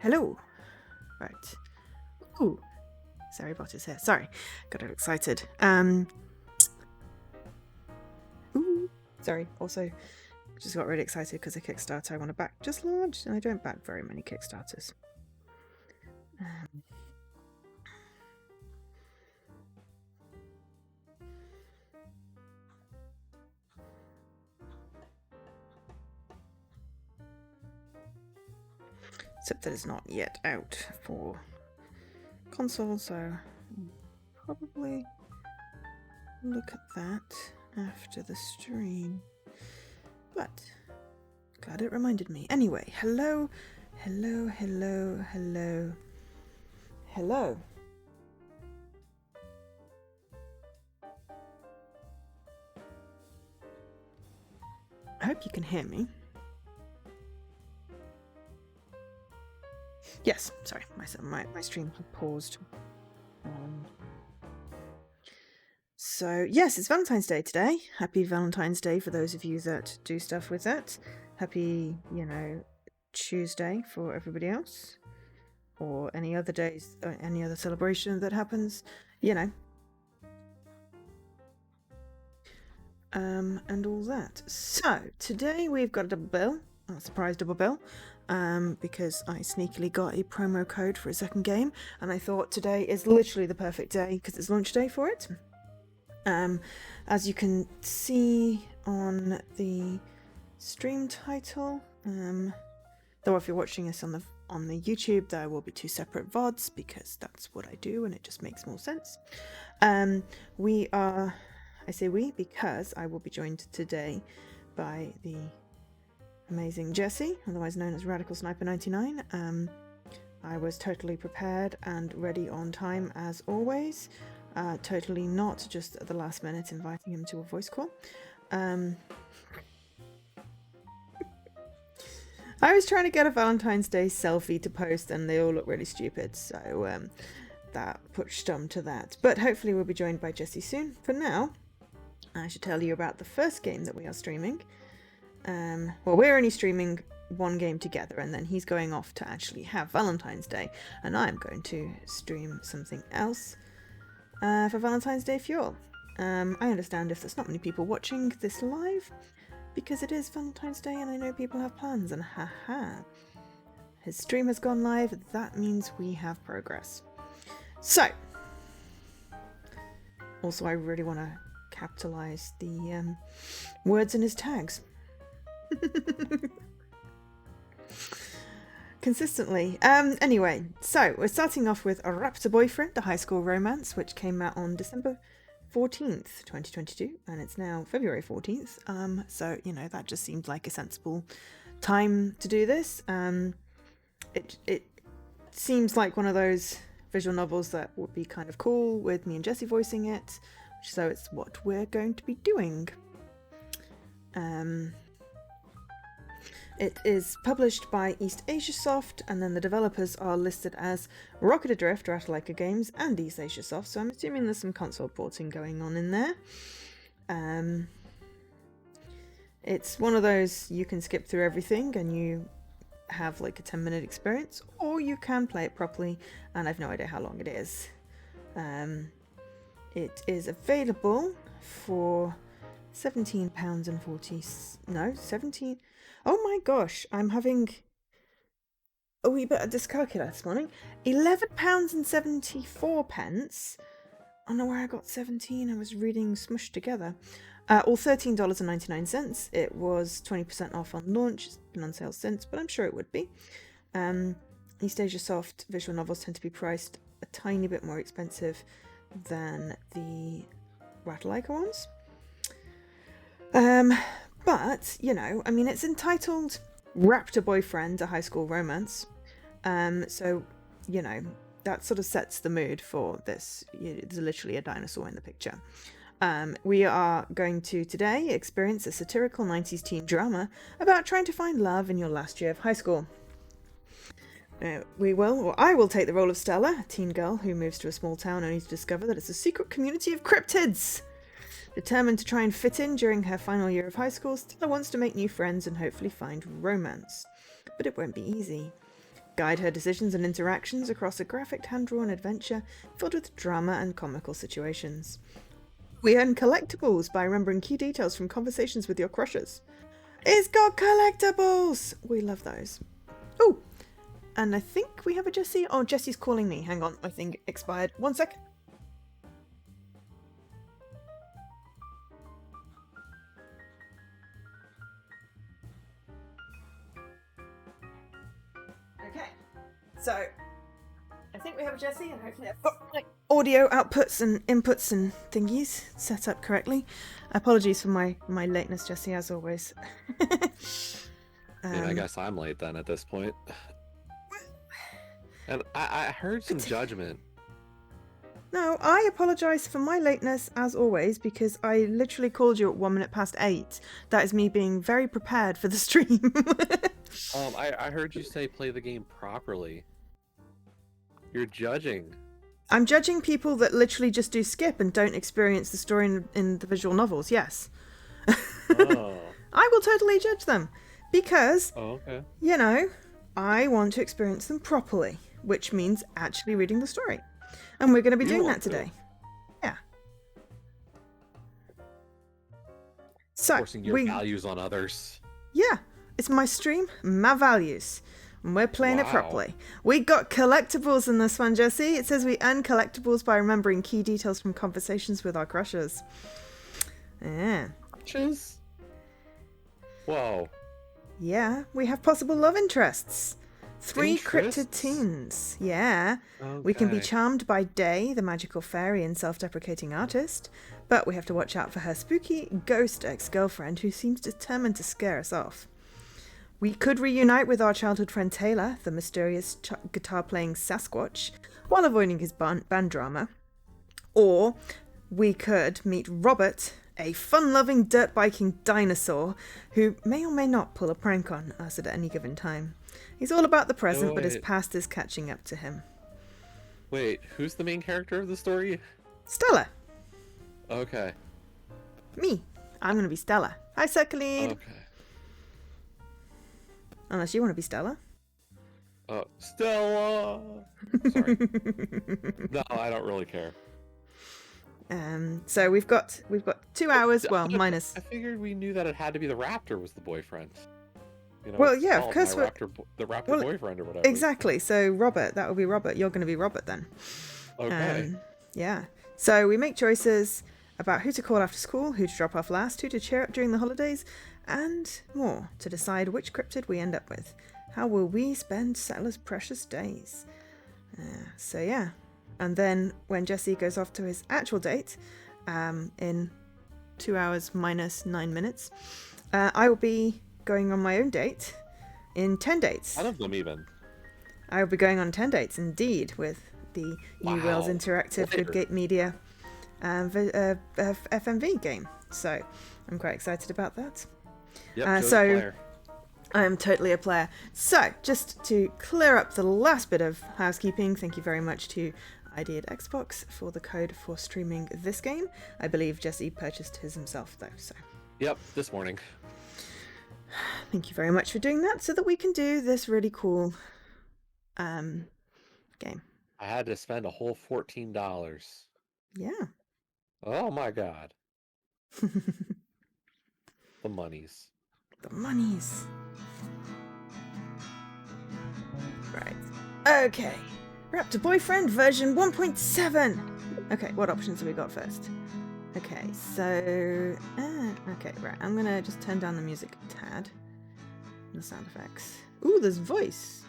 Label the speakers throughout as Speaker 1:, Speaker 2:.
Speaker 1: Hello. Right. Ooh. Sorry, Potter's here. Sorry. Got excited. Ooh. Sorry. Also, just got really excited because a Kickstarter I want to back just launched, and I don't back very many Kickstarters. Except that it's not yet out for console, so probably look at that after the stream. But glad it reminded me. Anyway, hello. I hope you can hear me. Yes, sorry, my stream had paused. So yes, it's Valentine's Day today. Happy Valentine's Day for those of you that do stuff with that. Happy, Tuesday for everybody else, or any other days, or any other celebration that happens, and all that. So today we've got a double bill, a surprise double bill. Because I sneakily got a promo code for a second game, and I thought today is literally the perfect day because it's launch day for it. As you can see on the stream title, though if you're watching this on the YouTube, there will be two separate VODs because that's what I do and it just makes more sense. I say we because I will be joined today by the amazing Jessie, otherwise known as Radical Sniper 99. I was totally prepared and ready on time as always. Totally not just at the last minute inviting him to a voice call. I was trying to get a Valentine's Day selfie to post and they all look really stupid, so that put stum to that. But hopefully we'll be joined by Jessie soon. For now, I should tell you about the first game that we are streaming. Well, we're only streaming one game together, and then he's going off to actually have Valentine's Day, and I'm going to stream something else for Valentine's Day Fuel. I understand if there's not many people watching this live, because it is Valentine's Day and I know people have plans, and haha, his stream has gone live, that means we have progress. So, also I really want to capitalize the words in his tags. Consistently. Anyway, so we're starting off with A Raptor Boyfriend, a high school romance, which came out on December 14th, 2022, and it's now February 14th. So, that just seemed like a sensible time to do this. It seems like one of those visual novels that would be kind of cool with me and Jessie voicing it, so it's what we're going to be doing. It is published by East Asia Soft, and then the developers are listed as Rocket Adrift, Ratalaika Games, and East Asia Soft, so I'm assuming there's some console porting going on in there. It's one of those you can skip through everything and you have like a 10-minute experience, or you can play it properly, and I've no idea how long it is. It is available for £17. Oh my gosh, I'm having a wee bit of dyscalculia this morning. £11.74. I don't know where I got 17. I was reading smushed together. Or $13.99. It was 20% off on launch. It's been on sale since, but I'm sure it would be. East Asia Soft visual novels tend to be priced a tiny bit more expensive than the Ratalaika ones. But, it's entitled Raptor Boyfriend, a high school romance. So, that sort of sets the mood for this. There's literally a dinosaur in the picture. We are going to today experience a satirical 90s teen drama about trying to find love in your last year of high school. I will take the role of Stella, a teen girl who moves to a small town only to discover that it's a secret community of cryptids. Determined to try and fit in during her final year of high school, Stella wants to make new friends and hopefully find romance. But it won't be easy. guide her decisions and interactions across a graphic hand-drawn adventure filled with drama and comical situations. We earn collectibles by remembering key details from conversations with your crushes. It's got collectibles! We love those. Oh, and I think we have a Jessie. Oh, Jessie's calling me. Hang on, my thing expired. 1 sec. Okay, so I think we have a Jessie, and hopefully I've got my audio outputs and inputs and thingies set up correctly. Apologies for my lateness, Jessie, as always.
Speaker 2: I guess I'm late then at this point. And I heard some judgment.
Speaker 1: No, I apologise for my lateness as always because I literally called you at 1 minute past 8. That is me being very prepared for the stream.
Speaker 2: I heard you say play the game properly. You're judging.
Speaker 1: I'm judging people that literally just do skip and don't experience the story in the visual novels, yes.
Speaker 2: Oh.
Speaker 1: I will totally judge them because,
Speaker 2: Okay.
Speaker 1: you know, I want to experience them properly, which means actually reading the story. And we're going to be doing that today. Yeah. So,
Speaker 2: forcing your values on others.
Speaker 1: Yeah, it's my stream, my values. And we're playing it properly. We got collectibles in this one, Jessie. It says we earn collectibles by remembering key details from conversations with our crushes. Yeah.
Speaker 2: Crushes? Whoa.
Speaker 1: Yeah, we have possible love interests. 3
Speaker 2: Interests?
Speaker 1: cryptid teens. Yeah.
Speaker 2: Okay.
Speaker 1: We can be charmed by Day, the magical fairy and self-deprecating artist, but we have to watch out for her spooky ghost ex-girlfriend who seems determined to scare us off. We could reunite with our childhood friend Taylor, the mysterious guitar-playing Sasquatch, while avoiding his band drama. Or we could meet Robert, a fun-loving dirt-biking dinosaur who may or may not pull a prank on us at any given time. He's all about the present, but his past is catching up to him.
Speaker 2: Wait, who's the main character of the story?
Speaker 1: Stella.
Speaker 2: Okay.
Speaker 1: Me. I'm going to be Stella. Hi, Circlead.
Speaker 2: Okay.
Speaker 1: Unless you want to be Stella.
Speaker 2: Oh, Stella! Sorry. No, I don't really care.
Speaker 1: So we've got 2 hours, well, minus.
Speaker 2: I figured we knew that it had to be the Raptor was the boyfriend. You know,
Speaker 1: well, yeah, of course.
Speaker 2: The Raptor boyfriend or whatever.
Speaker 1: Exactly. So Robert, that will be Robert. You're going to be Robert then.
Speaker 2: Okay.
Speaker 1: Yeah. So we make choices about who to call after school, who to drop off last, who to cheer up during the holidays, and more to decide which cryptid we end up with. How will we spend Settler's precious days? So yeah. And then when Jesse goes off to his actual date, in 2 hours minus 9 minutes, I will be going on my own date in 10 dates.
Speaker 2: I love them even.
Speaker 1: I will be going on 10 dates indeed with the New Wales Interactive Goodgate Media FMV game. So I'm quite excited about that.
Speaker 2: Yep,
Speaker 1: so I am totally a player. So just to clear up the last bit of housekeeping, thank you very much to Ideaed Xbox for the code for streaming this game. I believe Jesse purchased his himself though. So.
Speaker 2: Yep, this morning.
Speaker 1: Thank you very much for doing that so that we can do this really cool game.
Speaker 2: I had to spend a whole $14.
Speaker 1: Yeah.
Speaker 2: Oh my god. The monies.
Speaker 1: The monies. Right. Okay. Raptor Boyfriend version 1.7. Okay, what options have we got first? Okay, so... okay, right. I'm going to just turn down the music a tad. The sound effects. Ooh, there's voice.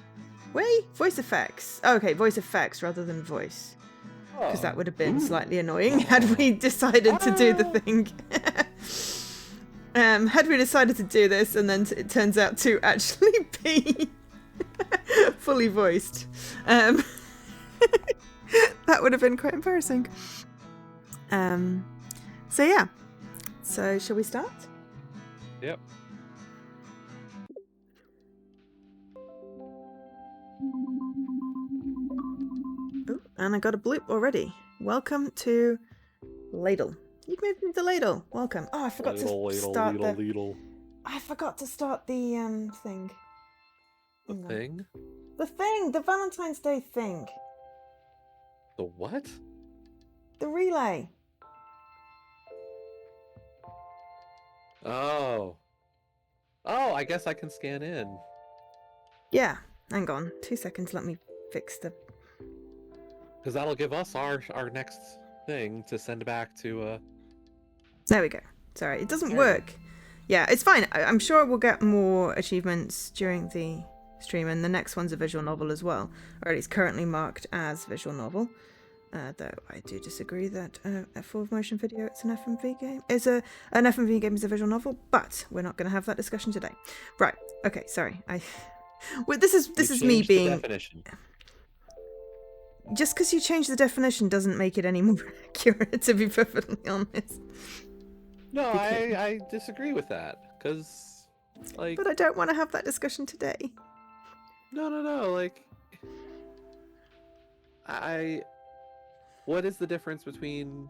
Speaker 1: Wait, voice effects. Okay, voice effects rather than voice. Because that would have been slightly annoying had we decided to do the thing. Had we decided to do this and then it turns out to actually be fully voiced. That would have been quite embarrassing. So yeah. So shall we start?
Speaker 2: Yep.
Speaker 1: Oh, and I got a bloop already. Welcome to Ladle. You've moved into Ladle. Welcome. Oh, I forgot to start the... I forgot to start the thing.
Speaker 2: The thing?
Speaker 1: The The thing, the Valentine's Day thing.
Speaker 2: The what?
Speaker 1: The relay.
Speaker 2: Oh. Oh, I guess I can scan in.
Speaker 1: Yeah, hang on. 2 seconds, let me fix the...
Speaker 2: Because that'll give us our next thing to send back to,
Speaker 1: There we go. Sorry, it doesn't
Speaker 2: Charlie.
Speaker 1: work. Yeah, it's fine. I'm sure we'll get more achievements during the stream, and the next one's a visual novel as well, or at least currently marked as visual novel. Though I do disagree that a full motion video it's an FMV game an FMV game is a visual novel, but we're not going to have that discussion today. Right? Okay. Sorry. Well, this is me
Speaker 2: Changed the
Speaker 1: being.
Speaker 2: definition.
Speaker 1: Just because you change the definition doesn't make it any more accurate, to be perfectly honest.
Speaker 2: No, I disagree with that. Because, like...
Speaker 1: But I don't want to have that discussion today.
Speaker 2: No, like... What is the difference between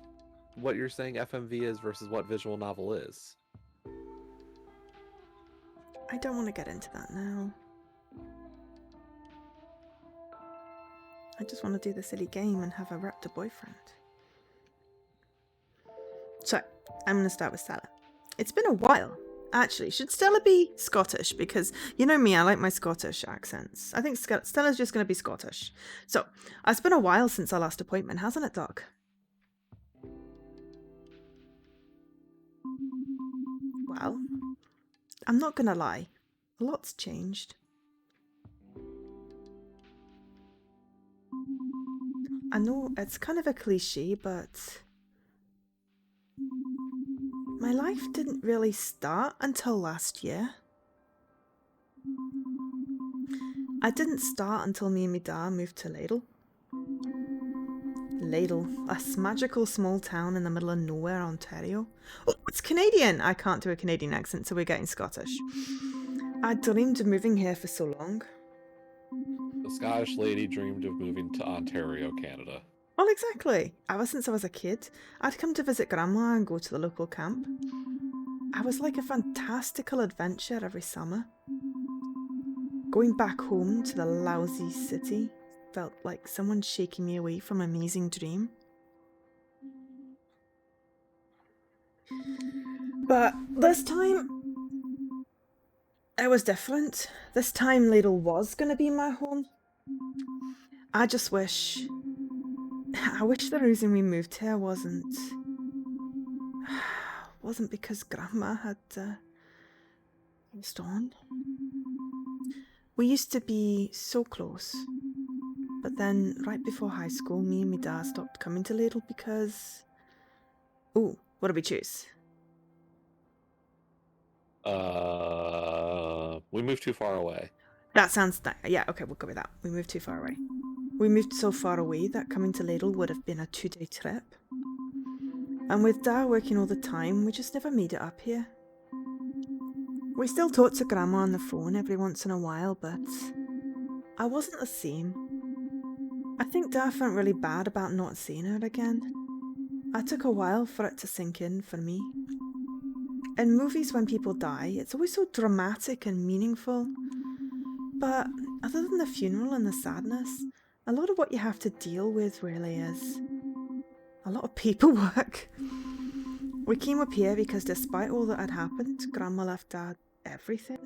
Speaker 2: what you're saying FMV is versus what visual novel is?
Speaker 1: I don't want to get into that now. I just want to do the silly game and have a Raptor boyfriend. So, I'm going to start with Stella. It's been a while. Actually, should Stella be Scottish? Because, you know me, I like my Scottish accents. I think Stella's just going to be Scottish. So, it's been a while since our last appointment, hasn't it, Doc? Well, I'm not going to lie. A lot's changed. I know it's kind of a cliche, but my life didn't really start until last year. I didn't start until me and my dad moved to Ladle. Ladle, a magical small town in the middle of nowhere, Ontario. Oh, it's Canadian! I can't do a Canadian accent, so we're getting Scottish. I dreamed of moving here for so long.
Speaker 2: The Scottish lady dreamed of moving to Ontario, Canada.
Speaker 1: Well, exactly. Ever since I was a kid, I'd come to visit Grandma and go to the local camp. I was like a fantastical adventure every summer. Going back home to the lousy city felt like someone shaking me away from an amazing dream. But this time, it was different. This time, Ladle was going to be my home. I wish the reason we moved here wasn't because Grandma had passed on. We used to be so close, but then right before high school, me and my dad stopped coming to Ladle because... Ooh, what do we choose?
Speaker 2: We moved too far away.
Speaker 1: That sounds... Yeah, okay, we'll go with that. We moved too far away. We moved so far away that coming to Ladle would have been a 2-day trip. And with Dad working all the time, we just never made it up here. We still talked to Grandma on the phone every once in a while, but I wasn't the same. I think Dad felt really bad about not seeing her again. It took a while for it to sink in for me. In movies, when people die, it's always so dramatic and meaningful. But other than the funeral and the sadness, a lot of what you have to deal with really is a lot of paperwork. We came up here because despite all that had happened, Grandma left Dad everything.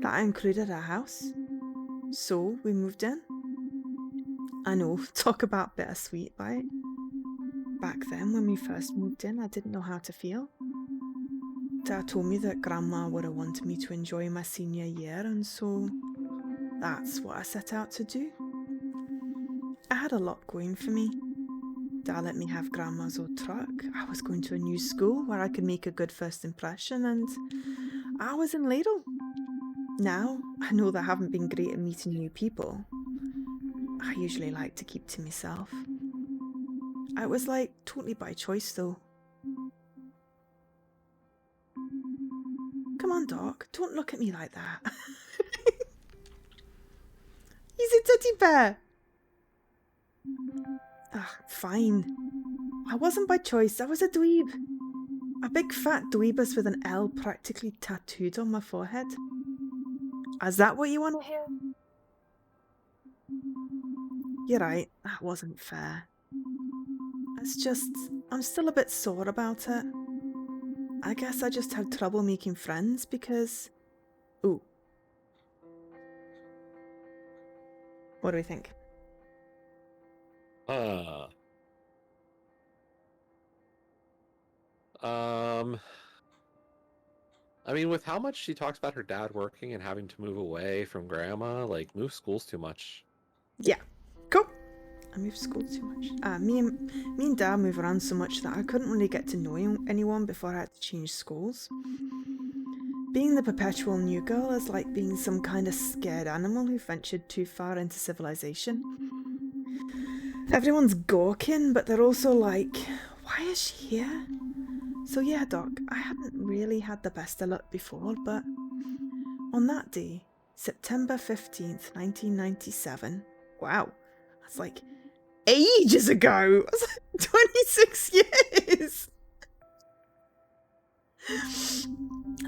Speaker 1: That included a house. So we moved in. I know, talk about bittersweet, right? Back then, when we first moved in, I didn't know how to feel. Dad told me that Grandma would have wanted me to enjoy my senior year, and so that's what I set out to do. I had a lot going for me. Dad let me have Grandma's old truck. I was going to a new school where I could make a good first impression, and I was in Ladle. Now, I know that I haven't been great at meeting new people. I usually like to keep to myself. It was like totally by choice though. Come on, Doc, don't look at me like that. He's a teddy bear. Fine. I wasn't by choice, I was a dweeb. A big fat dweebus with an L practically tattooed on my forehead. Is that what you want to hear? You're right, that wasn't fair. It's just, I'm still a bit sore about it. I guess I just had trouble making friends because... Ooh. What do we think?
Speaker 2: I mean, with how much she talks about her dad working and having to move away from grandma, like, move schools too much.
Speaker 1: Yeah. Cool. I moved school too much. Me and Dad moved around so much that I couldn't really get to know anyone before I had to change schools. Being the perpetual new girl is like being some kind of scared animal who ventured too far into civilization. Everyone's gawking, but they're also like, why is she here? So yeah, Doc, I hadn't really had the best of luck before, but on that day, September 15th, 1997, wow, that's like ages ago. That's like 26 years.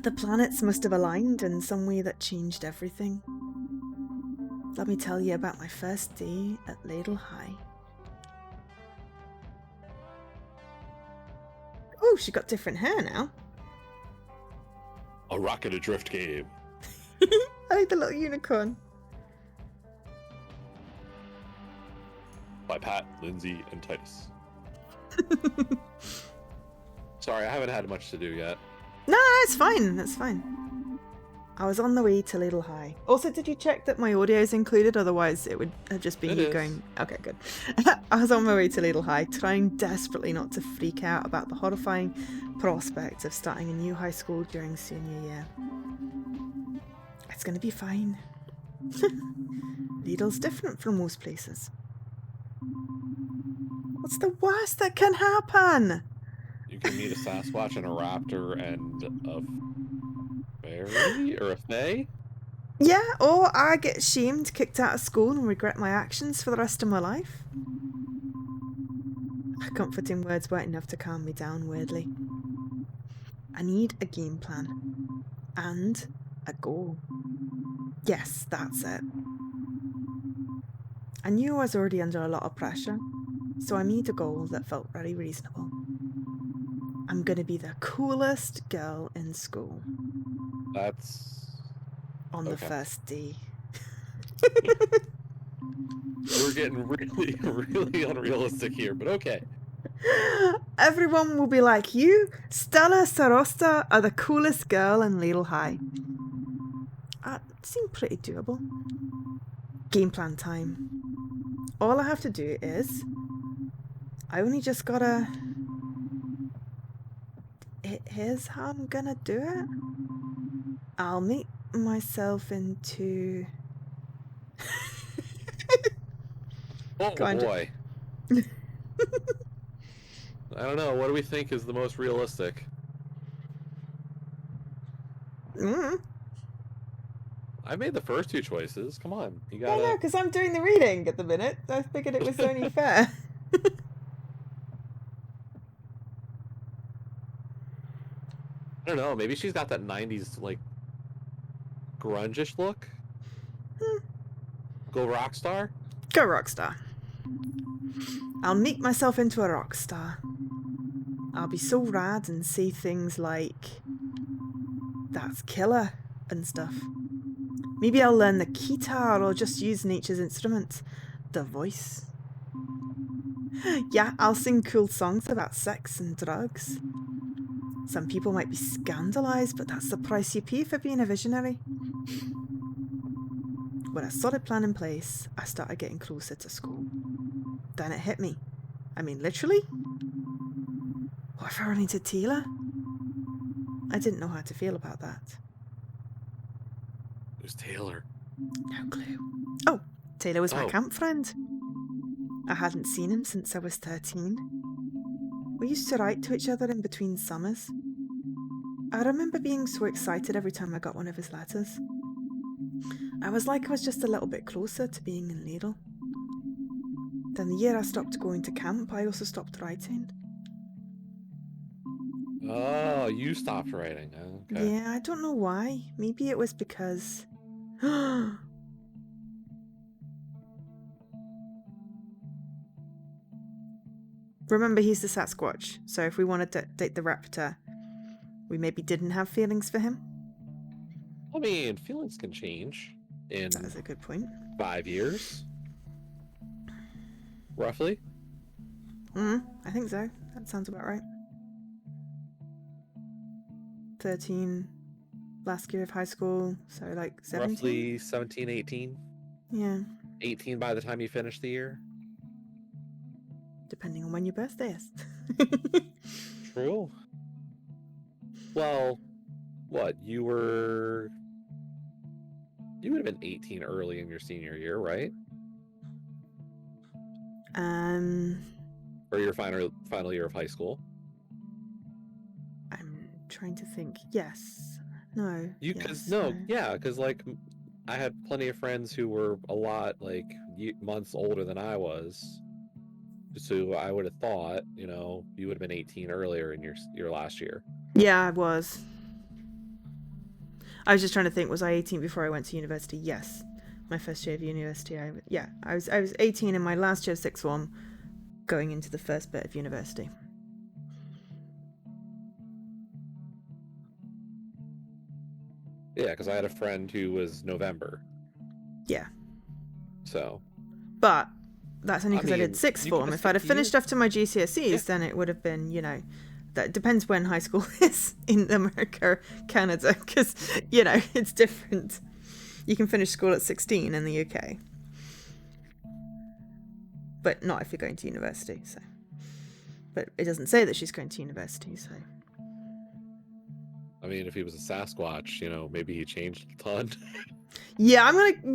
Speaker 1: The planets must have aligned in some way that changed everything. Let me tell you about my first day at Ladle High. Oh, she got different hair now.
Speaker 2: A rocket adrift game.
Speaker 1: I like the little unicorn.
Speaker 2: By Pat, Lindsay, and Titus. Sorry, I haven't had much to do yet.
Speaker 1: No, it's fine. That's fine. I was on the way to Ladle High. Also, did you check that my audio is included? Otherwise, it would have just been you going... Okay, good. I was on my way to Ladle High, trying desperately not to freak out about the horrifying prospect of starting a new high school during senior year. It's going to be fine. Lidl's different from most places. What's the worst that can happen?
Speaker 2: You can meet a Sasquatch and a Raptor and a fairy or a fae?
Speaker 1: Yeah, or I get shamed, kicked out of school, and regret my actions for the rest of my life. Comforting words weren't enough to calm me down, weirdly. I need a game plan. And a goal. Yes, that's it. I knew I was already under a lot of pressure, so I made a goal that felt very reasonable. I'm gonna be the coolest girl in school.
Speaker 2: That's...
Speaker 1: On the first day.
Speaker 2: We're getting really, really unrealistic here, but okay.
Speaker 1: Everyone will be like, you, Stella Sarosta, are the coolest girl in Ladle High. It seemed pretty doable. Game plan time. All I have to do is... I only just gotta... Here's how I'm gonna do it. I'll make myself into...
Speaker 2: Oh boy. I don't know. What do we think is the most realistic? I made the first two choices. Come on, you gotta...
Speaker 1: No, because I'm doing the reading at the minute. I figured it was only fair.
Speaker 2: I don't know. Maybe she's got that 90s, like, grunge-ish look. Go rock star?
Speaker 1: Go rock star. I'll make myself into a rock star. I'll be so rad and say things like, that's killer, and stuff. Maybe I'll learn the guitar or just use nature's instrument, the voice. Yeah, I'll sing cool songs about sex and drugs. Some people might be scandalized, but that's the price you pay for being a visionary. With a solid plan in place, I started getting closer to school. Then it hit me. I mean, literally. What if I run into Taylor? I didn't know how to feel about that.
Speaker 2: Who's Taylor?
Speaker 1: No clue. Oh, Taylor was my camp friend. I hadn't seen him since I was 13. We used to write to each other in between summers. I remember being so excited every time I got one of his letters. I was like I was just a little bit closer to being in Ladle. Then the year I stopped going to camp, I also stopped writing.
Speaker 2: Oh, you stopped writing. Okay.
Speaker 1: Yeah, I don't know why. Maybe it was because... Remember, he's the Sasquatch, so if we wanted to date the Raptor, we maybe didn't have feelings for him.
Speaker 2: I mean, feelings can change in
Speaker 1: That is a good point.
Speaker 2: 5 years, roughly.
Speaker 1: I think so. That sounds about right. 13, last year of high school, so like 17?
Speaker 2: Roughly 17, 18.
Speaker 1: Yeah.
Speaker 2: 18 by the time you finish the year.
Speaker 1: Depending on when your birthday is.
Speaker 2: True. Well, what? You would have been 18 early in your senior year, right? Or your final year of high school.
Speaker 1: I'm trying to think. Yes. No.
Speaker 2: Because like I had plenty of friends who were a lot like months older than I was. So I would have thought, you would have been 18 earlier in your last year.
Speaker 1: Yeah, I was. I was just trying to think, was I 18 before I went to university? Yes. My first year of university, I was 18 in my last year of sixth form, going into the first bit of university.
Speaker 2: Yeah, because I had a friend who was November.
Speaker 1: Yeah.
Speaker 2: So.
Speaker 1: But that's only because I did sixth form. If I'd have finished after my GCSEs, then it would have been, that depends when high school is in America, Canada, because, it's different. You can finish school at 16 in the UK. But not if you're going to university, so. But it doesn't say that she's going to university, so.
Speaker 2: I mean, if he was a Sasquatch, maybe he changed a ton.
Speaker 1: Yeah,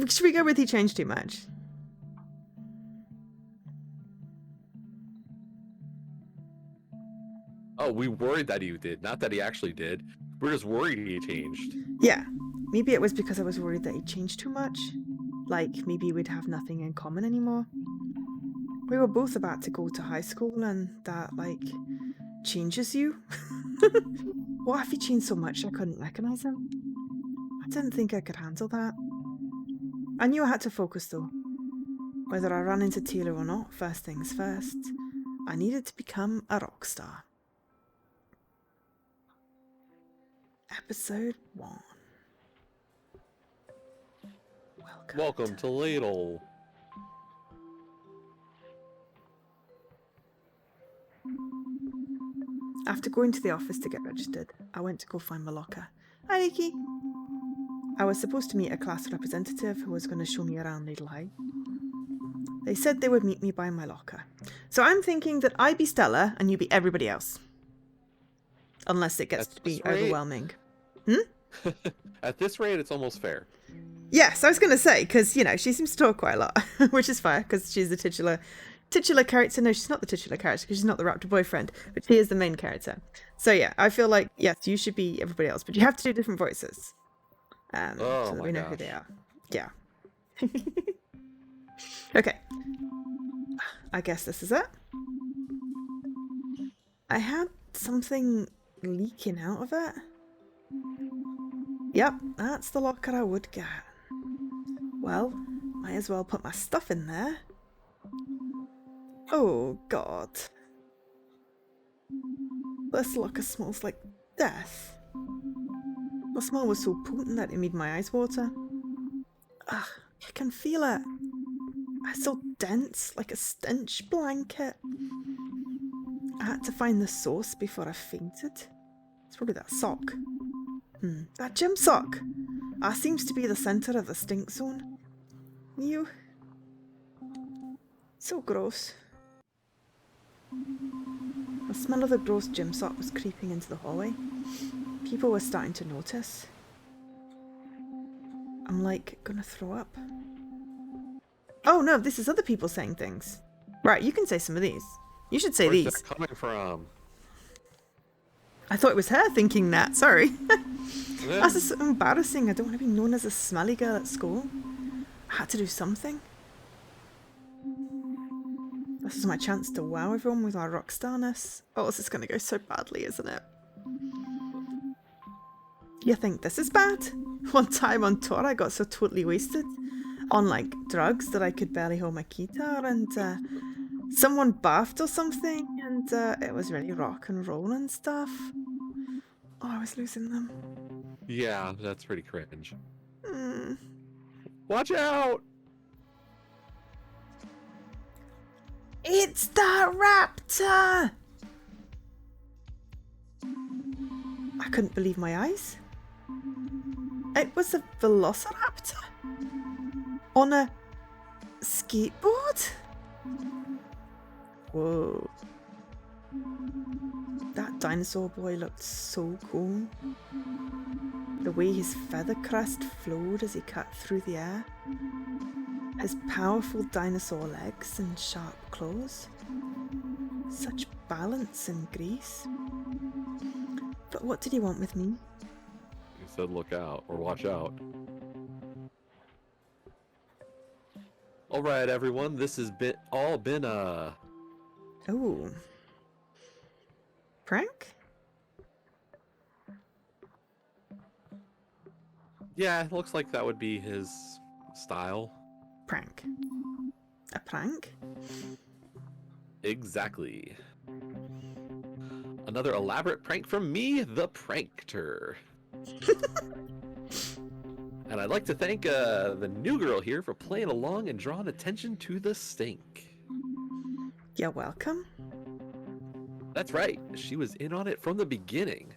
Speaker 1: should we go with he changed too much?
Speaker 2: Oh, we worried that he did, not that he actually did. We're just worried he changed.
Speaker 1: Yeah, maybe it was because I was worried that he changed too much. Like, maybe we'd have nothing in common anymore. We were both about to go to high school and that, changes you. What if he changed so much I couldn't recognize him? I didn't think I could handle that. I knew I had to focus though. Whether I ran into Taylor or not, first things first, I needed to become a rock star. Episode 1.
Speaker 2: Welcome to Ladle.
Speaker 1: After going to the office to get registered, I went to go find my locker. Hi, Nikki. I was supposed to meet a class representative who was going to show me around Needle High. They said they would meet me by my locker. So I'm thinking that I be Stella and you be everybody else. Unless it gets to be overwhelming.
Speaker 2: At this rate, it's almost fair.
Speaker 1: Yes, I was going to say, because, she seems to talk quite a lot, which is fair, because she's the titular character. No, she's not the titular character, because she's not the Raptor boyfriend, but she is the main character. So yeah, I feel like, yes, you should be everybody else, but you have to do different voices. So that we know who they are. Yeah. Okay. I guess this is it. I had something leaking out of it. Yep, that's the locker I would get. Well, might as well put my stuff in there. Oh, God. This locker smells like death. The smell was so potent that it made my eyes water. Ugh, I can feel it. It's so dense, like a stench blanket. I had to find the source before I fainted. It's probably that sock. That gym sock. That seems to be the centre of the stink zone. Ew. So gross. The smell of the gross gym sock was creeping into the hallway. People were starting to notice. I'm gonna throw up. Oh no, this is other people saying things. Right, you can say some of these. You should say
Speaker 2: Where's
Speaker 1: these.
Speaker 2: that coming from?
Speaker 1: I thought it was her thinking that, sorry.
Speaker 2: Yeah.
Speaker 1: That's just so embarrassing. I don't want to be known as a smelly girl at school. I had to do something. This is my chance to wow everyone with our rock starness. Oh, this is going to go so badly, isn't it? You think this is bad? One time on tour I got so totally wasted on drugs that I could barely hold my guitar, and someone bathed or something, and it was really rock and roll and stuff. Oh, I was losing them.
Speaker 2: Yeah, that's pretty cringe.
Speaker 1: Hmm.
Speaker 2: Watch out!
Speaker 1: It's the Raptor! I couldn't believe my eyes. It was a Velociraptor on a skateboard? Whoa. That dinosaur boy looked so cool. The way his feather crest flowed as he cut through the air. His powerful dinosaur legs and sharp claws. Such balance and grace. But what did he want with me?
Speaker 2: He said look out, or watch out. Alright everyone, this has been
Speaker 1: Oh. Prank?
Speaker 2: Yeah, it looks like that would be his style.
Speaker 1: Prank. A prank?
Speaker 2: Exactly. Another elaborate prank from me, the Prankter. And I'd like to thank the new girl here for playing along and drawing attention to the stink.
Speaker 1: You're welcome.
Speaker 2: That's right, she was in on it from the beginning.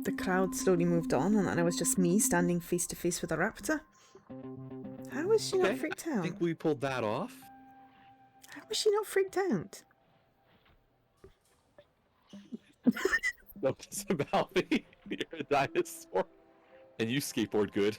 Speaker 1: The crowd slowly moved on, and then it was just me standing face to face with a raptor. How was she not freaked
Speaker 2: I
Speaker 1: out?
Speaker 2: think we pulled that off.
Speaker 1: How was she not freaked out?
Speaker 2: Notice about me. You're a dinosaur. And you skateboard good.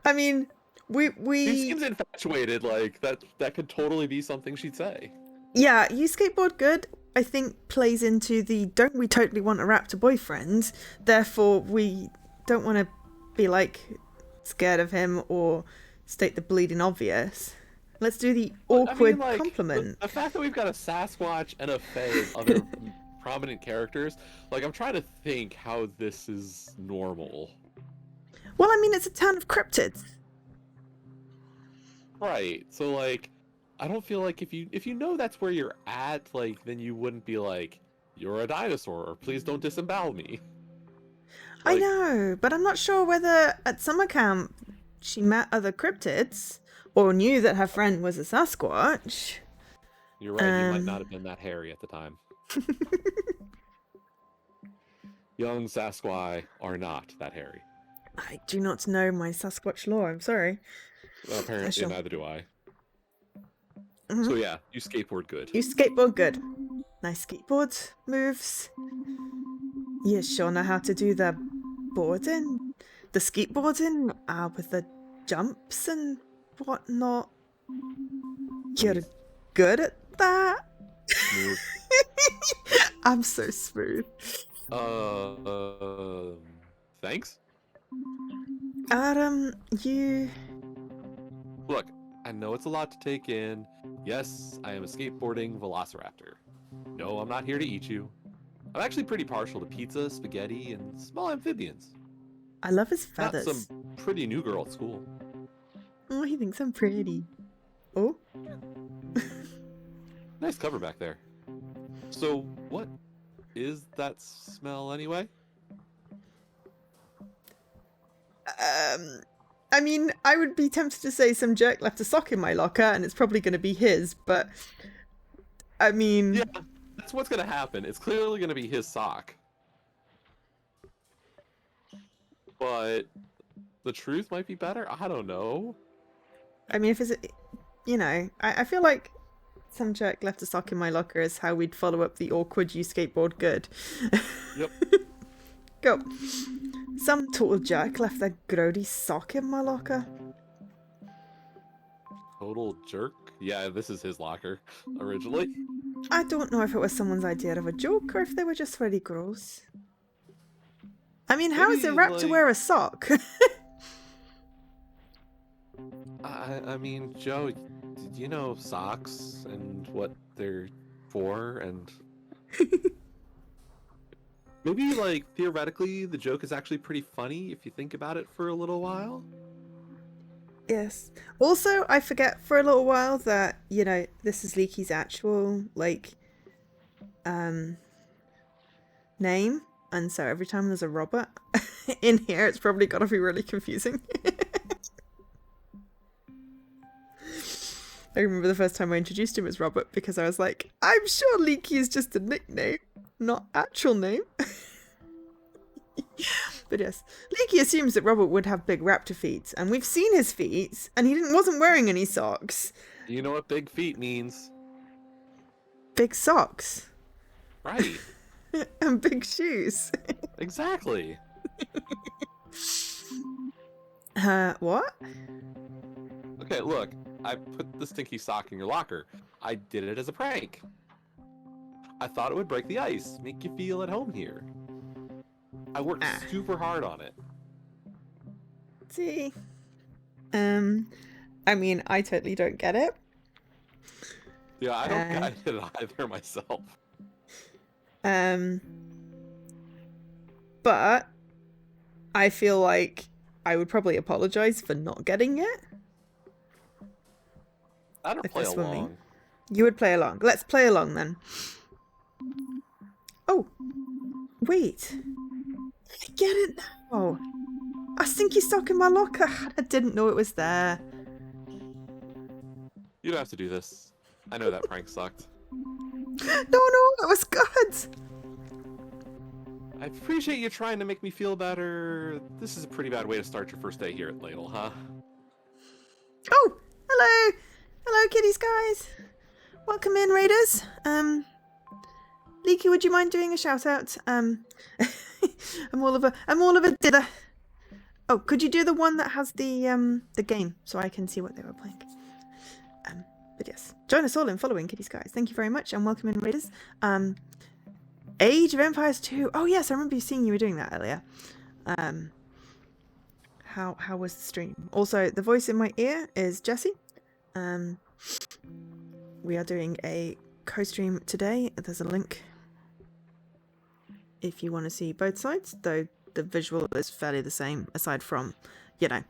Speaker 1: I mean,
Speaker 2: She
Speaker 1: we
Speaker 2: seems infatuated, like that could totally be something she'd say.
Speaker 1: yeah, you skateboard good, I think plays into the don't we totally want a raptor boyfriend, therefore we don't want to be like scared of him or state the bleeding obvious. Let's do the awkward compliment.
Speaker 2: The fact that we've got a Sasquatch and a Fae as other prominent characters, like I'm trying to think how this is normal.
Speaker 1: Well, I mean, it's a town of cryptids.
Speaker 2: Right. So like I don't feel like if you know that's where you're at, like then you wouldn't be like, you're a dinosaur, or please don't disembowel me.
Speaker 1: I know, but I'm not sure whether at summer camp she met other cryptids or knew that her friend was a Sasquatch.
Speaker 2: You're right, he might not have been that hairy at the time. Young Sasquatch are not that hairy.
Speaker 1: I do not know my Sasquatch lore, I'm sorry.
Speaker 2: Well, apparently neither do I.
Speaker 1: Mm-hmm.
Speaker 2: So yeah, you skateboard good.
Speaker 1: You skateboard good. Nice skateboard moves. You sure know how to do the boarding, the skateboarding, with the jumps and whatnot. You're good at that.
Speaker 2: Smooth.
Speaker 1: I'm so smooth.
Speaker 2: Thanks.
Speaker 1: You...
Speaker 2: Look, I know it's a lot to take in. Yes, I am a skateboarding velociraptor. No, I'm not here to eat you. I'm actually pretty partial to pizza, spaghetti, and small amphibians.
Speaker 1: I love his feathers.
Speaker 2: Not some pretty new girl at school.
Speaker 1: Oh, he thinks I'm pretty. Oh?
Speaker 2: Nice cover back there. So, what is that smell anyway?
Speaker 1: I mean, I would be tempted to say some jerk left a sock in my locker, and it's probably going to be his, but... I mean...
Speaker 2: Yeah, that's what's going to happen. It's clearly going to be his sock. But the truth might be better? I don't know.
Speaker 1: I mean, if it's... You know, I feel like some jerk left a sock in my locker is how we'd follow up the awkward you skateboard good.
Speaker 2: Yep.
Speaker 1: Go. Some total jerk left a grody sock in my locker.
Speaker 2: Total jerk? Yeah, this is his locker, originally.
Speaker 1: I don't know if it was someone's idea of a joke or if they were just very gross. I mean, how is a raptor to wear a sock?
Speaker 2: I mean, Joe, did you know socks and what they're for and... Maybe, like, theoretically, the joke is actually pretty funny if you think about it for a little while.
Speaker 1: Yes. Also, I forget for a little while that, you know, this is Leaky's actual, like, name. And so every time there's a Robert in here, it's probably got to be really confusing. I remember the first time I introduced him as Robert because I was like, I'm sure Leaky is just a nickname, not actual name. But yes, Leaky assumes that Robert would have big raptor feet, and we've seen his feet, and he wasn't wearing any socks.
Speaker 2: You know what big feet means?
Speaker 1: Big socks.
Speaker 2: Right.
Speaker 1: And big shoes.
Speaker 2: Exactly.
Speaker 1: What?
Speaker 2: Okay, look. I put the stinky sock in your locker. I did it as a prank. I thought it would break the ice, make you feel at home here. I worked super hard on it.
Speaker 1: See? I mean, I totally don't get it.
Speaker 2: Yeah, I don't get it either myself.
Speaker 1: But I feel like I would probably apologize for not getting it.
Speaker 2: I don't play along.
Speaker 1: You would play along. Let's play along then. Oh, wait. I get it now. A stinky sock in my locker. I didn't know it was there.
Speaker 2: You don't have to do this. I know that prank sucked.
Speaker 1: No, it was good.
Speaker 2: I appreciate you trying to make me feel better. This is a pretty bad way to start your first day here at Ladle, huh?
Speaker 1: Oh, hello. Hello, kitties, guys. Welcome in, raiders. Leaky, would you mind doing a shout out? I'm all of a dither. Oh, could you do the one that has the game so I can see what they were playing? But yes, join us all in following Kitties Guys. Thank you very much and welcome in, raiders. Age of Empires 2. Oh yes, I remember seeing you were doing that earlier. How was the stream? Also, the voice in my ear is Jessie. We are doing a co-stream today. There's a link if you want to see both sides, though the visual is fairly the same, aside from, you know,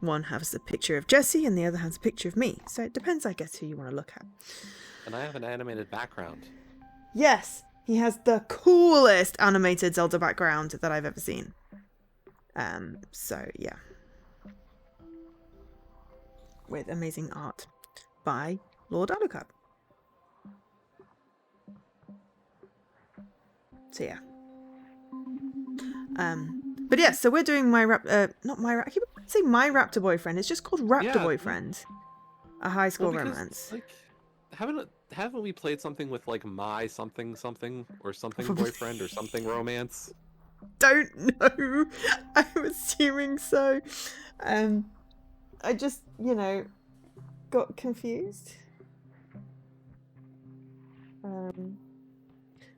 Speaker 1: one has a picture of Jessie and the other has a picture of me. So it depends, I guess, who you want to look at.
Speaker 2: And I have an animated background.
Speaker 1: Yes, he has the coolest animated Zelda background that I've ever seen. So yeah. With amazing art by Lord Alucard. So yeah. But yeah, so we're doing my I keep saying my Raptor Boyfriend. It's just called Raptor Boyfriend. A high school romance.
Speaker 2: Like, haven't we played something with like my something or something boyfriend or something romance?
Speaker 1: Don't know. I'm assuming so. I just, you know, got confused.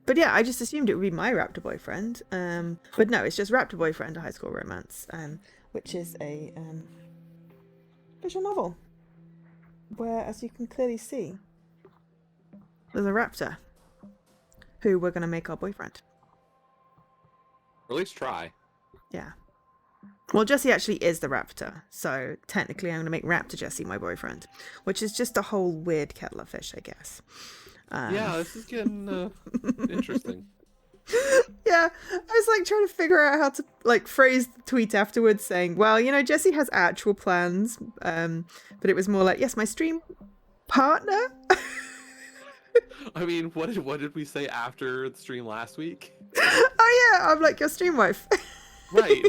Speaker 1: But yeah, I just assumed it would be my Raptor Boyfriend. But no, it's just Raptor Boyfriend, a high school romance, which is a visual novel where, as you can clearly see, there's a raptor who we're going to make our boyfriend.
Speaker 2: Or at least try.
Speaker 1: Yeah. Well, Jessie actually is the raptor, so technically I'm going to make Raptor Jessie my boyfriend, which is just a whole weird kettle of fish, I guess.
Speaker 2: Yeah, this is getting interesting.
Speaker 1: Yeah, I was like trying to figure out how to like phrase the tweet afterwards, saying, well, you know, Jessie has actual plans, but it was more like, yes, my stream partner.
Speaker 2: I mean, what did we say after the stream last week?
Speaker 1: Oh yeah, I'm like your stream wife.
Speaker 2: Right.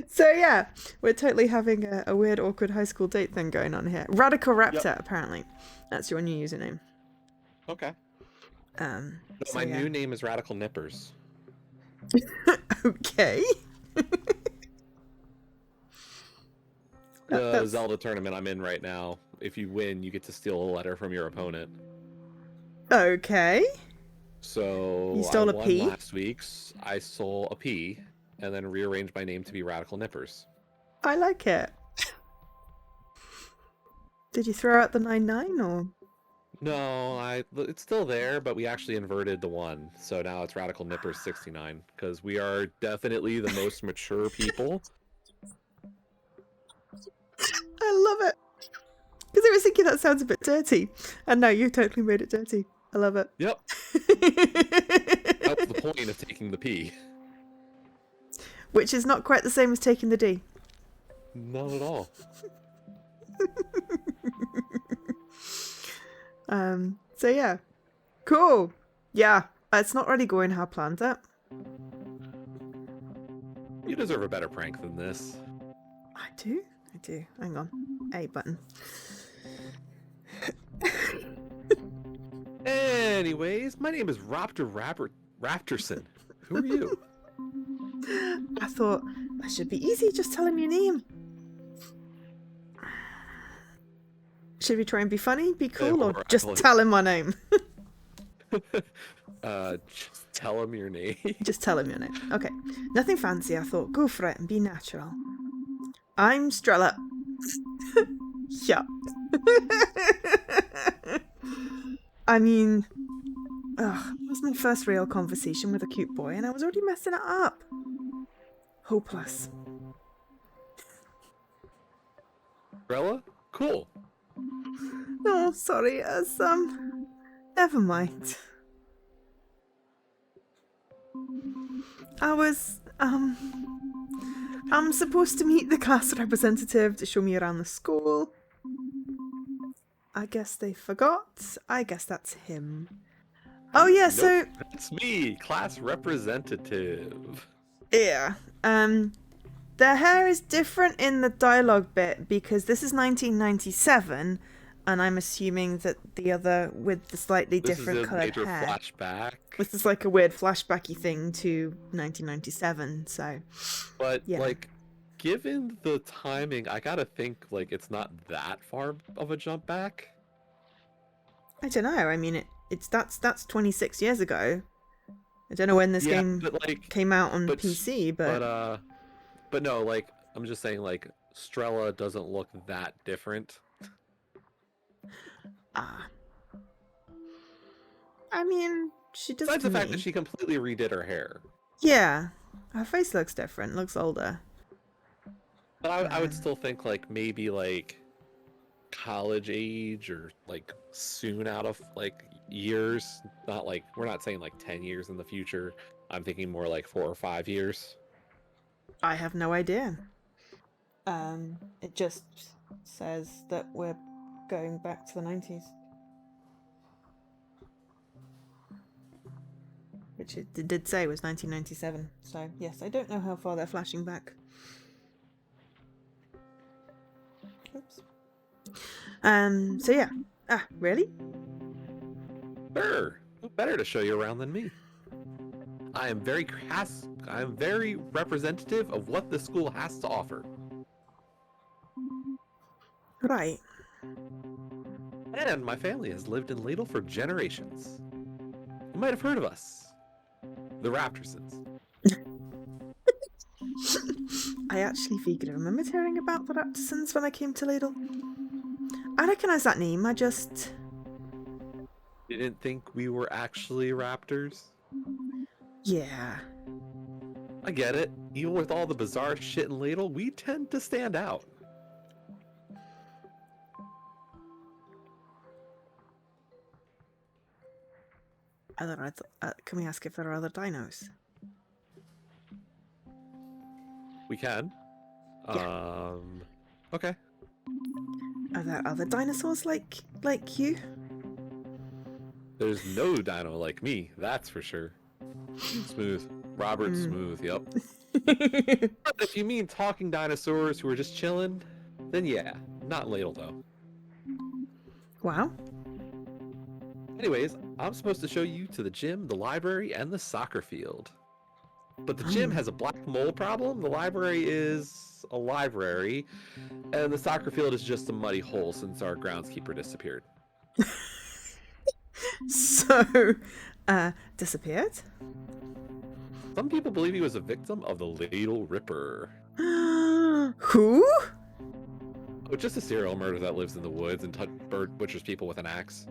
Speaker 1: So yeah, we're totally having a weird, awkward high school date thing going on here. Radical Raptor, apparently. That's your new username.
Speaker 2: Okay.
Speaker 1: So
Speaker 2: my new name is Radical Nippers.
Speaker 1: Okay.
Speaker 2: The Zelda tournament I'm in right now. If you win, you get to steal a letter from your opponent.
Speaker 1: Okay.
Speaker 2: So
Speaker 1: you stole
Speaker 2: I
Speaker 1: a
Speaker 2: won
Speaker 1: P?
Speaker 2: Last week's I stole a P and then rearranged my name to be Radical Nippers.
Speaker 1: I like it. Did you throw out the 99 or?
Speaker 2: No, it's still there, but we actually inverted the one. So now it's Radical Nippers 69 because we are definitely the most mature people.
Speaker 1: I love it. Because I was thinking that sounds a bit dirty. And no, you totally made it dirty. I love it.
Speaker 2: Yep. That's the point of taking the P.
Speaker 1: Which is not quite the same as taking the D.
Speaker 2: Not at all.
Speaker 1: So yeah. Cool. Yeah. It's not really going how planned it.
Speaker 2: You deserve a better prank than this.
Speaker 1: I do. Hang on. A button.
Speaker 2: Anyways, my name is Raptorson. Who are you?
Speaker 1: I thought that should be easy. Just tell him your name. Should we try and be funny, be cool, or just tell him my name?
Speaker 2: Just tell him your name.
Speaker 1: Just tell him your name. Okay. Nothing fancy. I thought, go for it and be natural. I'm Strella. Yeah. I mean, it was my first real conversation with a cute boy, and I was already messing it up. Hopeless.
Speaker 2: Umbrella? Cool.
Speaker 1: No, sorry, never mind. I'm supposed to meet the class representative to show me around the school. I guess they forgot. I guess that's him. Oh yeah,
Speaker 2: Nope,
Speaker 1: so
Speaker 2: it's me, class representative.
Speaker 1: yeah. Their hair is different in the dialogue bit because this is 1997, and I'm assuming that the other with the slightly different coloured hair.
Speaker 2: This is a major flashback.
Speaker 1: This is like a weird flashbacky thing to 1997. So,
Speaker 2: but
Speaker 1: yeah.
Speaker 2: like, given the timing, I gotta think like it's not that far of a jump back.
Speaker 1: I don't know. I mean, that's 26 years ago. I don't know when this game came out on PC,
Speaker 2: but no, like I'm just saying, like Strella doesn't look that different.
Speaker 1: I mean, she does.
Speaker 2: Besides the fact that she completely redid her hair.
Speaker 1: Yeah, her face looks different. Looks older.
Speaker 2: But I would still think like maybe like college age or like soon out of like years. Not like we're not saying like 10 years in the future. I'm thinking more like 4 or 5 years.
Speaker 1: I have no idea. It just says that we're going back to the 90s. Which it did say was 1997. So, yes, I don't know how far they're flashing back. Oops. So yeah. Really?
Speaker 2: Sure. Who better to show you around than me? I am very representative of what the school has to offer.
Speaker 1: Right.
Speaker 2: And my family has lived in Ladle for generations. You might have heard of us. The Raptorsons.
Speaker 1: I actually vaguely remembered hearing about the Raptorsons when I came to Ladle. I recognise that name, I just...
Speaker 2: Didn't think we were actually raptors?
Speaker 1: Yeah.
Speaker 2: I get it. Even with all the bizarre shit in Ladle, we tend to stand out.
Speaker 1: Can we ask if there are other dinos?
Speaker 2: We can.
Speaker 1: Yeah.
Speaker 2: Okay.
Speaker 1: Are there other dinosaurs like you?
Speaker 2: There's no dino like me, that's for sure. Smooth. Robert Smooth, yep. But if you mean talking dinosaurs who are just chilling, then yeah. Not in Ladle, though.
Speaker 1: Wow.
Speaker 2: Anyways, I'm supposed to show you to the gym, the library, and the soccer field. But the gym has a black mold problem, the library is a library, and the soccer field is just a muddy hole since our groundskeeper disappeared.
Speaker 1: So, disappeared?
Speaker 2: Some people believe he was a victim of the Ladle Ripper.
Speaker 1: Who?
Speaker 2: Oh, just a serial murder that lives in the woods and butchers people with an axe.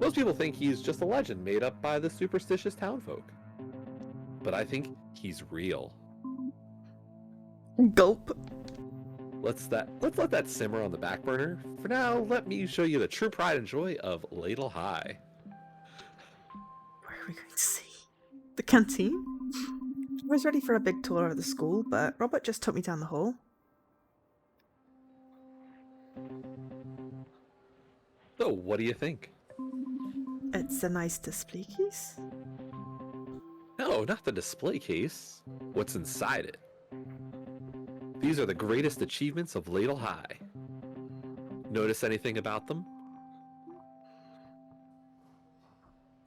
Speaker 2: Most people think he's just a legend made up by the superstitious townfolk. But I think he's real.
Speaker 1: Gulp.
Speaker 2: Let's let that simmer on the back burner. For now, let me show you the true pride and joy of Ladle High.
Speaker 1: Where are we going to see? The canteen? I was ready for a big tour of the school, but Robert just took me down the hall.
Speaker 2: So, what do you think?
Speaker 1: It's a nice display case.
Speaker 2: No, not the display case. What's inside it? These are the greatest achievements of Ladle High. Notice anything about them?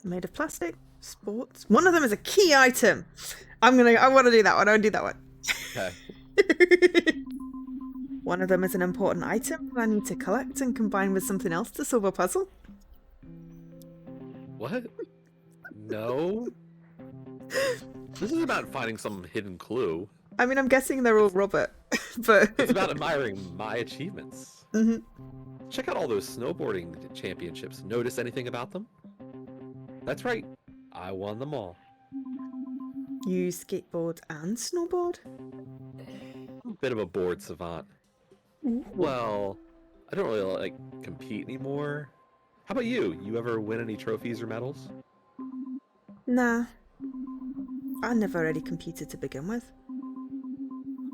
Speaker 1: Made of plastic, sports. One of them is a key item. I want to do that one. I want to do that one.
Speaker 2: Okay.
Speaker 1: One of them is an important item that I need to collect and combine with something else to solve a puzzle.
Speaker 2: What? No? This is about finding some hidden clue.
Speaker 1: I mean, I'm guessing they're all Robert, but...
Speaker 2: It's about admiring my achievements.
Speaker 1: Mhm.
Speaker 2: Check out all those snowboarding championships. Notice anything about them? That's right. I won them all.
Speaker 1: You skateboard and snowboard?
Speaker 2: Bit of a bored savant. Well, I don't really like compete anymore. How about you? You ever win any trophies or medals?
Speaker 1: Nah. I never really competed to begin with.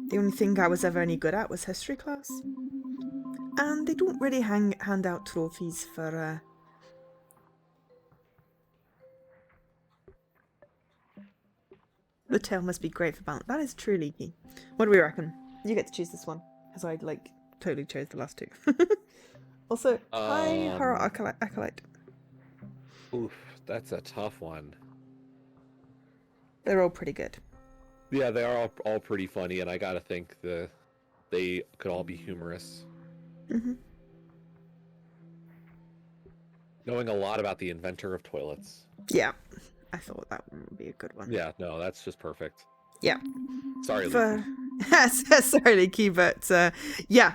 Speaker 1: The only thing I was ever any good at was history class. And they don't really hand out trophies for, The tail must be great for balance. That is true, Leaky. What do we reckon? You get to choose this one, because I, totally chose the last two. Also, hi, Horror Acolyte.
Speaker 2: Oof, that's a tough one.
Speaker 1: They're all pretty good.
Speaker 2: Yeah, they are all pretty funny, and I gotta think they could all be humorous.
Speaker 1: Mm-hmm.
Speaker 2: Knowing a lot about the inventor of toilets.
Speaker 1: Yeah, I thought that would be a good one.
Speaker 2: Yeah, no, that's just perfect.
Speaker 1: Yeah.
Speaker 2: Sorry,
Speaker 1: For... Sorry, Leaky, but yeah.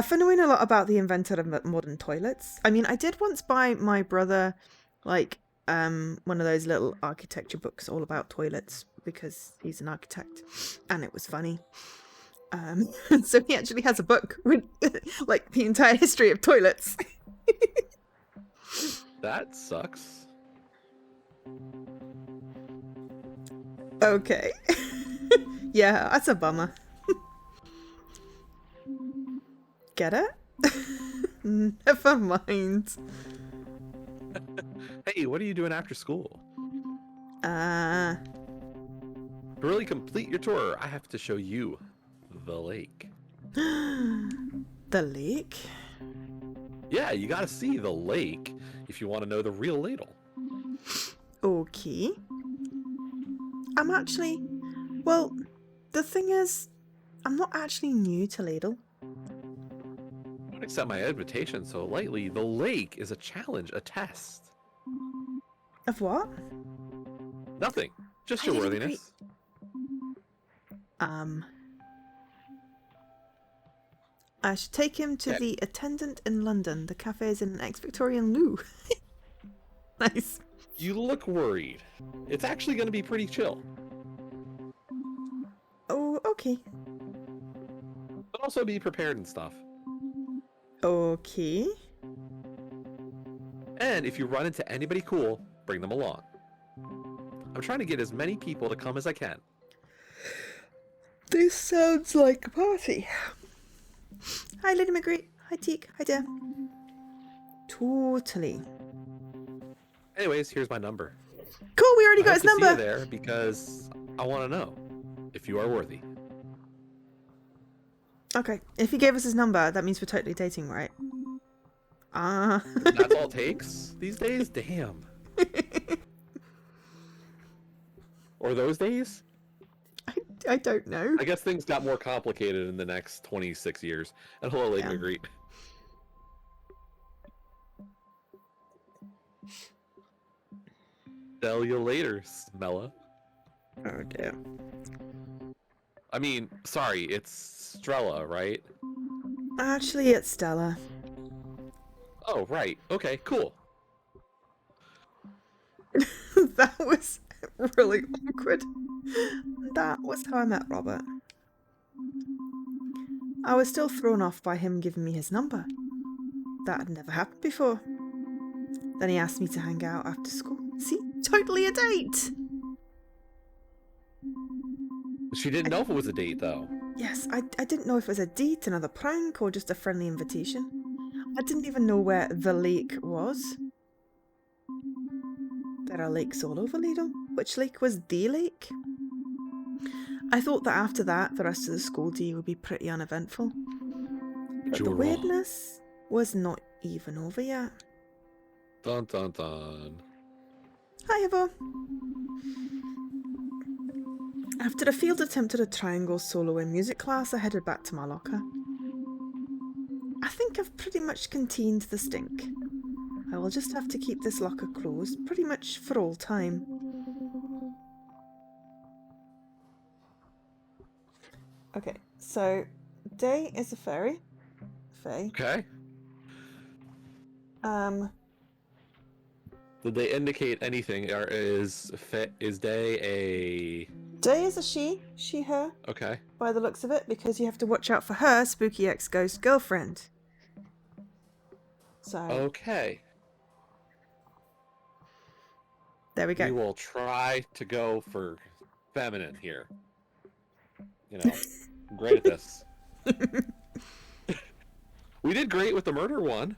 Speaker 1: For knowing a lot about the inventor of modern toilets. I mean, I did once buy my brother, one of those little architecture books all about toilets because he's an architect, and it was funny. So he actually has a book with the entire history of toilets.
Speaker 2: That sucks.
Speaker 1: Okay. Yeah, that's a bummer. Get it? Never mind.
Speaker 2: Hey, what are you doing after school? To really complete your tour, I have to show you the lake.
Speaker 1: The lake?
Speaker 2: Yeah, you gotta see the lake if you want to know the real ladle.
Speaker 1: Okay. Well, the thing is, I'm not actually new to Ladle.
Speaker 2: Don't accept my invitation so lightly. The lake is a challenge, a test.
Speaker 1: Of what?
Speaker 2: Nothing. Just
Speaker 1: I
Speaker 2: your
Speaker 1: didn't
Speaker 2: worthiness.
Speaker 1: I should take him to the attendant in London. The cafe is in an ex-Victorian loo. Nice.
Speaker 2: You look worried. It's actually going to be pretty chill.
Speaker 1: Oh, okay.
Speaker 2: But also be prepared and stuff.
Speaker 1: Okay.
Speaker 2: And if you run into anybody cool, bring them along. I'm trying to get as many people to come as I can.
Speaker 1: This sounds like a party. Hi, Lady Magritte. Hi, Teak. Hi, dear. Totally.
Speaker 2: Anyways, here's my number.
Speaker 1: Cool, we already got his
Speaker 2: I hope to
Speaker 1: number.
Speaker 2: see you there because I want to know if you are worthy.
Speaker 1: Okay, if he gave us his number, that means we're totally dating, right?
Speaker 2: That's all it takes these days? Damn. Or those days?
Speaker 1: I don't know.
Speaker 2: I guess things got more complicated in the next 26 years. And hello, Lady Magritte. Tell you later, Smella.
Speaker 1: Oh dear.
Speaker 2: I mean, sorry, it's Strella, right?
Speaker 1: Actually, it's Stella.
Speaker 2: Oh, right. Okay, cool.
Speaker 1: That was really awkward. That was how I met Robert. I was still thrown off by him giving me his number. That had never happened before. Then he asked me to hang out after school. See? Totally a date!
Speaker 2: She didn't know if it was a date, though.
Speaker 1: Yes, I didn't know if it was a date, another prank, or just a friendly invitation. I didn't even know where the lake was. There are lakes all over Lidl. Which lake was the lake? I thought that after that, the rest of the school day would be pretty uneventful. But
Speaker 2: You
Speaker 1: the
Speaker 2: were wrong.
Speaker 1: weirdness was not even over yet.
Speaker 2: Dun dun dun.
Speaker 1: Hi, Evo. After a failed attempt at a triangle solo in music class, I headed back to my locker. I think I've pretty much contained the stink. I will just have to keep this locker closed pretty much for all time. Okay, so Day is a fairy. Fae.
Speaker 2: Okay. Did they indicate anything? Or is Day a...
Speaker 1: Day is a she, her,
Speaker 2: Okay.
Speaker 1: by the looks of it, because you have to watch out for her spooky ex-ghost girlfriend. So,
Speaker 2: Okay.
Speaker 1: there we
Speaker 2: We
Speaker 1: go.
Speaker 2: will try to go for feminine here. You know, I'm great at this. We did great with the murder one.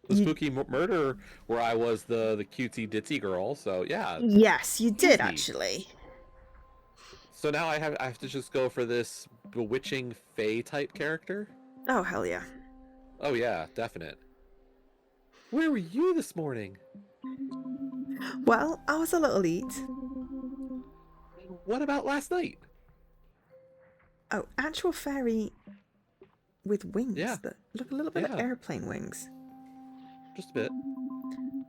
Speaker 2: The spooky murder where I was the cutesy ditzy girl. So yeah.
Speaker 1: Yes, you did
Speaker 2: Easy.
Speaker 1: actually.
Speaker 2: So now I have to just go for this bewitching fae type character.
Speaker 1: Oh, hell yeah.
Speaker 2: Oh yeah, definite. Where were you this morning?
Speaker 1: Well, I was a little late.
Speaker 2: What about last night?
Speaker 1: Oh, actual fairy with wings
Speaker 2: Yeah.
Speaker 1: that look a little bit like
Speaker 2: Yeah.
Speaker 1: airplane wings.
Speaker 2: Just a bit.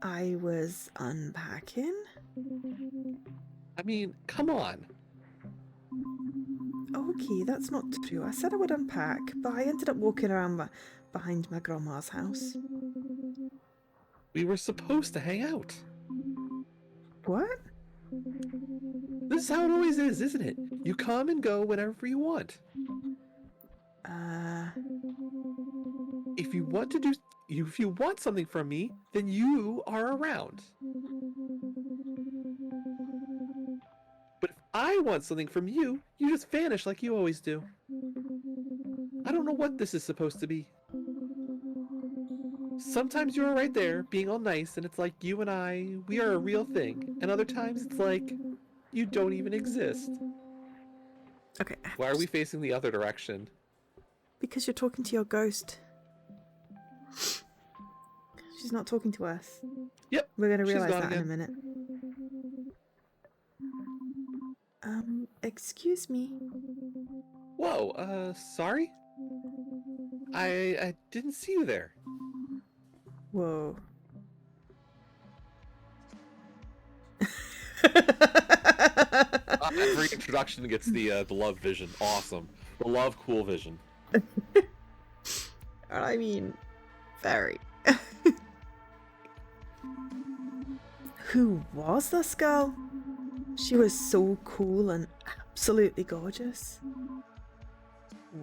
Speaker 1: I was unpacking.
Speaker 2: I mean, come on.
Speaker 1: Okay, that's not true. I said I would unpack, but I ended up walking around behind my grandma's house.
Speaker 2: We were supposed to hang out.
Speaker 1: What?
Speaker 2: This is how it always is, isn't it? You come and go whenever you want. If you want something from me, then you are around. But if I want something from you, you just vanish like you always do. I don't know what this is supposed to be. Sometimes you're right there, being all nice, and it's like you and I, we are a real thing. And other times it's like, you don't even exist.
Speaker 1: Okay.
Speaker 2: Why are we facing the other direction?
Speaker 1: Because you're talking to your ghost. She's not talking to us.
Speaker 2: Yep.
Speaker 1: We're going to
Speaker 2: she's
Speaker 1: realize
Speaker 2: gone
Speaker 1: that in a
Speaker 2: again.
Speaker 1: minute. Excuse me.
Speaker 2: Whoa, sorry? I didn't see you there.
Speaker 1: Whoa.
Speaker 2: Every introduction gets the love vision. Awesome. The love cool vision.
Speaker 1: I mean, very. Who was this girl? She was so cool and absolutely gorgeous.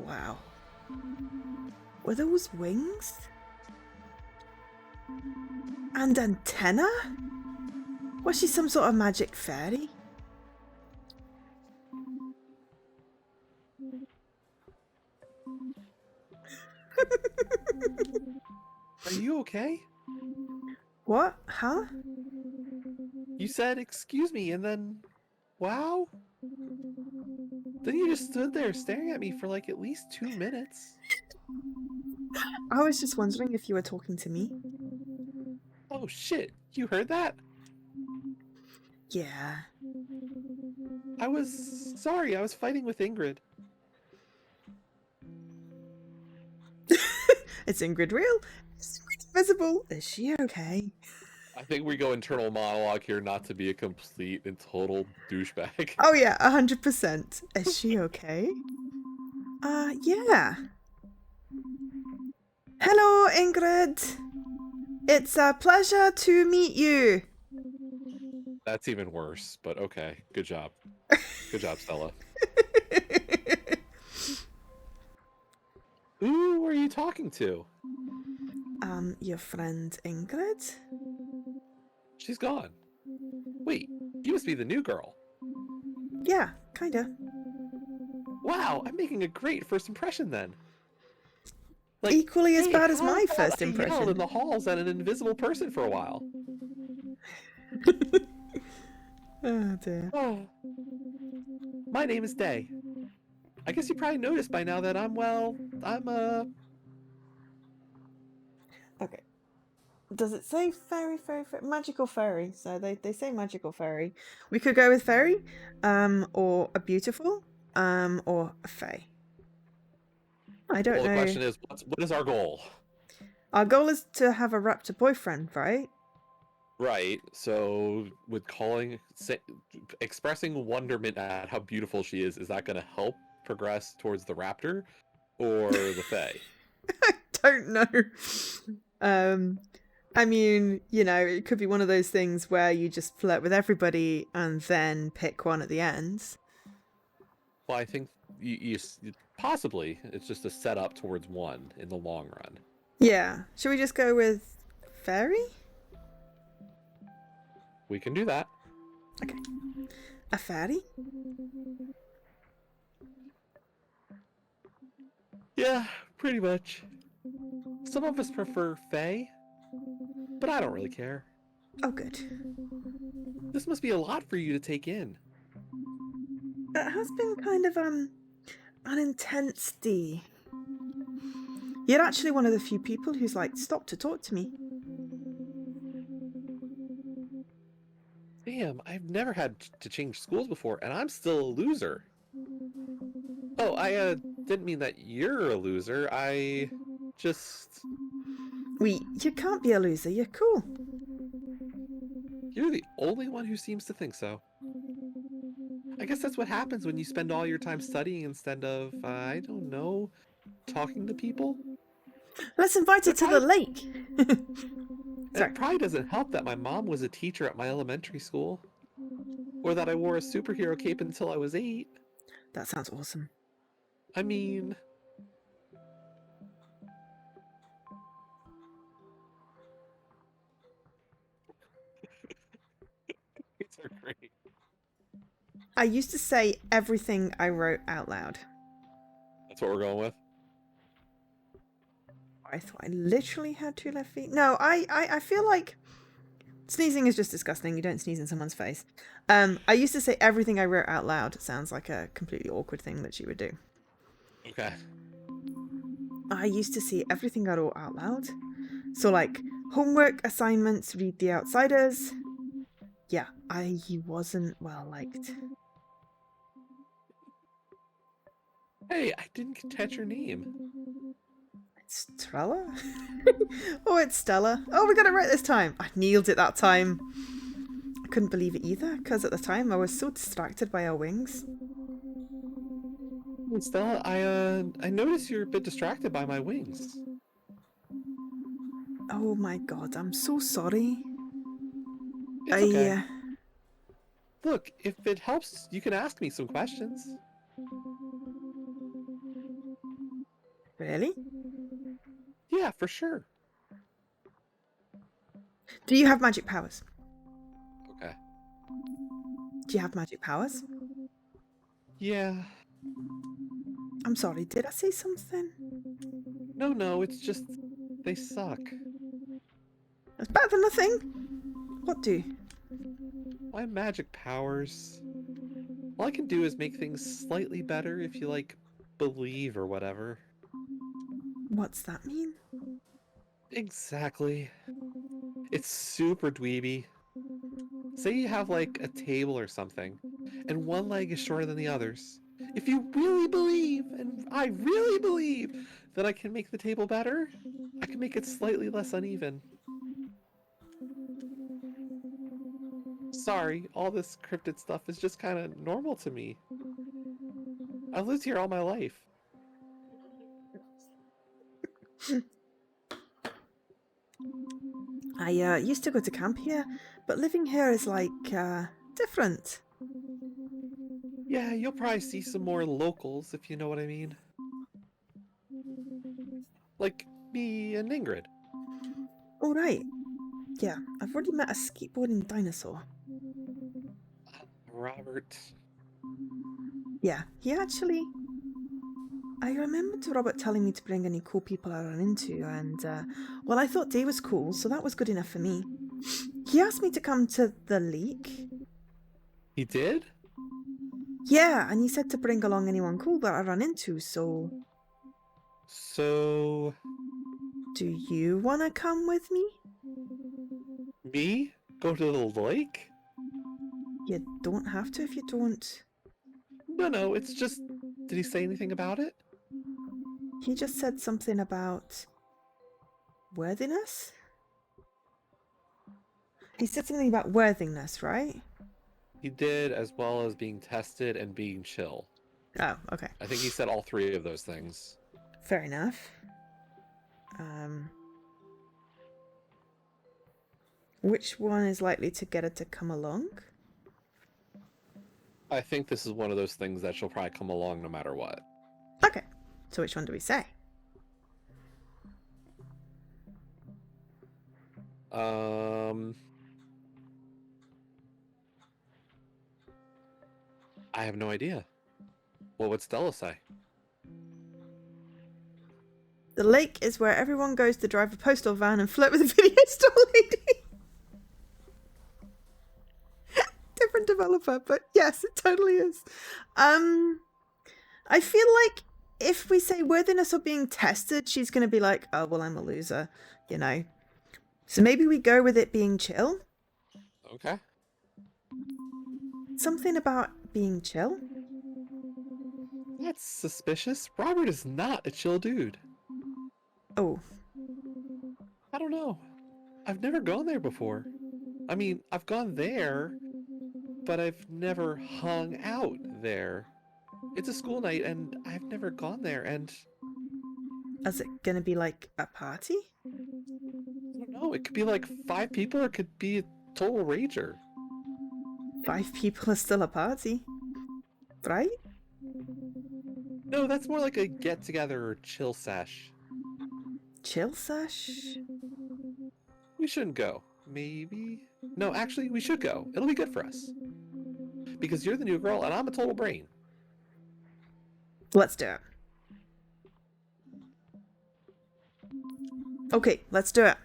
Speaker 1: Wow. Were those wings? And antenna? Was she some sort of magic fairy?
Speaker 2: Are you okay?
Speaker 1: What? Huh?
Speaker 2: You said, excuse me, and then, wow? Then you just stood there staring at me for like at least 2 minutes.
Speaker 1: I was just wondering if you were talking to me.
Speaker 2: Oh shit, you heard that?
Speaker 1: Yeah.
Speaker 2: I was sorry, I was fighting with Ingrid.
Speaker 1: Is Ingrid real? Is Ingrid invisible? Is she okay?
Speaker 2: I think we go internal monologue here not to be a complete and total douchebag.
Speaker 1: Oh yeah, 100%. Is she okay? Yeah. Hello, Ingrid. It's a pleasure to meet you.
Speaker 2: That's even worse, but okay. Good job. Good job, Stella. Who are you talking to?
Speaker 1: Your friend Ingrid?
Speaker 2: She's gone. Wait, you must be the new girl.
Speaker 1: Yeah, kinda.
Speaker 2: Wow, I'm making a great first impression then. Like,
Speaker 1: Equally as
Speaker 2: hey,
Speaker 1: bad as
Speaker 2: how
Speaker 1: my
Speaker 2: about
Speaker 1: first
Speaker 2: I yelled in
Speaker 1: impression.
Speaker 2: the halls at an invisible person for a while?
Speaker 1: Oh dear.
Speaker 2: Oh, my name is Day. I guess you probably noticed by now that
Speaker 1: Okay. Does it say fairy? Magical fairy. So they say magical fairy. We could go with fairy, or a beautiful, or a fae. I don't
Speaker 2: well, the
Speaker 1: know.
Speaker 2: question is, what is our goal?
Speaker 1: Our goal is to have a raptor boyfriend, right?
Speaker 2: Right, so with expressing wonderment at how beautiful she is that going to help progress towards the raptor or the fae?
Speaker 1: I don't know. I mean, it could be one of those things where you just flirt with everybody and then pick one at the end.
Speaker 2: Well, I think possibly it's just a setup towards one in the long run.
Speaker 1: Yeah. Should we just go with fairy?
Speaker 2: We can do that.
Speaker 1: Okay. A fairy?
Speaker 2: Yeah, pretty much. Some of us prefer fae, but I don't really care.
Speaker 1: Oh, good.
Speaker 2: This must be a lot for you to take in.
Speaker 1: It has been kind of an intense day. You're actually one of the few people who's stopped to talk to me.
Speaker 2: Damn, I've never had to change schools before, and I'm still a loser. Oh, I didn't mean that you're a loser. I just
Speaker 1: You can't be a loser. You're cool.
Speaker 2: you're the only one who seems to think so. I guess that's what happens when you spend all your time studying instead of, I don't know, talking to people.
Speaker 1: Let's invite her to the lake. Sorry.
Speaker 2: It probably doesn't help that my mom was a teacher at my elementary school, or that I wore a superhero cape until I was 8.
Speaker 1: That sounds awesome.
Speaker 2: I mean, these are great.
Speaker 1: I used to say everything I wrote out loud.
Speaker 2: That's what we're going with.
Speaker 1: I thought I literally had 2 left feet. No, I feel like sneezing is just disgusting. You don't sneeze in someone's face. I used to say everything I wrote out loud. Sounds like a completely awkward thing that she would do.
Speaker 2: Okay.
Speaker 1: I used to say everything I wrote out loud. So homework, assignments, read The Outsiders. Yeah, I wasn't well liked.
Speaker 2: Hey, I didn't catch your name.
Speaker 1: It's Trella? Oh, it's Stella. Oh, we got it right this time. I nailed it that time. I couldn't believe it either, because at the time I was so distracted by our wings.
Speaker 2: Hey, Stella, I noticed you're a bit distracted by my wings.
Speaker 1: Oh my god, I'm so sorry.
Speaker 2: It's okay. Look, if it helps, you can ask me some questions.
Speaker 1: Really?
Speaker 2: Yeah, for sure.
Speaker 1: Do you have magic powers?
Speaker 2: Okay.
Speaker 1: Do you have magic powers?
Speaker 2: Yeah.
Speaker 1: I'm sorry, did I say something?
Speaker 2: No, it's just they suck.
Speaker 1: That's better than nothing. What do?
Speaker 2: My magic powers. All I can do is make things slightly better if you, believe or whatever.
Speaker 1: What's that mean?
Speaker 2: Exactly. It's super dweeby. Say you have, a table or something, and one leg is shorter than the others. If you really believe, and I really believe, that I can make the table better, I can make it slightly less uneven. Sorry, all this cryptid stuff is just kind of normal to me. I've lived here all my life.
Speaker 1: I used to go to camp here, But living here is like, different.
Speaker 2: Yeah, you'll probably see some more locals, if you know what I mean. Like me and Ingrid.
Speaker 1: All right. Yeah, I've already met a skateboarding dinosaur.
Speaker 2: Robert.
Speaker 1: Yeah, he actually... I remembered Robert telling me to bring any cool people I run into, and, well, I thought Day was cool, so that was good enough for me. He asked me to come to the leak.
Speaker 2: He did?
Speaker 1: Yeah, and he said to bring along anyone cool that I run into, so...
Speaker 2: So...
Speaker 1: Do you want to come with me?
Speaker 2: Me? Go to the lake?
Speaker 1: You don't have to if you don't.
Speaker 2: No, it's just... Did he say anything about it?
Speaker 1: He just said something about... worthiness? He said something about worthiness, right?
Speaker 2: He did, as well as being tested and being chill.
Speaker 1: Oh, okay.
Speaker 2: I think he said all three of those things.
Speaker 1: Fair enough. Which one is likely to get her to come along?
Speaker 2: I think this is one of those things that she'll probably come along no matter what.
Speaker 1: Okay. So which one do we say?
Speaker 2: I have no idea. What would Stella say?
Speaker 1: The lake is where everyone goes to drive a postal van and flirt with a video store lady. Different developer, but yes, it totally is. I feel like if we say worthiness of being tested, she's going to be like, oh, well, I'm a loser, you know. So maybe we go with it being chill.
Speaker 2: Okay.
Speaker 1: Something about being chill.
Speaker 2: That's suspicious. Robert is not a chill dude.
Speaker 1: Oh.
Speaker 2: I don't know. I've never gone there before. I mean, I've gone there, but I've never hung out there. It's a school night, and I've never gone there, and...
Speaker 1: Is it going to be like a party?
Speaker 2: I don't know, it could be like 5 people, or it could be a total rager.
Speaker 1: 5 people is still a party. Right?
Speaker 2: No, that's more like a get-together or chill sesh.
Speaker 1: Chill sesh?
Speaker 2: We shouldn't go. Maybe? No, actually, we should go. It'll be good for us. Because you're the new girl, and I'm a total brain.
Speaker 1: Let's do it. Okay, let's do it.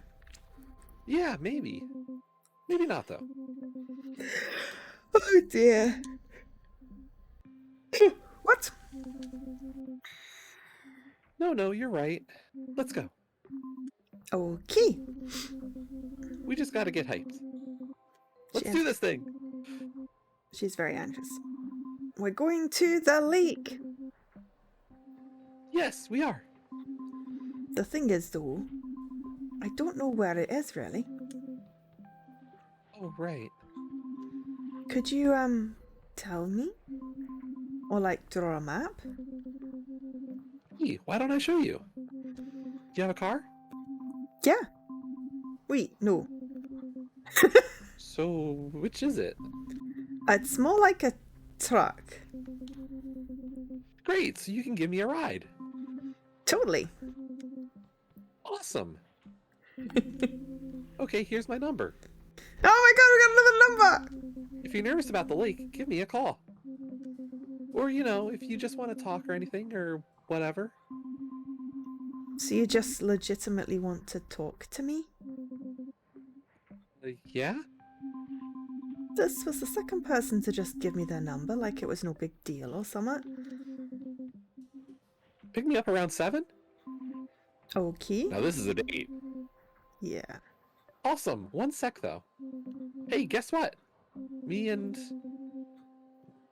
Speaker 2: Yeah, maybe. Maybe not, though.
Speaker 1: Oh dear. What?
Speaker 2: No, you're right. Let's go.
Speaker 1: Okay.
Speaker 2: We just gotta get hyped. Let's do this thing.
Speaker 1: She's very anxious. We're going to the lake.
Speaker 2: Yes, we are.
Speaker 1: The thing is, though, I don't know where it is, really.
Speaker 2: Oh, right.
Speaker 1: Could you, tell me? Or, like, draw a map?
Speaker 2: Hey, why don't I show you? Do you have a car?
Speaker 1: Yeah. Wait, no.
Speaker 2: So, which is it?
Speaker 1: It's more like a truck.
Speaker 2: Great, so you can give me a ride.
Speaker 1: Totally.
Speaker 2: Awesome. Okay, here's my number.
Speaker 1: Oh my god, we got another number!
Speaker 2: If you're nervous about the lake, give me a call. Or, if you just want to talk or anything or whatever.
Speaker 1: So you just legitimately want to talk to me?
Speaker 2: Yeah?
Speaker 1: This was the second person to just give me their number like it was no big deal or something.
Speaker 2: Pick me up around 7?
Speaker 1: Okay.
Speaker 2: Now this is a date.
Speaker 1: Yeah.
Speaker 2: Awesome. One sec, though. Hey, guess what? Me and...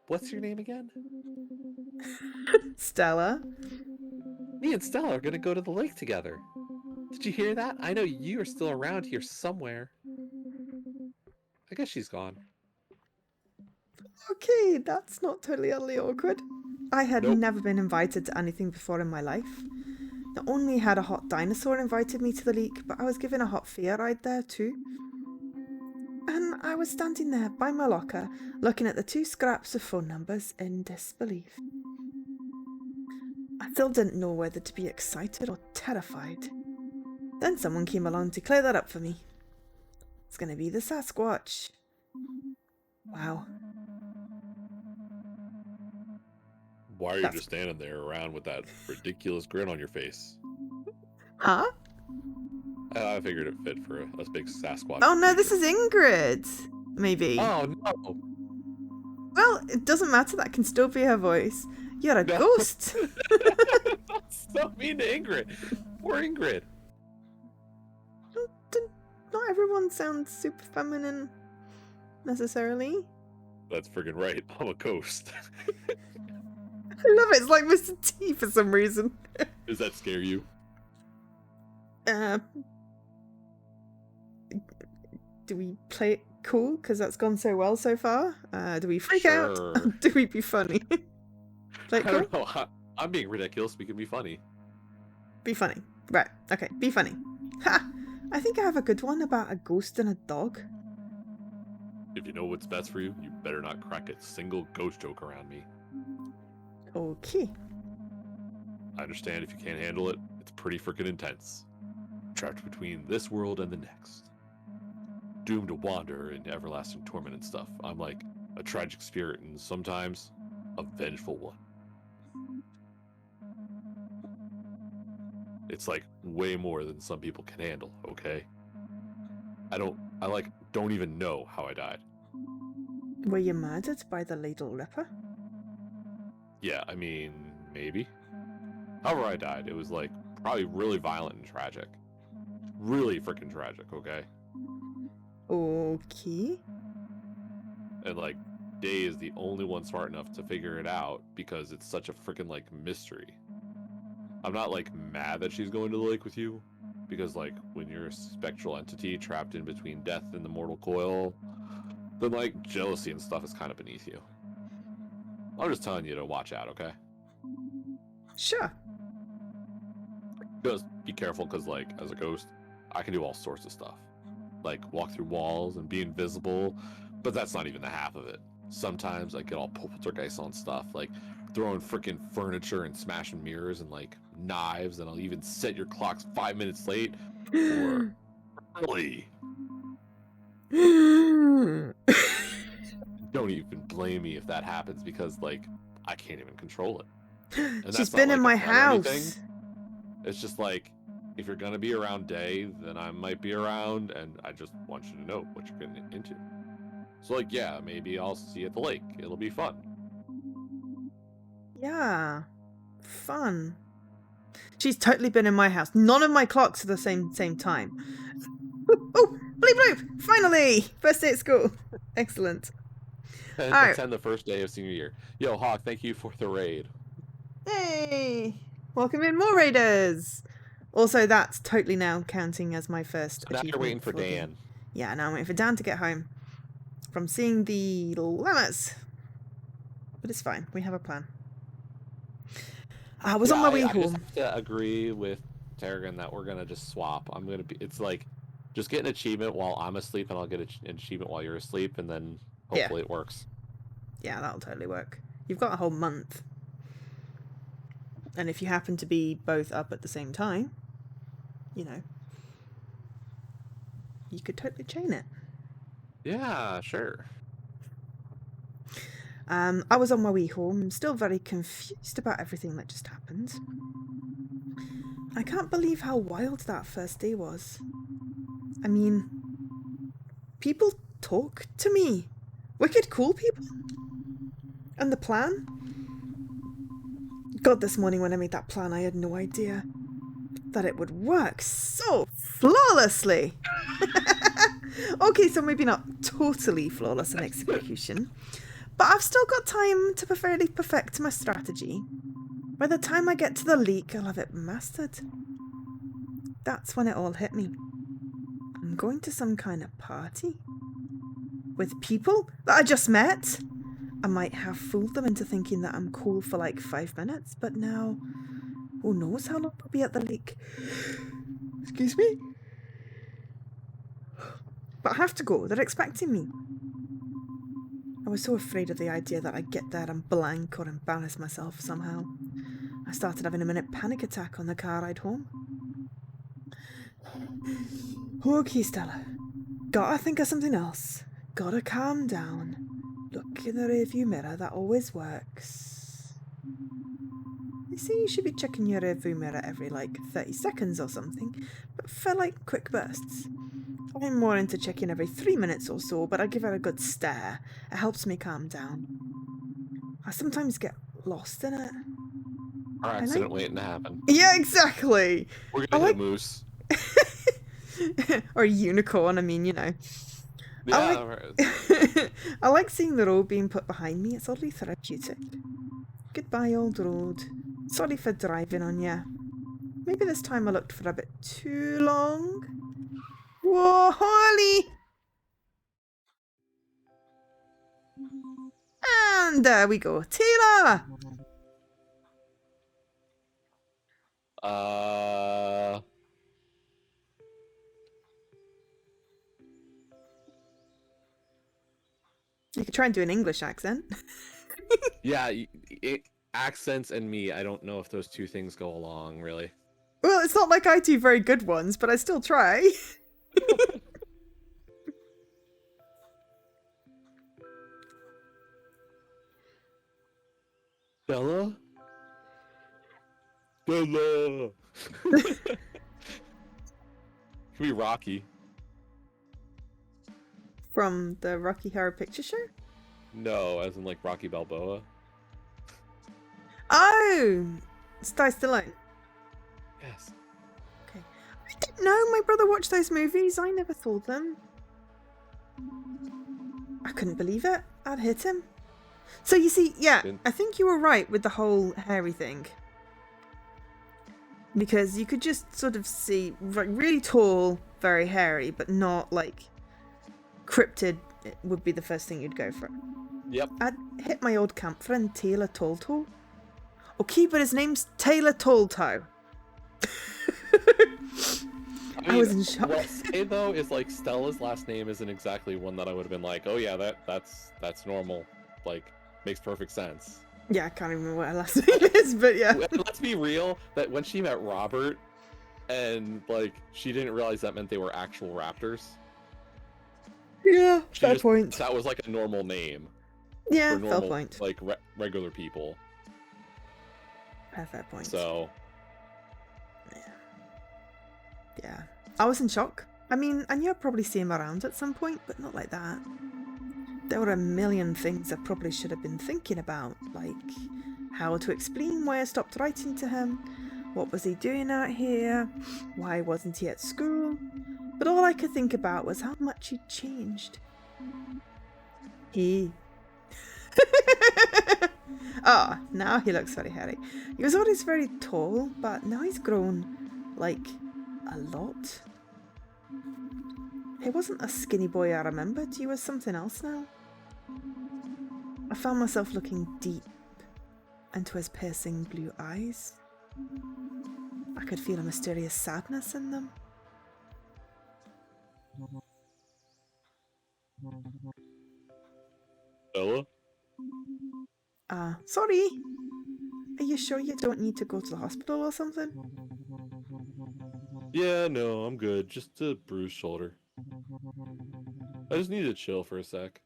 Speaker 2: What's your name again?
Speaker 1: Stella.
Speaker 2: Me and Stella are gonna go to the lake together. Did you hear that? I know you are still around here somewhere. I guess she's gone.
Speaker 1: Okay, that's not totally utterly awkward. I had
Speaker 2: Nope.
Speaker 1: never been invited to anything before in my life. Not only had a hot dinosaur invited me to the lake, but I was given a hot fair ride there too. And I was standing there by my locker, looking at the 2 scraps of phone numbers in disbelief. I still didn't know whether to be excited or terrified. Then someone came along to clear that up for me. It's going to be the Sasquatch. Wow.
Speaker 2: Why are you just standing there around with that ridiculous grin on your face?
Speaker 1: Huh?
Speaker 2: I figured it fit for a big Sasquatch.
Speaker 1: Oh no, this is Ingrid. Maybe.
Speaker 2: Oh no.
Speaker 1: Well, it doesn't matter. That can still be her voice. You're a ghost.
Speaker 2: That's so mean to Ingrid. Poor Ingrid.
Speaker 1: Not everyone sounds super feminine, necessarily.
Speaker 2: That's friggin' right. I'm a ghost.
Speaker 1: I love it. It's like Mr. T for some reason.
Speaker 2: Does that scare you?
Speaker 1: Do we play it cool because that's gone so well so far? Do we freak out? Or do we be funny? Play it cool?
Speaker 2: I don't know. I'm being ridiculous. We can be funny.
Speaker 1: Be funny. Right. Okay. Be funny. Ha! I think I have a good one about a ghost and a dog.
Speaker 2: If you know what's best for you, you better not crack a single ghost joke around me.
Speaker 1: Okay.
Speaker 2: I understand if you can't handle it. It's pretty freaking intense. Trapped between this world and the next. Doomed to wander in everlasting torment and stuff. I'm like a tragic spirit and sometimes a vengeful one. It's like way more than some people can handle, okay? I don't even know how I died.
Speaker 1: Were you murdered by the Little Ripper?
Speaker 2: Yeah, I mean, maybe. However I died, it was like probably really violent and tragic. Really freaking tragic, okay?
Speaker 1: Okay.
Speaker 2: And like, Day is the only one smart enough to figure it out because it's such a freaking like mystery. I'm not like mad that she's going to the lake with you because like when you're a spectral entity trapped in between death and the mortal coil, then like jealousy and stuff is kind of beneath you. I'm just telling you to watch out, okay?
Speaker 1: Sure.
Speaker 2: Just be careful because like as a ghost, I can do all sorts of stuff. Like walk through walls and be invisible, but that's not even the half of it. Sometimes I get all poltergeist on stuff, like throwing freaking furniture and smashing mirrors and like knives, and I'll even set your clocks 5 minutes late or early. Don't even blame me if that happens because like I can't even control it. And
Speaker 1: She's been in my house.
Speaker 2: It's just like if you're gonna be around Day, then I might be around, and I just want you to know what you're getting into. So like, yeah, maybe I'll see you at the lake. It'll be fun.
Speaker 1: Yeah, fun. She's totally been in my house. None of my clocks are the same time. Oh, bleep bloop! Finally, first day at school. Excellent.
Speaker 2: And
Speaker 1: All right.
Speaker 2: attend the first day of senior year. Yo, Hawk, thank you for the raid.
Speaker 1: Hey, welcome in more raiders. Also, that's totally now counting as my first.
Speaker 2: So now you're waiting for Dan.
Speaker 1: Yeah, now I'm waiting for Dan to get home from seeing the llamas. But it's fine. We have a plan. I was on my way home.
Speaker 2: I just have to agree with Tarragon that we're gonna just swap. I'm gonna be. It's like just get an achievement while I'm asleep, and I'll get an achievement while you're asleep, and then hopefully it works.
Speaker 1: Yeah, that'll totally work. You've got a whole month, and if you happen to be both up at the same time, you know, you could totally chain it.
Speaker 2: Yeah, sure.
Speaker 1: I was on my way home. I'm still very confused about everything that just happened. I can't believe how wild that first day was. I mean, people talk to me. Wicked cool people. And the plan? God, this morning when I made that plan, I had no idea that it would work so flawlessly. Okay, so maybe not totally flawless in execution, but I've still got time to fairly perfect my strategy. By the time I get to the leak, I'll have it mastered. That's when it all hit me. I'm going to some kind of party with people that I just met. I might have fooled them into thinking that I'm cool for like 5 minutes, but now who knows how long I'll be at the lake. Excuse me? But I have to go. They're expecting me. I was so afraid of the idea that I'd get there and blank or embarrass myself somehow. I started having a minute panic attack on the car ride home. Okay, Stella. Gotta think of something else. Gotta calm down. Look in the rearview mirror, that always works. They say you should be checking your rearview mirror every 30 seconds or something, but for quick bursts. I'm more into checking every 3 minutes or so, but I give it a good stare. It helps me calm down. I sometimes get lost in it.
Speaker 2: Our accident waiting to happen.
Speaker 1: Yeah, exactly.
Speaker 2: We're gonna hit a moose.
Speaker 1: Or a unicorn, I mean, you know.
Speaker 2: Yeah.
Speaker 1: I like seeing the road being put behind me. It's oddly therapeutic. Goodbye, old road. Sorry for driving on ya. Maybe this time I looked for a bit too long. Whoa, Holly! And there we go. Taylor! You could try and do an English accent.
Speaker 2: Yeah, accents and me, I don't know if those two things go along, really.
Speaker 1: Well, it's not like I do very good ones, but I still try.
Speaker 2: Stella? Stella! Could be Rocky.
Speaker 1: From the Rocky Horror Picture Show?
Speaker 2: No, as in like Rocky Balboa.
Speaker 1: Oh! Sty Stallone.
Speaker 2: Yes.
Speaker 1: Okay. I didn't know my brother watched those movies. I never saw them. I couldn't believe it. I'd hit him. So you see, yeah, I think you were right with the whole hairy thing. Because you could just sort of see really tall, very hairy, but not cryptid would be the first thing you'd go for.
Speaker 2: Yep.
Speaker 1: I'd hit my old camp friend Taylor Talltoe. Okay, but his name's Taylor Talltoe. I was in shock.
Speaker 2: What I'll say though is Stella's last name isn't exactly one that I would have been like, oh yeah, that's normal. Makes perfect sense.
Speaker 1: Yeah, I can't even remember what her last name is, but yeah.
Speaker 2: Let's be real, that when she met Robert and she didn't realize that meant they were actual raptors.
Speaker 1: Yeah, fair point.
Speaker 2: That was a normal name.
Speaker 1: Yeah,
Speaker 2: for normal,
Speaker 1: fair point.
Speaker 2: Regular people.
Speaker 1: Fair point.
Speaker 2: So.
Speaker 1: Yeah. I was in shock. I mean, I knew I'd probably see him around at some point, but not like that. There were a million things I probably should have been thinking about, like how to explain why I stopped writing to him, what was he doing out here, why wasn't he at school, but all I could think about was how much he'd changed. Oh, now he looks very hairy. He was always very tall, but now he's grown, a lot. He wasn't a skinny boy I remembered. He was something else now. I found myself looking deep into his piercing blue eyes. I could feel a mysterious sadness in them.
Speaker 2: Stella?
Speaker 1: Sorry. Are you sure you don't need to go to the hospital or something?
Speaker 2: Yeah, no, I'm good. Just a bruised shoulder. I just need to chill for a sec.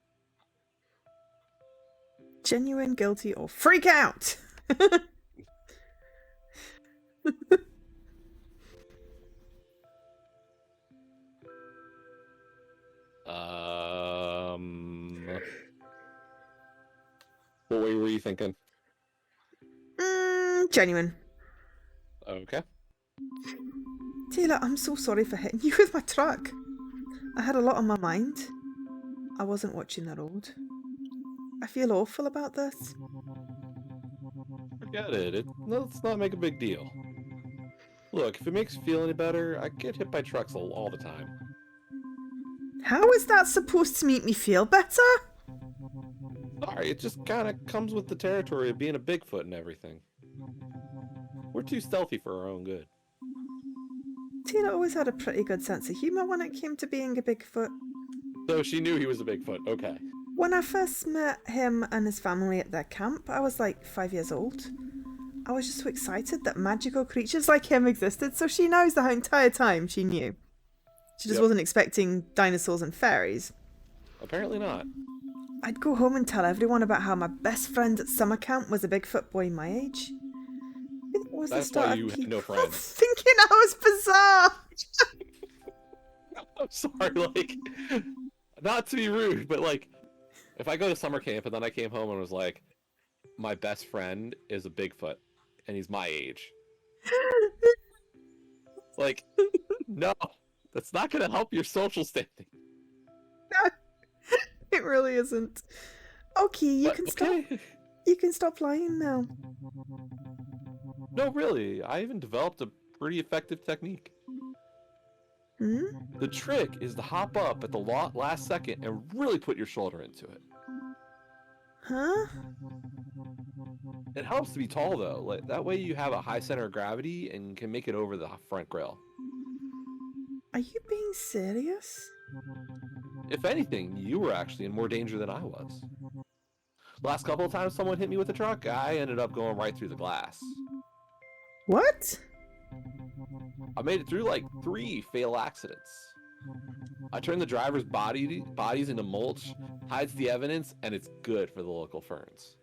Speaker 1: Genuine, guilty, or freak out!
Speaker 2: What way were you thinking?
Speaker 1: Genuine.
Speaker 2: Okay.
Speaker 1: Taylor, I'm so sorry for hitting you with my truck. I had a lot on my mind. I wasn't watching the road. I feel awful about this.
Speaker 2: Forget it. Let's not make a big deal. Look, if it makes you feel any better, I get hit by trucks all the time.
Speaker 1: How is that supposed to make me feel better?
Speaker 2: Sorry, it just kind of comes with the territory of being a Bigfoot and everything. We're too stealthy for our own good.
Speaker 1: Taylor always had a pretty good sense of humour when it came to being a Bigfoot.
Speaker 2: So she knew he was a Bigfoot. Okay.
Speaker 1: When I first met him and his family at their camp, I was like 5 years old. I was just so excited that magical creatures like him existed, so she knows the entire time she knew. She just wasn't expecting dinosaurs and fairies.
Speaker 2: Apparently not.
Speaker 1: I'd go home and tell everyone about how my best friend at summer camp was a Bigfoot boy my age. It was
Speaker 2: That's
Speaker 1: the start
Speaker 2: why
Speaker 1: of
Speaker 2: you had no
Speaker 1: people
Speaker 2: friends.
Speaker 1: thinking I was bizarre.
Speaker 2: I'm sorry, like, not to be rude, but like, if I go to summer camp and then I came home and was like, my best friend is a Bigfoot and he's my age. Like, no, that's not going to help your social standing.
Speaker 1: No, it really isn't. Okay, you
Speaker 2: But,
Speaker 1: can
Speaker 2: okay.
Speaker 1: stop. You can stop lying now.
Speaker 2: No, really, I even developed a pretty effective technique.
Speaker 1: Hmm?
Speaker 2: The trick is to hop up at the last second and really put your shoulder into it.
Speaker 1: Huh?
Speaker 2: It helps to be tall though. Like that way you have a high center of gravity and can make it over the front grill.
Speaker 1: Are you being serious?
Speaker 2: If anything, you were actually in more danger than I was. Last couple of times someone hit me with a truck, I ended up going right through the glass.
Speaker 1: What?
Speaker 2: I made it through like 3 fatal accidents. I turned the driver's bodies into mulch, hides the evidence, and it's good for the local ferns.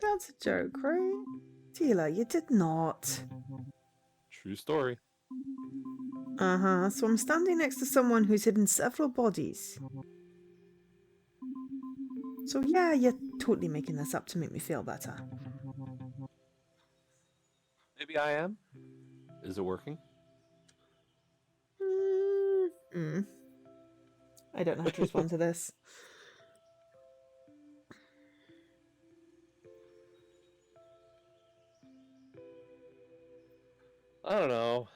Speaker 1: That's a joke, right? Tila, you did not.
Speaker 2: True story.
Speaker 1: Uh-huh, so I'm standing next to someone who's hidden several bodies. So yeah, you're totally making this up to make me feel better.
Speaker 2: Maybe I am. Is it working?
Speaker 1: I don't know how to respond to this.
Speaker 2: I don't know.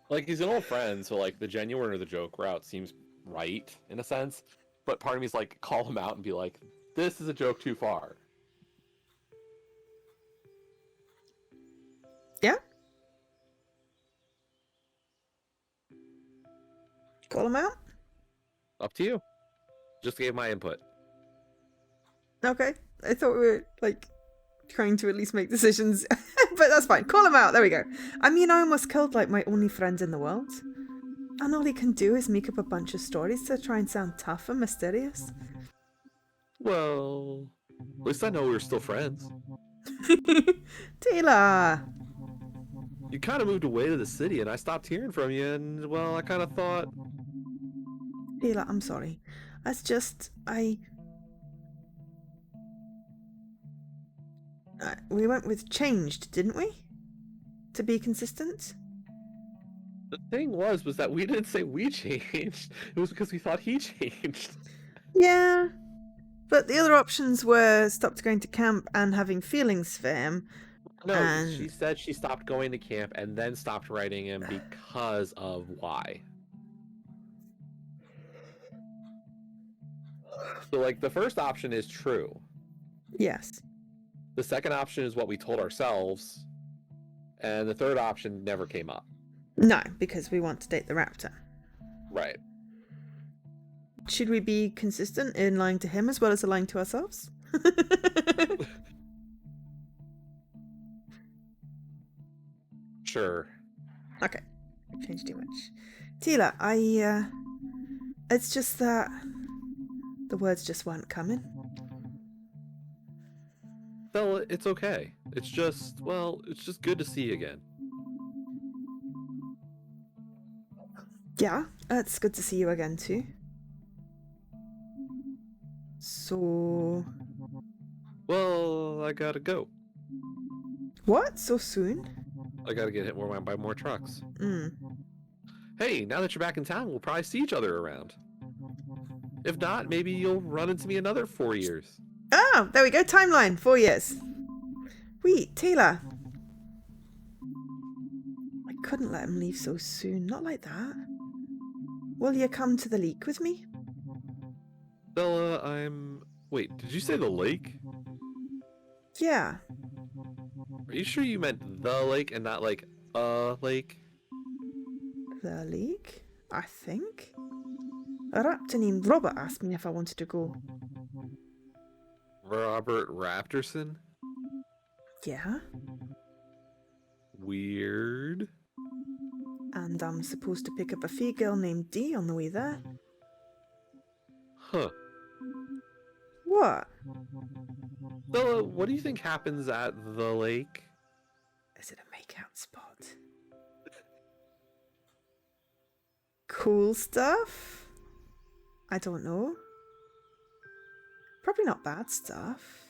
Speaker 2: Like, he's an old friend, so, like, the genuine or the joke route seems right, in a sense. But part of me is like, call him out and be like, this is a joke too far.
Speaker 1: Yeah? Call him out?
Speaker 2: Up to you. Just gave my input.
Speaker 1: Okay. I thought we were, like, trying to at least make decisions. But that's fine. Call him out. There we go. I mean, I almost killed, like, my only friend in the world. And all he can do is make up a bunch of stories to try and sound tough and mysterious.
Speaker 2: Well, at least I know we're still friends.
Speaker 1: Taylor!
Speaker 2: You kind of moved away to the city, and I stopped hearing from you, and, well, I kind of thought...
Speaker 1: Taylor, I'm sorry. That's just... we went with changed, didn't we? To be consistent?
Speaker 2: The thing was that we didn't say we changed. It was because we thought he changed.
Speaker 1: Yeah. But the other options were stopped going to camp and having feelings for him.
Speaker 2: No,
Speaker 1: and...
Speaker 2: she said she stopped going to camp and then stopped writing him because of why. So, like, the first option is true.
Speaker 1: Yes.
Speaker 2: The second option is what we told ourselves. And the third option never came up.
Speaker 1: No, because we want to date the Raptor.
Speaker 2: Right.
Speaker 1: Should we be consistent in lying to him as well as lying to ourselves?
Speaker 2: Sure.
Speaker 1: Okay. Changed too much. Tila, it's just that the words just weren't coming.
Speaker 2: Well, it's okay. It's just, well, it's just good to see you again.
Speaker 1: Yeah, it's good to see you again too. So...
Speaker 2: Well, I gotta go.
Speaker 1: What? So soon?
Speaker 2: I gotta get hit by more trucks.
Speaker 1: Mm.
Speaker 2: Hey, now that you're back in town, we'll probably see each other around. If not, maybe you'll run into me another 4 years.
Speaker 1: Oh, there we go. Timeline. 4 years. Wait, Taylor. I couldn't let him leave so soon. Not like that. Will you come to the lake with me?
Speaker 2: Bella, Wait, did you say the lake?
Speaker 1: Yeah.
Speaker 2: Are you sure you meant the lake and not like a lake?
Speaker 1: The lake? I think. A raptor named Robert asked me if I wanted to go.
Speaker 2: Robert Raptorson?
Speaker 1: Yeah.
Speaker 2: Weird.
Speaker 1: And I'm supposed to pick up a fee girl named Dee on the way there.
Speaker 2: Huh.
Speaker 1: What?
Speaker 2: So, what do you think happens at the lake?
Speaker 1: Is it a makeout spot? Cool stuff? I don't know. Probably not bad stuff.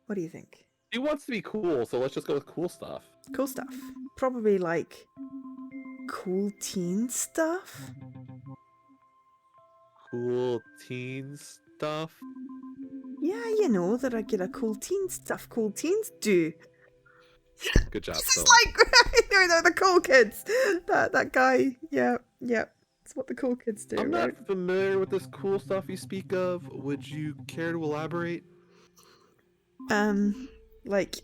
Speaker 1: What do you think?
Speaker 2: He wants to be cool, so let's just go with cool stuff.
Speaker 1: Cool stuff. Probably like cool teen stuff?
Speaker 2: Cool teen stuff?
Speaker 1: Yeah, you know, the regular cool teen stuff cool teens do.
Speaker 2: Good job,
Speaker 1: This is
Speaker 2: Stella.
Speaker 1: like, you know, the cool kids. That guy. Yeah. It's what the cool kids do,
Speaker 2: I'm
Speaker 1: right?
Speaker 2: not familiar with this cool stuff you speak of. Would you care to elaborate?
Speaker 1: Like,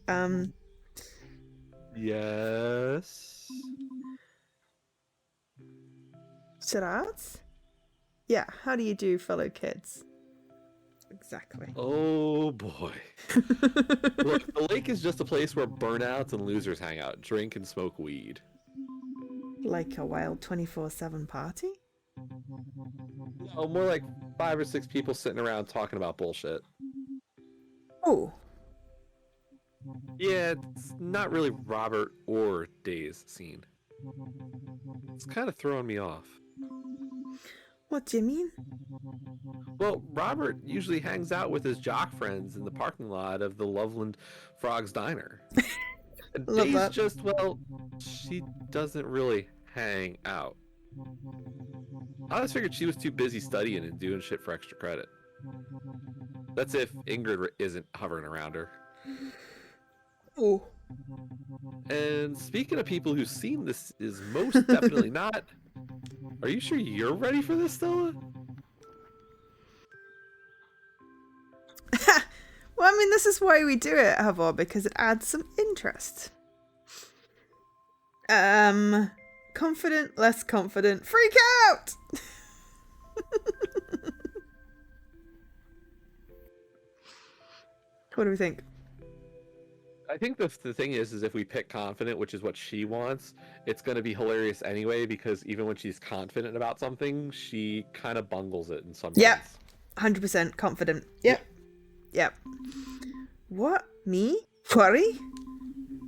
Speaker 2: Yes.
Speaker 1: charades? Yeah, how do you do, fellow kids? Exactly.
Speaker 2: Oh boy. Look, the lake is just a place where burnouts and losers hang out, drink and smoke weed.
Speaker 1: Like a wild 24/7 party?
Speaker 2: No, more like 5 or 6 people sitting around talking about bullshit.
Speaker 1: Oh,
Speaker 2: Yeah, it's not really Robert or Day's scene. It's kind of throwing me off.
Speaker 1: what do you mean?
Speaker 2: Well, Robert usually hangs out with his jock friends in the parking lot of the Loveland Frogs Diner. And
Speaker 1: Love
Speaker 2: Day's
Speaker 1: that.
Speaker 2: just, well, she doesn't really hang out. I always figured she was too busy studying and doing shit for extra credit. That's if Ingrid isn't hovering around her.
Speaker 1: Oh,
Speaker 2: And speaking of people whose scene this is most definitely not, are you sure you're ready for this, Stella?
Speaker 1: well, I mean, this is why we do it, Havor, because it adds some interest. Confident, less confident, freak out! What do we think?
Speaker 2: I think the thing is if we pick confident, which is what she wants, it's going to be hilarious anyway, because even when she's confident about something, she kind of bungles it in some
Speaker 1: Yep.
Speaker 2: ways.
Speaker 1: 100% confident. Yep. What? Me? Worry?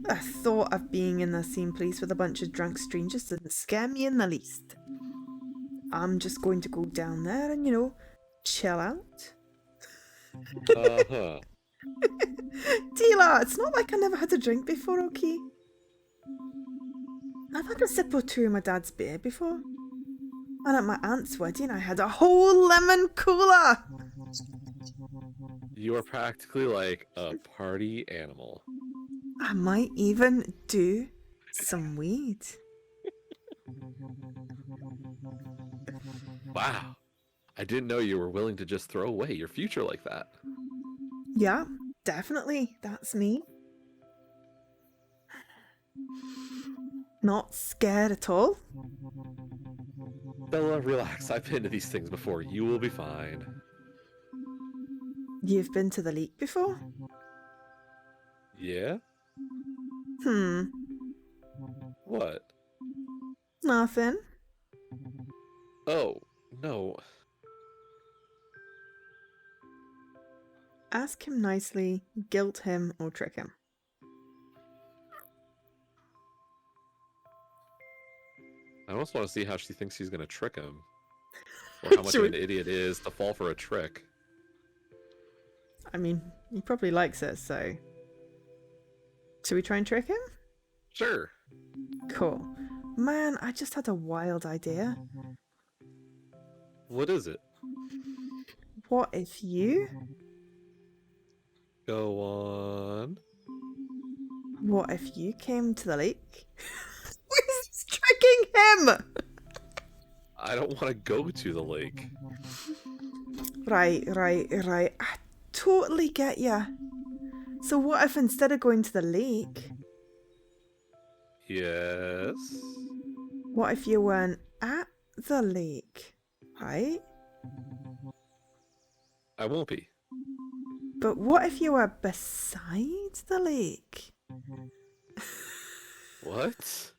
Speaker 1: The thought of being in the same place with a bunch of drunk strangers doesn't scare me in the least. I'm just going to go down there and, you know, chill out.
Speaker 2: Uh-huh.
Speaker 1: Tila, it's not like I never had a drink before, okay? I've had a sip or two of my dad's beer before. And at my aunt's wedding, I had a whole lemon cooler.
Speaker 2: You are practically like a party animal.
Speaker 1: I might even do some weed.
Speaker 2: Wow. I didn't know you were willing to just throw away your future like that.
Speaker 1: Yeah, definitely. That's me. Not scared at all.
Speaker 2: Bella, relax. I've been to these things before. You will be fine.
Speaker 1: You've been to the leak before?
Speaker 2: Yeah? What?
Speaker 1: Nothing.
Speaker 2: Oh, no.
Speaker 1: Ask him nicely, guilt him, or trick him.
Speaker 2: I almost want to see how she thinks she's going to trick him. Or how much of an idiot is to fall for a trick.
Speaker 1: I mean, he probably likes it, so... Should we try and trick him?
Speaker 2: Sure.
Speaker 1: Cool. Man, I just had a wild idea.
Speaker 2: What is it?
Speaker 1: What if you...
Speaker 2: Go on.
Speaker 1: What if you came to the lake? Who's tricking him?
Speaker 2: I don't want to go to the lake.
Speaker 1: Right. I totally get ya. So what if instead of going to the lake,
Speaker 2: Yes.
Speaker 1: what if you went at the lake, right?
Speaker 2: I won't be.
Speaker 1: But what if you were beside the lake?
Speaker 2: What?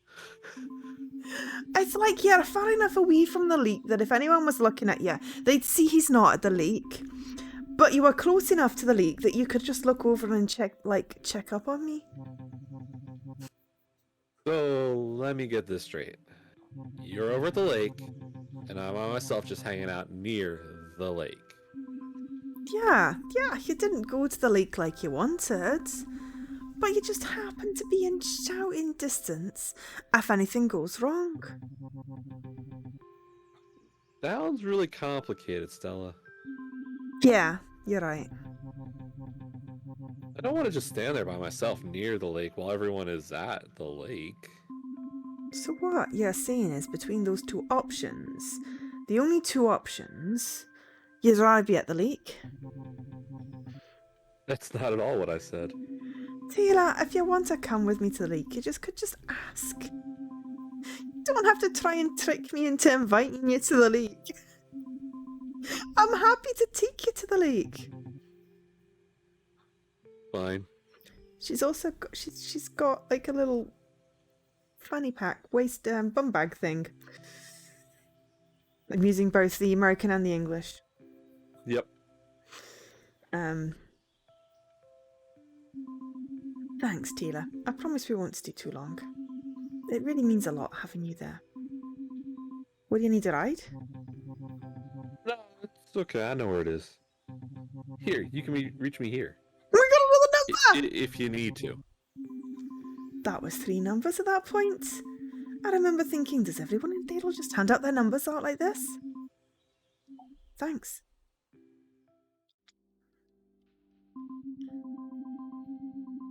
Speaker 1: It's like you're far enough away from the lake that if anyone was looking at you, they'd see he's not at the lake. But you were close enough to the lake that you could just look over and check up on me.
Speaker 2: So let me get this straight. You're over at the lake, and I'm by myself just hanging out near the lake.
Speaker 1: Yeah, you didn't go to the lake like you wanted. But you just happen to be in shouting distance if anything goes wrong.
Speaker 2: Sounds really complicated, Stella.
Speaker 1: Yeah, you're right.
Speaker 2: I don't want to just stand there by myself near the lake while everyone is at the lake.
Speaker 1: So what you're saying is between those two options, the only two options, you'd rather be at the lake.
Speaker 2: That's not at all what I said.
Speaker 1: Taylor, if you want to come with me to the lake, you could just ask. You don't have to try and trick me into inviting you to the lake. I'm happy to take you to the lake.
Speaker 2: Fine.
Speaker 1: She's also got, she's got like a little fanny pack, waist bum bag thing. I'm using both the American and the English.
Speaker 2: Yep.
Speaker 1: Thanks, Taylor. I promise we won't stay too long. It really means a lot having you there. Will you need a ride?
Speaker 2: No, it's okay. I know where it is. Here, you can reach me here.
Speaker 1: We got another number!
Speaker 2: If you need to.
Speaker 1: That was 3 numbers at that point. I remember thinking, does everyone in Dale just hand out their numbers out like this? Thanks.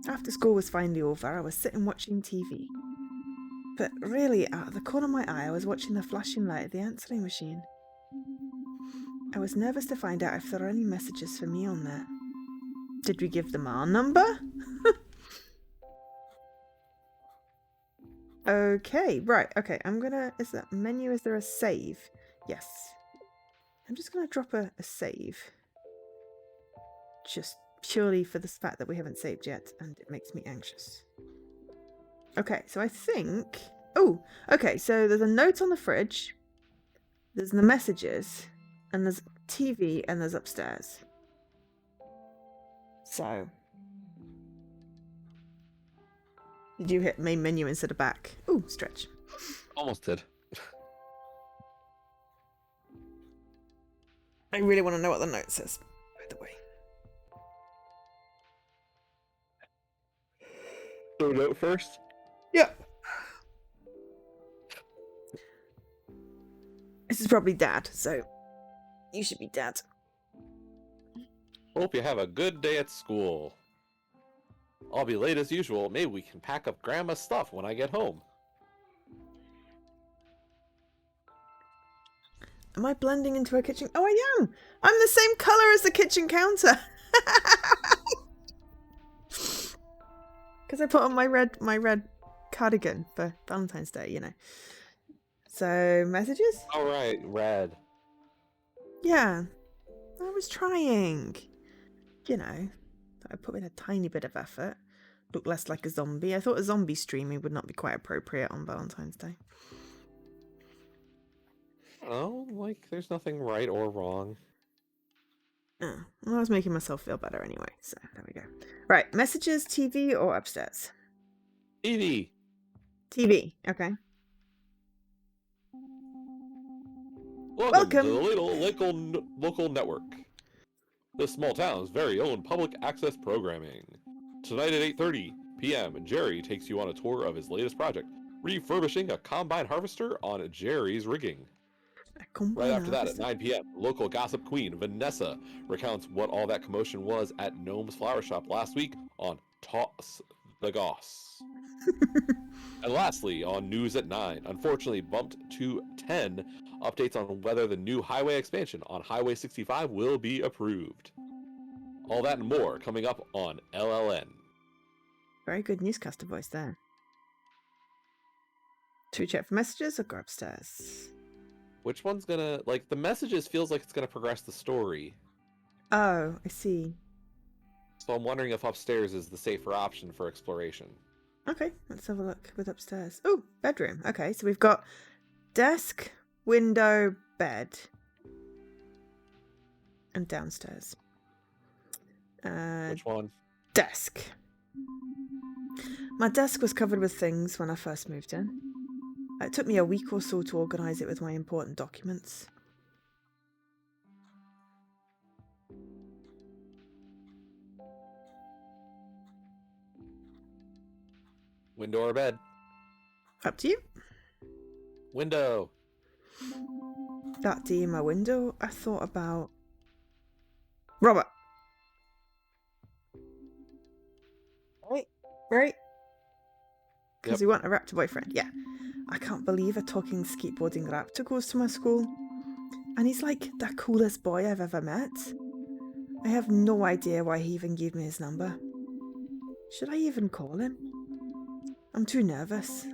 Speaker 1: After school was finally over, I was sitting watching TV. But really, out of the corner of my eye, I was watching the flashing light of the answering machine. I was nervous to find out if there were any messages for me on there. Did we give them our number? Okay, right, okay, is that menu, is there a save? Yes. I'm just gonna drop a save. Just purely for the fact that we haven't saved yet, and it makes me anxious. Okay, so I think... Oh, okay, so there's a note on the fridge, there's the messages, and there's TV, and there's upstairs. So... Did you hit main menu instead of back? Ooh, stretch.
Speaker 2: Almost did.
Speaker 1: I really want to know what the note says, by the way.
Speaker 2: So note first?
Speaker 1: Yep. This is probably Dad, so you should be Dad.
Speaker 2: Hope you have a good day at school. I'll be late as usual. Maybe we can pack up Grandma's stuff when I get home.
Speaker 1: Am I blending into a kitchen? Oh, I am! I'm the same colour as the kitchen counter! Because I put on my red cardigan for Valentine's Day, you know. So, messages?
Speaker 2: Alright, red.
Speaker 1: Yeah. I was trying. You know. I put in a tiny bit of effort. Look less like a zombie. I thought a zombie streaming would not be quite appropriate on Valentine's Day.
Speaker 2: Oh, like, there's nothing right or wrong.
Speaker 1: Oh, well, I was making myself feel better anyway, so there we go. Right, messages, TV, or upstairs?
Speaker 2: TV!
Speaker 1: TV, okay.
Speaker 2: Welcome to the local network. This small town's very own public access programming. Tonight at 8:30 p.m., Jerry takes you on a tour of his latest project, refurbishing a combine harvester on Jerry's rigging. Right after that, at 9 p.m., local gossip queen Vanessa recounts what all that commotion was at Gnome's Flower Shop last week on Toss the Goss. And lastly, on News at 9, unfortunately bumped to 10, updates on whether the new highway expansion on Highway 65 will be approved. All that and more coming up on LLN.
Speaker 1: Very good newscaster voice there. Should we check for messages or go upstairs?
Speaker 2: Which one's gonna, like, the messages feels like it's gonna progress the story.
Speaker 1: Oh, I see.
Speaker 2: So I'm wondering if upstairs is the safer option for exploration.
Speaker 1: Okay, let's have a look with upstairs. Oh, bedroom. Okay, so we've got desk, window, bed, and downstairs.
Speaker 2: Which one?
Speaker 1: Desk. My desk was covered with things when I first moved in. It took me a week or so to organise it with my important documents.
Speaker 2: Window or bed?
Speaker 1: Up to you.
Speaker 2: Window.
Speaker 1: That day in my window, I thought about Robert. Right? Because
Speaker 2: Yep.
Speaker 1: we want a Raptor boyfriend. Yeah. I can't believe a talking skateboarding Raptor goes to my school. And he's like the coolest boy I've ever met. I have no idea why he even gave me his number. Should I even call him? I'm too nervous.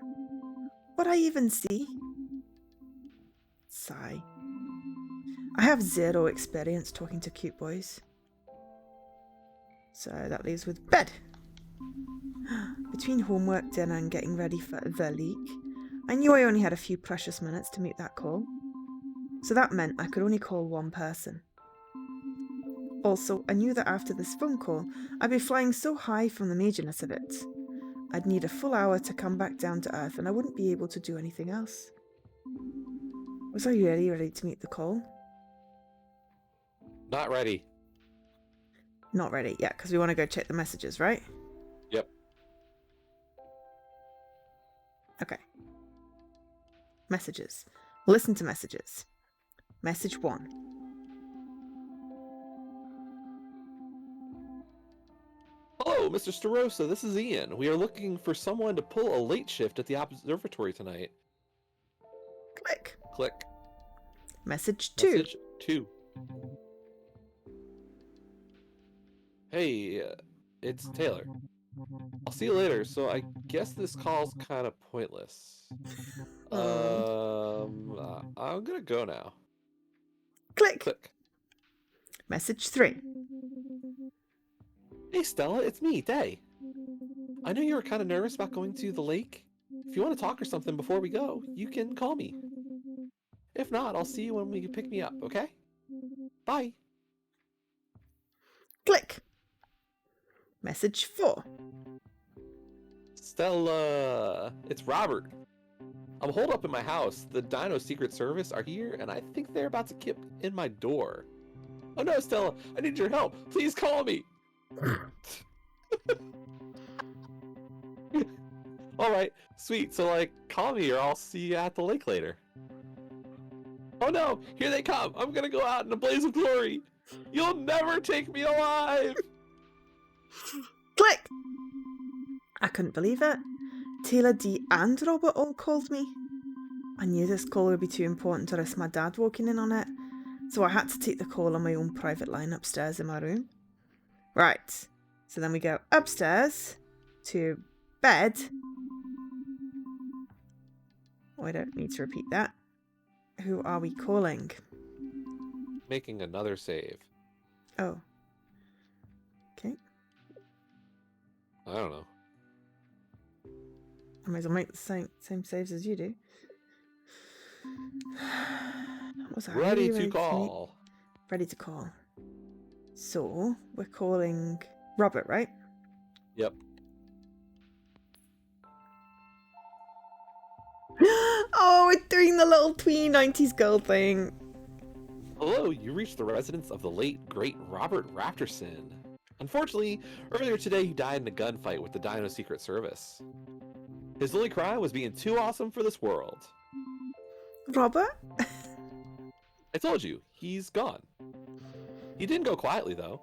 Speaker 1: Would I even see? Sigh. I have zero experience talking to cute boys. So that leaves with bed. Between homework, dinner, and getting ready for the leak, I knew I only had a few precious minutes to make that call. So that meant I could only call one person. Also, I knew that after this phone call, I'd be flying so high from the majorness of it. I'd need a full hour to come back down to earth, and I wouldn't be able to do anything else. Was I really ready to make the call?
Speaker 2: Not ready.
Speaker 1: Not ready yet, because we want to go check the messages, right?
Speaker 2: Yep.
Speaker 1: Okay. Messages. Listen to messages. Message 1.
Speaker 2: Hello, Mr. Starosa. This is Ian. We are looking for someone to pull a late shift at the observatory tonight.
Speaker 1: Click.
Speaker 2: Click.
Speaker 1: Message 2.
Speaker 2: Message 2. Hey, it's Taylor. I'll see you later, so I guess this call's kind of pointless. I'm gonna go now.
Speaker 1: Click.
Speaker 2: Click.
Speaker 1: Message 3.
Speaker 2: Hey Stella, it's me, Day. I know you were kind of nervous about going to the lake. If you want to talk or something before we go, you can call me. If not, I'll see you when you pick me up, okay? Bye.
Speaker 1: Click. Message 4.
Speaker 2: Stella, it's Robert. I'm holed up in my house. The Dino Secret Service are here, and I think they're about to kick in my door. Oh no, Stella, I need your help. Please call me. Alright, sweet. So, like, call me or I'll see you at the lake later. Oh no, here they come. I'm gonna go out in a blaze of glory. You'll never take me alive.
Speaker 1: Click. I couldn't believe it. Taylor D and Robert all called me. I knew this call would be too important to risk my dad walking in on it, so I had to take the call on my own private line upstairs in my room. Right, so then we go upstairs to bed. Oh, I don't need to repeat that. Who are we calling?
Speaker 2: Making another save.
Speaker 1: Oh. Okay.
Speaker 2: I don't know.
Speaker 1: I might as well make the same saves as you do. Was I
Speaker 2: Ready
Speaker 1: really
Speaker 2: to call.
Speaker 1: Ready to call. So, we're calling Robert, right?
Speaker 2: Yep.
Speaker 1: Oh, we're doing the little tween 90s girl thing.
Speaker 2: Hello, you reached the residence of the late, great Robert Raptorson. Unfortunately, earlier today he died in a gunfight with the Dino Secret Service. His only crime was being too awesome for this world.
Speaker 1: Robert?
Speaker 2: I told you, he's gone. He didn't go quietly, though.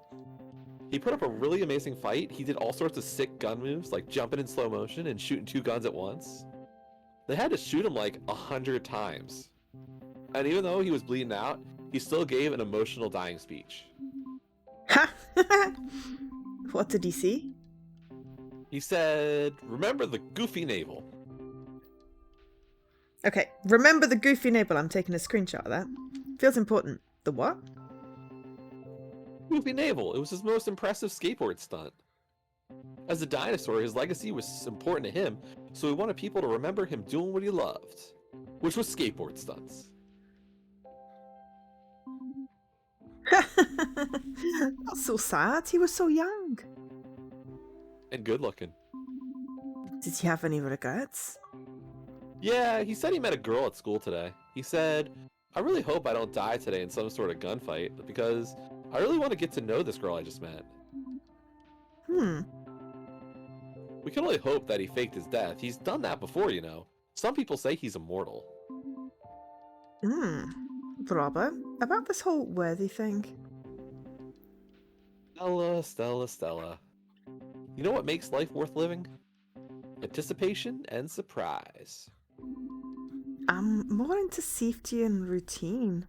Speaker 2: He put up a really amazing fight. He did all sorts of sick gun moves, like jumping in slow motion and shooting 2 guns at once. They had to shoot him like 100 times. And even though he was bleeding out, he still gave an emotional dying speech.
Speaker 1: Ha! What did he say?
Speaker 2: He said, "Remember the goofy navel."
Speaker 1: Okay, remember the goofy nibble. I'm taking a screenshot of that. Feels important. The what?
Speaker 2: Goofy Navel. It was his most impressive skateboard stunt. As a dinosaur, his legacy was important to him, so he wanted people to remember him doing what he loved, which was skateboard stunts.
Speaker 1: That's so sad. He was so young.
Speaker 2: And good looking.
Speaker 1: Did he have any regrets?
Speaker 2: Yeah, he said he met a girl at school today. He said, I really hope I don't die today in some sort of gunfight, because I really want to get to know this girl I just met. We can only hope that he faked his death. He's done that before, you know. Some people say he's immortal.
Speaker 1: Robert, about this whole worthy thing.
Speaker 2: Stella. You know what makes life worth living? Anticipation and surprise.
Speaker 1: I'm more into safety and routine.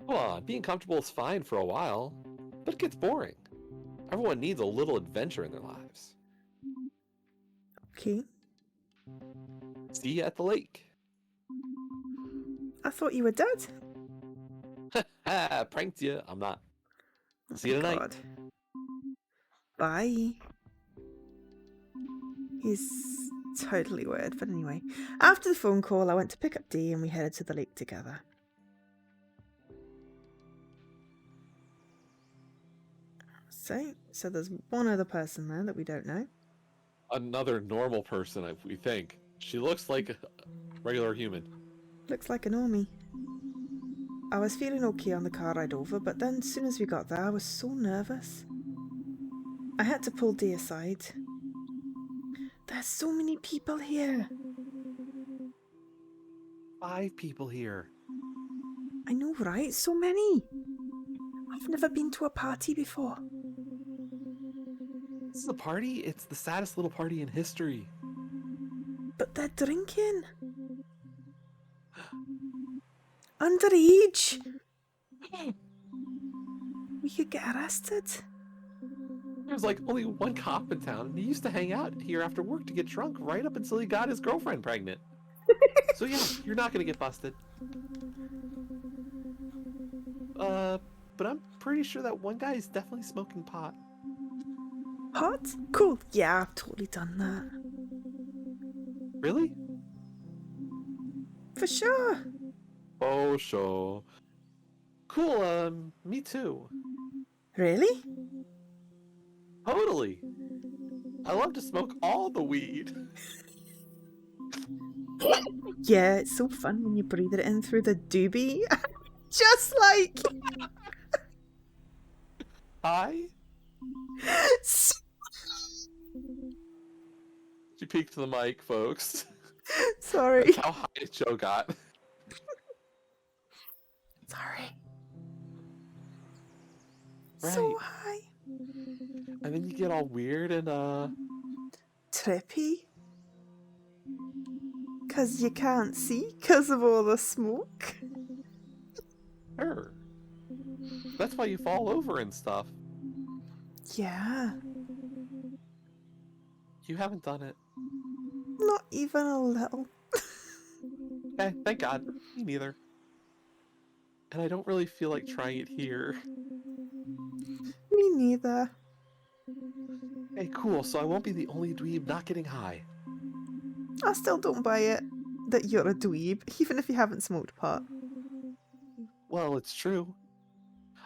Speaker 2: Come on, being comfortable is fine for a while, but it gets boring. Everyone needs a little adventure in their lives.
Speaker 1: Okay.
Speaker 2: See you at the lake.
Speaker 1: I thought you were dead.
Speaker 2: Ha! Pranked you. I'm not.
Speaker 1: Oh
Speaker 2: See you
Speaker 1: my
Speaker 2: tonight.
Speaker 1: God. Bye. He's totally weird, but anyway. After the phone call, I went to pick up Dee and we headed to the lake together. So there's one other person there that we don't know.
Speaker 2: Another normal person, we think. She looks like a regular human.
Speaker 1: Looks like a normie. I was feeling okay on the car ride over, but then as soon as we got there, I was so nervous. I had to pull Dee aside. There's so many people here.
Speaker 2: 5 people here.
Speaker 1: I know, right? So many. I've never been to a party before.
Speaker 2: This is a party? It's the saddest little party in history.
Speaker 1: But they're drinking. Underage. We could get arrested.
Speaker 2: There's like only one cop in town, and he used to hang out here after work to get drunk right up until he got his girlfriend pregnant. So yeah, you're not gonna get busted. But I'm pretty sure that one guy is definitely smoking pot.
Speaker 1: Pot? Cool. Yeah, I've totally done that.
Speaker 2: Really?
Speaker 1: For sure.
Speaker 2: Oh, sure. Cool, me too.
Speaker 1: Really?
Speaker 2: Totally. I love to smoke all the weed.
Speaker 1: Yeah, it's so fun when you breathe it in through the doobie. Just like...
Speaker 2: Hi?
Speaker 1: So...
Speaker 2: She peeked to the mic, folks.
Speaker 1: Sorry.
Speaker 2: That's how high Joe got.
Speaker 1: Sorry.
Speaker 2: Right.
Speaker 1: So high.
Speaker 2: And then you get all weird and,
Speaker 1: Trippy. Because you can't see because of all the smoke.
Speaker 2: Sure. That's why you fall over and stuff.
Speaker 1: Yeah.
Speaker 2: You haven't done it.
Speaker 1: Not even a little.
Speaker 2: Okay, thank God. Me neither. And I don't really feel like trying it here.
Speaker 1: Me neither.
Speaker 2: Hey, cool, so I won't be the only dweeb not getting high.
Speaker 1: I still don't buy it that you're a dweeb, even if you haven't smoked pot.
Speaker 2: Well, it's true.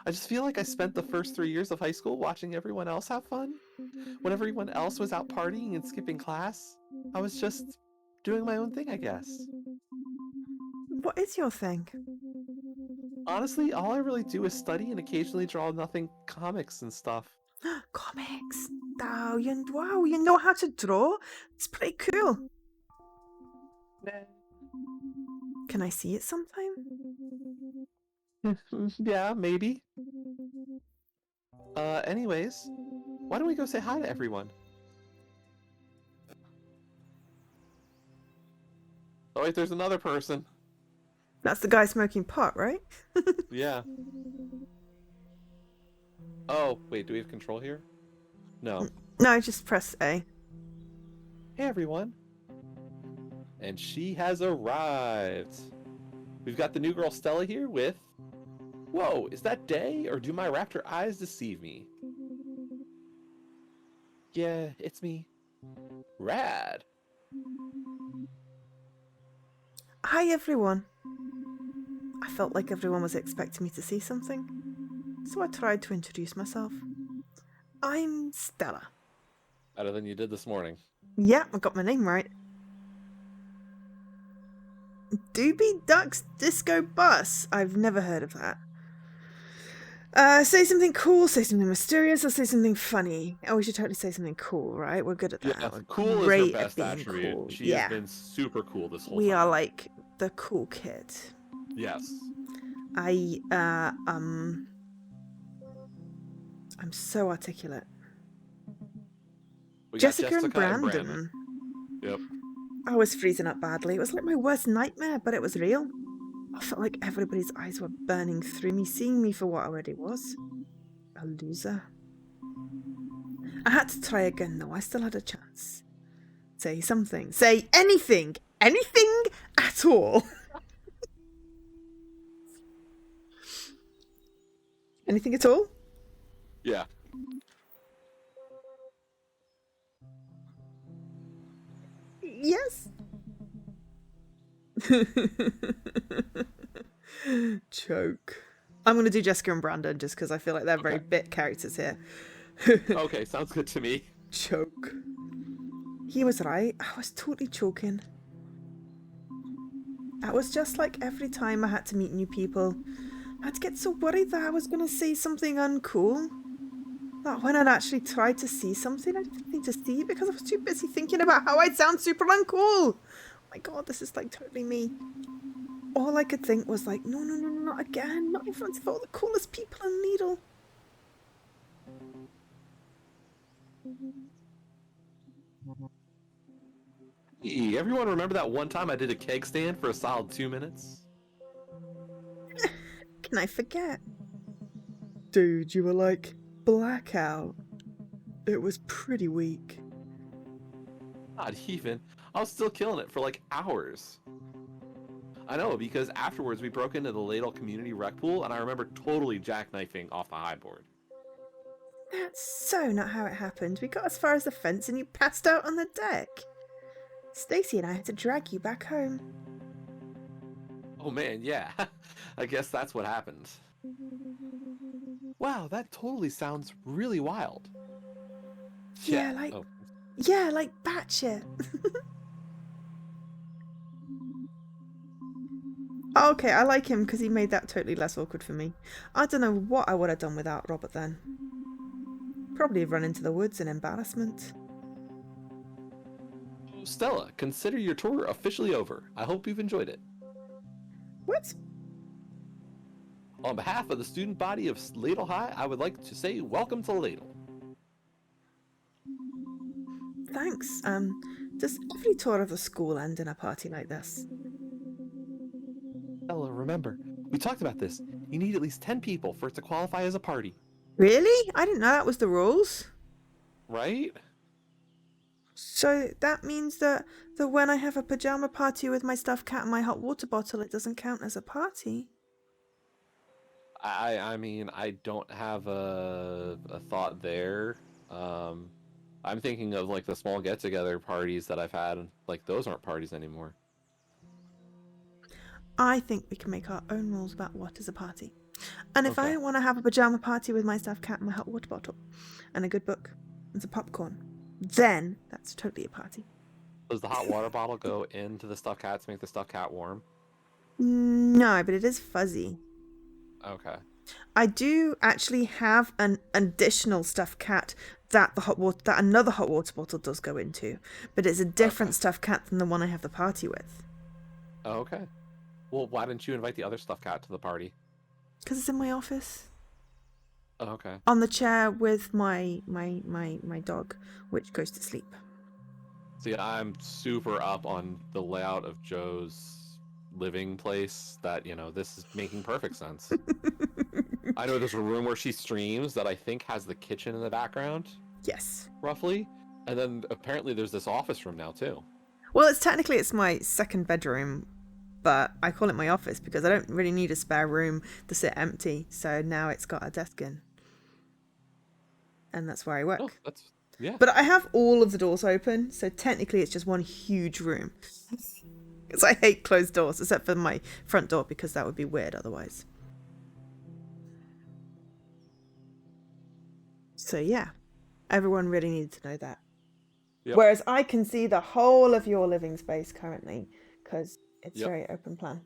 Speaker 2: I just feel like I spent the first 3 years of high school watching everyone else have fun. When everyone else was out partying and skipping class, I was just doing my own thing, I guess.
Speaker 1: What is your thing?
Speaker 2: Honestly, all I really do is study and occasionally draw nothing comics and stuff.
Speaker 1: Comics. Wow, you know how to draw? It's pretty cool. Can I see it sometime?
Speaker 2: Yeah, maybe. Anyways, why don't we go say hi to everyone? Oh wait, there's another person.
Speaker 1: That's the guy smoking pot, right?
Speaker 2: Yeah. Oh, wait, do we have control here? No.
Speaker 1: No, just press A.
Speaker 2: Hey everyone. And she has arrived. We've got the new girl Stella here with... Whoa, is that Day, or do my raptor eyes deceive me? Yeah, it's me. Rad.
Speaker 1: Hi everyone. I felt like everyone was expecting me to say something, so I tried to introduce myself. I'm Stella.
Speaker 2: Better than you did this morning.
Speaker 1: Yeah, I got my name right. Doobie Duck's Disco Bus. I've never heard of that. Say something cool, say something mysterious, or say something funny. Oh, we should totally say something cool, right? We're good at that.
Speaker 2: Yeah,
Speaker 1: We're
Speaker 2: cool is her
Speaker 1: great at
Speaker 2: best
Speaker 1: being
Speaker 2: attribute.
Speaker 1: cool.
Speaker 2: She has
Speaker 1: Yeah.
Speaker 2: been super cool this whole
Speaker 1: We
Speaker 2: time.
Speaker 1: are like the cool kid.
Speaker 2: Yes.
Speaker 1: I'm so articulate.
Speaker 2: We got
Speaker 1: Jessica and Brandon.
Speaker 2: Yep.
Speaker 1: I was freezing up badly. It was like my worst nightmare, but it was real. I felt like everybody's eyes were burning through me, seeing me for what I already was. A loser. I had to try again, though. I still had a chance. Say something. Say anything. Anything at all. Anything at all?
Speaker 2: Yeah.
Speaker 1: Yes. Choke. I'm going to do Jessica and Brandon just because I feel like they're very bit characters here.
Speaker 2: Okay, sounds good to me.
Speaker 1: Choke. He was right. I was totally choking. That was just like every time I had to meet new people. I'd get so worried that I was going to say something uncool. That when I'd actually tried to see something, I didn't think to see it because I was too busy thinking about how I'd sound super uncool. Oh my god, this is like totally me. All I could think was like, no, not again. Not in front of all the coolest people in Needle.
Speaker 2: Hey, everyone remember that one time I did a keg stand for a solid 2 minutes?
Speaker 1: Can I forget? Dude, you were like blackout. It was pretty weak.
Speaker 2: Not even. I was still killing it for like hours. I know, because afterwards we broke into the Ladle community rec pool, and I remember totally jackknifing off the high board.
Speaker 1: That's so not how it happened. We got as far as the fence and you passed out on the deck. Stacy and I had to drag you back home.
Speaker 2: Oh man, yeah. I guess that's what happened. Wow, that totally sounds really wild.
Speaker 1: Yeah, like batshit. Okay, I like him because he made that totally less awkward for me. I don't know what I would have done without Robert then. Probably run into the woods in embarrassment.
Speaker 2: Stella, consider your tour officially over. I hope you've enjoyed it.
Speaker 1: What?
Speaker 2: On behalf of the student body of Ladle High, I would like to say welcome to Ladle.
Speaker 1: Thanks. Does every tour of the school end in a party like this?
Speaker 2: Stella, remember, we talked about this. You need at least 10 people for it to qualify as a party.
Speaker 1: Really? I didn't know that was the rules.
Speaker 2: Right?
Speaker 1: So that means that when I have a pajama party with my stuffed cat and my hot water bottle, it doesn't count as a party.
Speaker 2: I mean, I don't have a thought there. I'm thinking of like the small get-together parties that I've had. Like those aren't parties anymore.
Speaker 1: I think we can make our own rules about what is a party. And if
Speaker 2: Okay.
Speaker 1: I want to have a pajama party with my stuffed cat and my hot water bottle and a good book and some popcorn, then that's totally a party.
Speaker 2: Does the hot water bottle go into the stuffed cat to make the stuffed cat warm?
Speaker 1: No, but it is fuzzy.
Speaker 2: Okay.
Speaker 1: I do actually have an additional stuffed cat that another hot water bottle does go into, but it's a different stuffed cat than the one I have the party with.
Speaker 2: Oh, okay. Well, why didn't you invite the other stuffed cat to the party?
Speaker 1: Because it's in my office.
Speaker 2: Oh, okay.
Speaker 1: On the chair with my dog, which goes to sleep.
Speaker 2: See, I'm super up on the layout of Joe's living place that, this is making perfect sense. I know there's a room where she streams that I think has the kitchen in the background.
Speaker 1: Yes.
Speaker 2: Roughly. And then apparently there's this office room now, too.
Speaker 1: Well, it's my second bedroom, but I call it my office because I don't really need a spare room to sit empty. So now it's got a desk in, and that's where I
Speaker 2: Oh,
Speaker 1: work.
Speaker 2: that's yeah.
Speaker 1: But I have all of the doors open, so technically it's just one huge room. Because I hate closed doors, except for my front door, because that would be weird otherwise. So yeah, everyone really needed to know that.
Speaker 2: Yep.
Speaker 1: Whereas I can see the whole of your living space currently, because it's
Speaker 2: Yep.
Speaker 1: very open plan.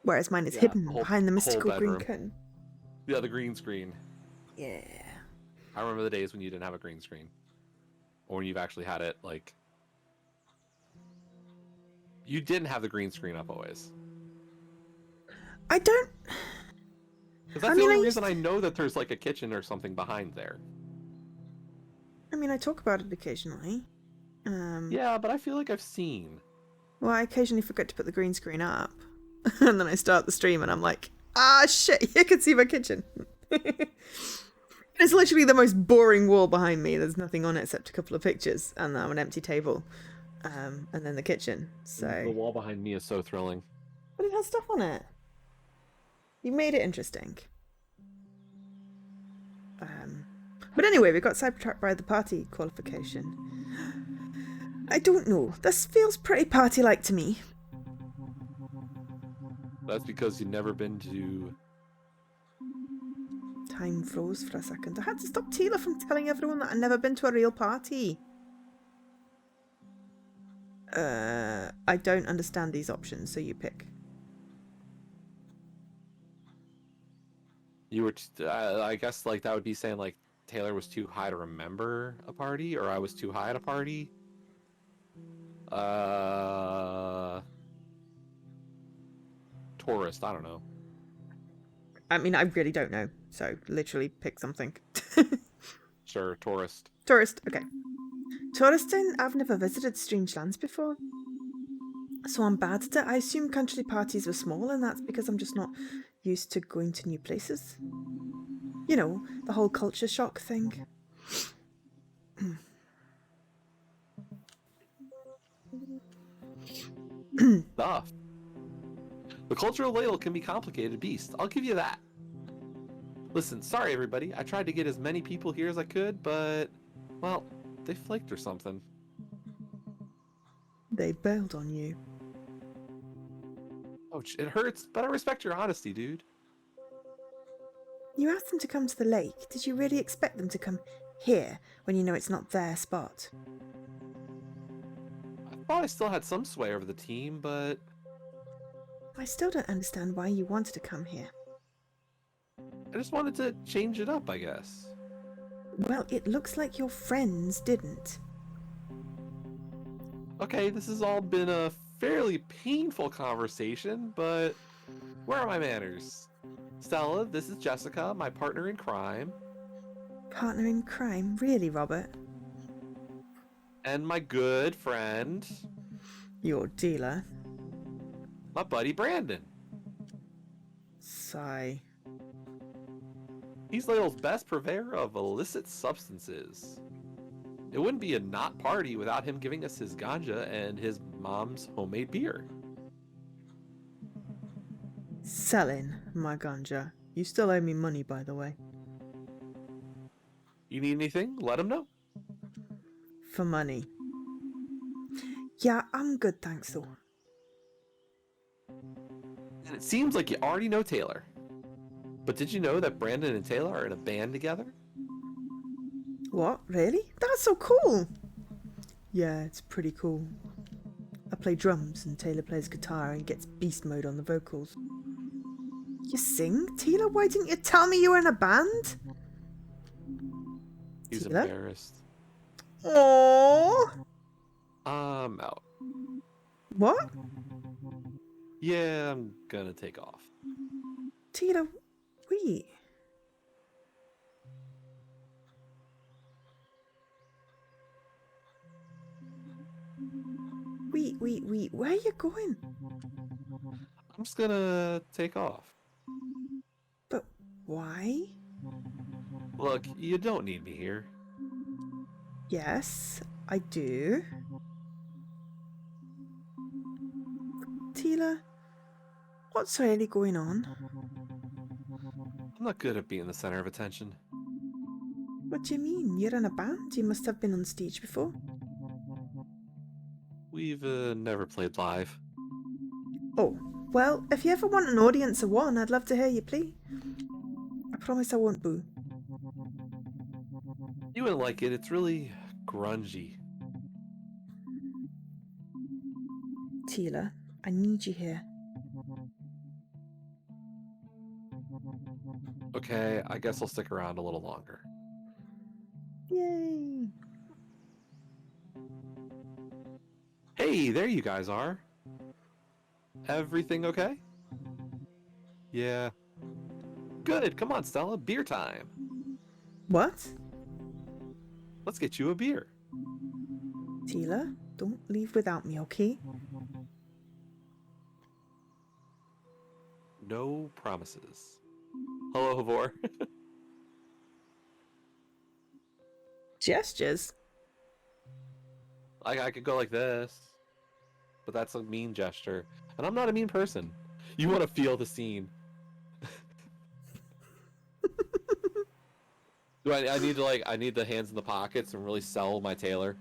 Speaker 1: Whereas mine is
Speaker 2: Yeah.
Speaker 1: hidden
Speaker 2: Whole
Speaker 1: behind the
Speaker 2: whole
Speaker 1: mystical green
Speaker 2: bedroom.
Speaker 1: curtain.
Speaker 2: Yeah, the green screen.
Speaker 1: Yeah.
Speaker 2: I remember the days when you didn't have a green screen, or when you've actually had it like. You didn't have the green screen up always.
Speaker 1: I don't.
Speaker 2: Because
Speaker 1: I
Speaker 2: that's the
Speaker 1: mean,
Speaker 2: only
Speaker 1: I
Speaker 2: reason
Speaker 1: used.
Speaker 2: I know that there's like a kitchen or something behind there.
Speaker 1: I mean, I talk about it occasionally.
Speaker 2: Yeah, but I feel like I've seen.
Speaker 1: Well, I occasionally forget to put the green screen up, and then I start the stream, and I'm like, ah, shit! You can see my kitchen. It's literally the most boring wall behind me. There's nothing on it except a couple of pictures and an empty table, and then the kitchen.
Speaker 2: The
Speaker 1: So,
Speaker 2: wall behind me is so thrilling.
Speaker 1: but it has stuff on it. You made it interesting. But anyway, we got sidetracked by the party qualification. I don't know. This feels pretty party-like to me.
Speaker 2: That's because you've never been to.
Speaker 1: Time froze for a second. I had to stop Tila from telling everyone that I'd never been to a real party. I don't understand these options, so you pick.
Speaker 2: You were. I guess like that would be saying like Taylor was too high to remember a party, or I was too high at a party. Tourist. I don't know.
Speaker 1: I mean, I really don't know, so literally pick something.
Speaker 2: Sure, tourist.
Speaker 1: Tourist, okay. Touristing, I've never visited strange lands before, so I'm bad at it. I assume country parties were small, and that's because I'm just not used to going to new places. You know, the whole culture shock thing.
Speaker 2: Stuff. The cultural ladle can be complicated beast. I'll give you that. Listen, sorry everybody. I tried to get as many people here as I could, but well, they flaked or something.
Speaker 1: They bailed on you.
Speaker 2: Ouch, it hurts, but I respect your honesty, dude.
Speaker 1: You asked them to come to the lake. Did you really expect them to come here when you know it's not their spot?
Speaker 2: I thought I still had some sway over the team, but
Speaker 1: I still don't understand why you wanted to come here.
Speaker 2: I just wanted to change it up, I guess.
Speaker 1: Well, it looks like your friends didn't.
Speaker 2: Okay, this has all been a fairly painful conversation, but where are my manners? Stella, this is Jessica, my partner in crime.
Speaker 1: Partner in crime? Really, Robert?
Speaker 2: And my good friend,
Speaker 1: Your dealer?
Speaker 2: my buddy Brandon.
Speaker 1: Sigh.
Speaker 2: He's Ladle's best purveyor of illicit substances. It wouldn't be a not party without him giving us his ganja and his mom's homemade beer.
Speaker 1: Selling my ganja. You still owe me money, by the way.
Speaker 2: You need anything? Let him know.
Speaker 1: For money. Yeah, I'm good, thanks though.
Speaker 2: And it seems like you already know Taylor. But did you know that Brandon and Taylor are in a band together?
Speaker 1: What? Really? That's so cool! Yeah, it's pretty cool. I play drums and Taylor plays guitar and gets beast mode on the vocals. You sing? Taylor, why didn't you tell me you were in a band?
Speaker 2: He's
Speaker 1: Taylor?
Speaker 2: embarrassed.
Speaker 1: Aww.
Speaker 2: I'm out.
Speaker 1: What?
Speaker 2: Yeah, I'm gonna take off.
Speaker 1: Taylor, wait. Wait. Where are you going?
Speaker 2: I'm just gonna take off.
Speaker 1: But why?
Speaker 2: Look, you don't need me here.
Speaker 1: Yes, I do. Tila, what's really going on?
Speaker 2: I'm not good at being the center of attention.
Speaker 1: What do you mean? You're in a band? You must have been on stage before.
Speaker 2: We've never played live.
Speaker 1: Oh, well, if you ever want an audience of one, I'd love to hear you play. I promise I won't boo.
Speaker 2: You wouldn't like it. It's really grungy.
Speaker 1: Tila, I need you here.
Speaker 2: Okay, I guess I'll stick around a little longer.
Speaker 1: Yay!
Speaker 2: Hey, there you guys are. Everything okay? Yeah. Good, come on, Stella, beer time.
Speaker 1: What?
Speaker 2: Let's get you a beer.
Speaker 1: Tila, don't leave without me, okay?
Speaker 2: No promises. Hello, Havor.
Speaker 1: Gestures?
Speaker 2: I could go like this, but that's a mean gesture. And I'm not a mean person. You want to feel the scene. Do I need to I need the hands in the pockets and really sell my tailor?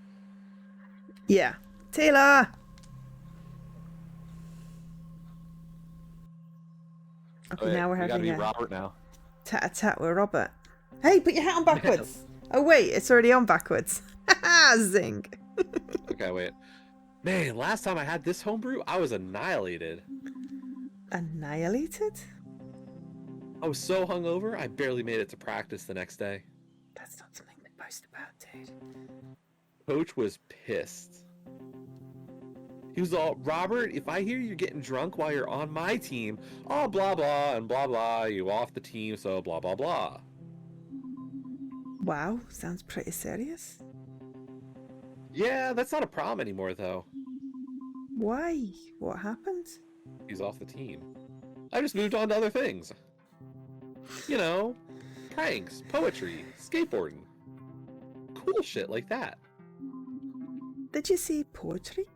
Speaker 1: Yeah. Tila! Okay, now we're
Speaker 2: we gotta
Speaker 1: having
Speaker 2: be
Speaker 1: a
Speaker 2: Robert now.
Speaker 1: tat-a-tat with Robert. Hey, put your hat on backwards! Oh wait, it's already on backwards. Haha, zing!
Speaker 2: Okay, wait. Man, last time I had this homebrew, I was annihilated.
Speaker 1: Annihilated?
Speaker 2: I was so hungover, I barely made it to practice the next day.
Speaker 1: That's not something to boast about, dude.
Speaker 2: Coach was pissed. He was all, Robert, if I hear you're getting drunk while you're on my team, oh, blah, blah, and blah, blah, you off the team, so blah, blah, blah.
Speaker 1: Wow, sounds pretty serious.
Speaker 2: Yeah, that's not a problem anymore, though.
Speaker 1: Why? What happened?
Speaker 2: He's off the team. I just moved on to other things. You know, pranks, poetry, skateboarding. Cool shit like that.
Speaker 1: Did you see poetry?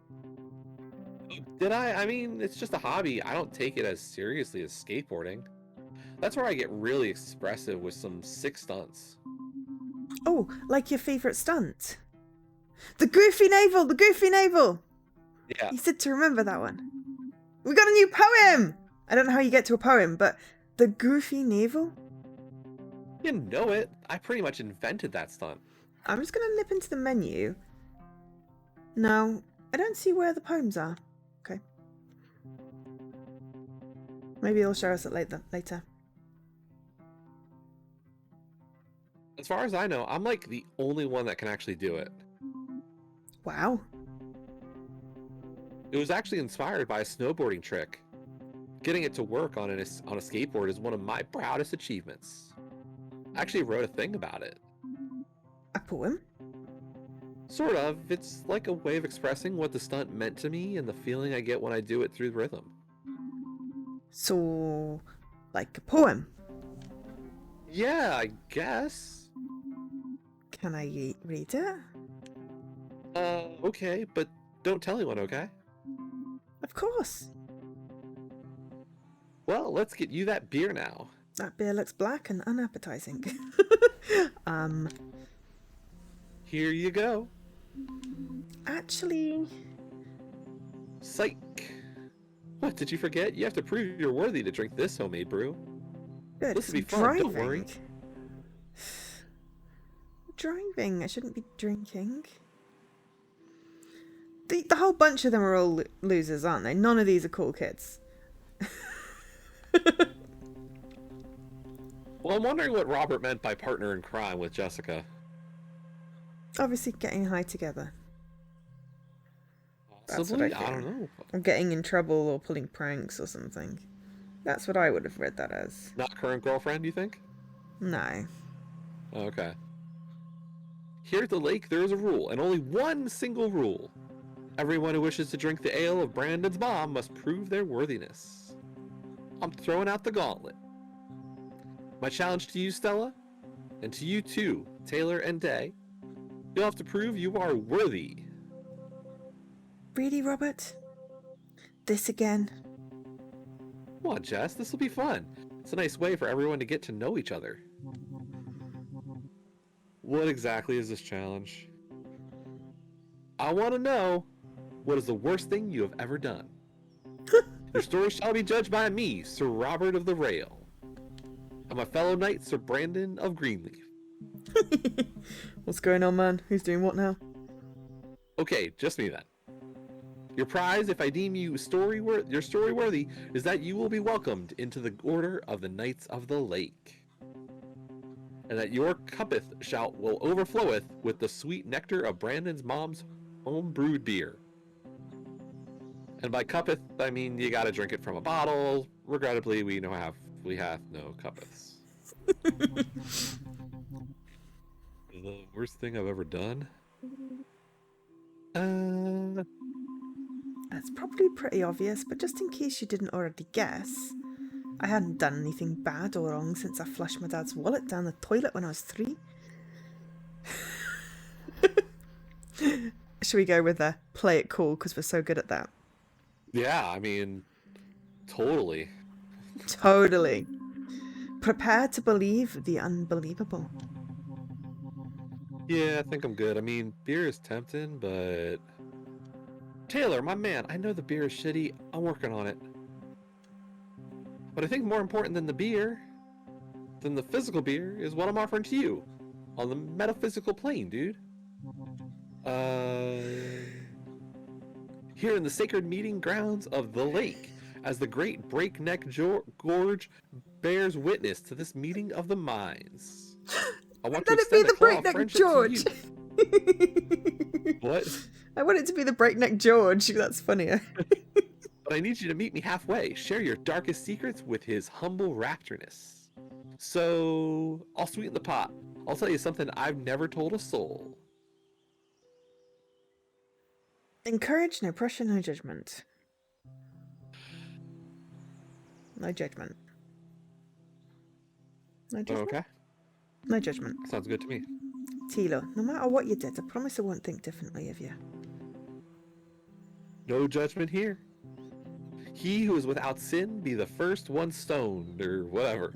Speaker 2: Did I? I mean, it's just a hobby. I don't take it as seriously as skateboarding. That's where I get really expressive with some sick stunts.
Speaker 1: Oh, like your favourite stunt? The goofy navel! The goofy navel!
Speaker 2: Yeah.
Speaker 1: You said to remember that one. We got a new poem! I don't know how you get to a poem, but the goofy navel?
Speaker 2: You know it. I pretty much invented that stunt.
Speaker 1: I'm just going to nip into the menu. No, I don't see where the poems are. Okay. Maybe it'll show us it later.
Speaker 2: As far as I know, I'm like the only one that can actually do it.
Speaker 1: Wow.
Speaker 2: It was actually inspired by a snowboarding trick. Getting it to work on a skateboard is one of my proudest achievements. I actually wrote a thing about it.
Speaker 1: A poem?
Speaker 2: Sort of. It's like a way of expressing what the stunt meant to me and the feeling I get when I do it through rhythm.
Speaker 1: So, like a poem?
Speaker 2: Yeah, I guess.
Speaker 1: Can I read it?
Speaker 2: Okay, but don't tell anyone, okay?
Speaker 1: Of course.
Speaker 2: Well, let's get you that beer now.
Speaker 1: That beer looks black and unappetizing.
Speaker 2: Here you go.
Speaker 1: Actually...
Speaker 2: Psych. What, did you forget? You have to prove you're worthy to drink this homemade brew.
Speaker 1: Good,
Speaker 2: This will be
Speaker 1: I'm
Speaker 2: fun, don't worry.
Speaker 1: Driving, I shouldn't be drinking. The whole bunch of them are all losers, aren't they? None of these are cool kids.
Speaker 2: Well, I'm wondering what Robert meant by partner in crime with Jessica.
Speaker 1: Obviously getting high together. That's what I
Speaker 2: Possibly? I don't know.
Speaker 1: Or getting in trouble or pulling pranks or something. That's what I would have read that as.
Speaker 2: Not current girlfriend, you think?
Speaker 1: No.
Speaker 2: Okay. Here at the lake, there is a rule, and only one single rule. Everyone who wishes to drink the ale of Brandon's mom must prove their worthiness. I'm throwing out the gauntlet. My challenge to you, Stella, and to you too, Taylor and Day, You'll have to prove you are worthy.
Speaker 1: Really, Robert? This again?
Speaker 2: Come on, Jess, this will be fun. It's a nice way for everyone to get to know each other. What exactly is this challenge? I want to know, what is the worst thing you have ever done? Your story shall be judged by me, Sir Robert of the Rail, and my fellow knight, Sir Brandon of Greenleaf.
Speaker 1: What's going on, man? Who's doing what now?
Speaker 2: Okay, just me then. Your prize, if I deem you your story worthy, is that you will be welcomed into the order of the Knights of the Lake, and that your cuppeth will overfloweth with the sweet nectar of Brandon's mom's home brewed beer. And by cuppeth, I mean you gotta drink it from a bottle. Regrettably, we have no cuppeths. The worst thing I've ever done?
Speaker 1: That's probably pretty obvious, but just in case you didn't already guess, I hadn't done anything bad or wrong since I flushed my dad's wallet down the toilet when I was 3. Should we go with the play it cool because we're so good at that?
Speaker 2: Yeah, I mean, totally.
Speaker 1: Totally. Prepare to believe the unbelievable.
Speaker 2: Yeah, I think I'm good. I mean, beer is tempting, but... Taylor, my man, I know the beer is shitty. I'm working on it. But I think more important than the beer, than the physical beer, is what I'm offering to you. On the metaphysical plane, dude. Here in the sacred meeting grounds of the lake, as the great breakneck gorge bears witness to this meeting of the minds. I want to
Speaker 1: Let it be
Speaker 2: extend
Speaker 1: the
Speaker 2: a claw of
Speaker 1: breakneck
Speaker 2: friendship
Speaker 1: George.
Speaker 2: to you. What?
Speaker 1: I want it to be the breakneck George. That's funnier.
Speaker 2: But I need you to meet me halfway. Share your darkest secrets with his humble raptorness. So, I'll sweeten the pot. I'll tell you something I've never told a soul.
Speaker 1: Encourage, no pressure, no judgment. No judgment. No judgment?
Speaker 2: Okay.
Speaker 1: No judgment.
Speaker 2: Sounds good to me.
Speaker 1: Tilo, no matter what you did, I promise I won't think differently of you.
Speaker 2: No judgment here. He who is without sin be the first one stoned, or whatever.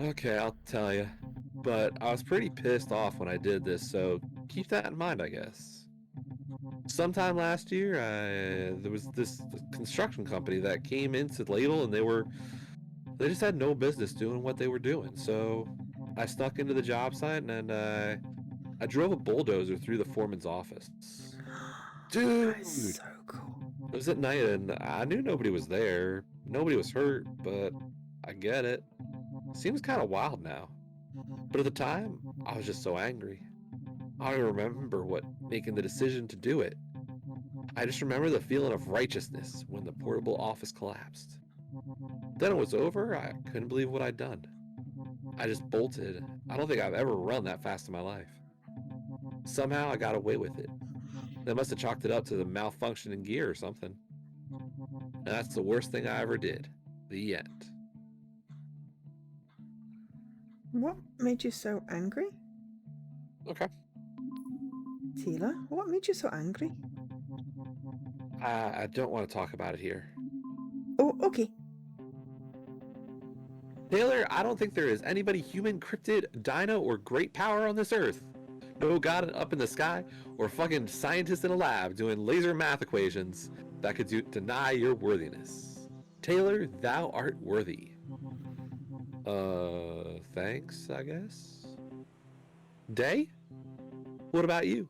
Speaker 2: Okay, I'll tell you. But I was pretty pissed off when I did this, so keep that in mind, I guess. Sometime last year, there was this construction company that came into Ladle, and they just had no business doing what they were doing. So I snuck into the job site, and I drove a bulldozer through the foreman's office. Dude!
Speaker 1: That's so cool.
Speaker 2: It was at night, and I knew nobody was there. Nobody was hurt, but I get it. Seems kind of wild now. But at the time, I was just so angry. I don't remember making the decision to do it. I just remember the feeling of righteousness when the portable office collapsed. Then it was over. I couldn't believe what I'd done. I just bolted. I don't think I've ever run that fast in my life. Somehow I got away with it. They must have chalked it up to the malfunctioning gear or something. And that's the worst thing I ever did. The end.
Speaker 1: What made you so angry?
Speaker 2: Okay.
Speaker 1: Tila, what made you so angry?
Speaker 2: I don't want to talk about it here.
Speaker 1: Oh, okay.
Speaker 2: Taylor, I don't think there is anybody human, cryptid, dino, or great power on this earth. No god up in the sky, or fucking scientist in a lab doing laser math equations that could deny your worthiness. Taylor, thou art worthy. Thanks, I guess. Day? What about you?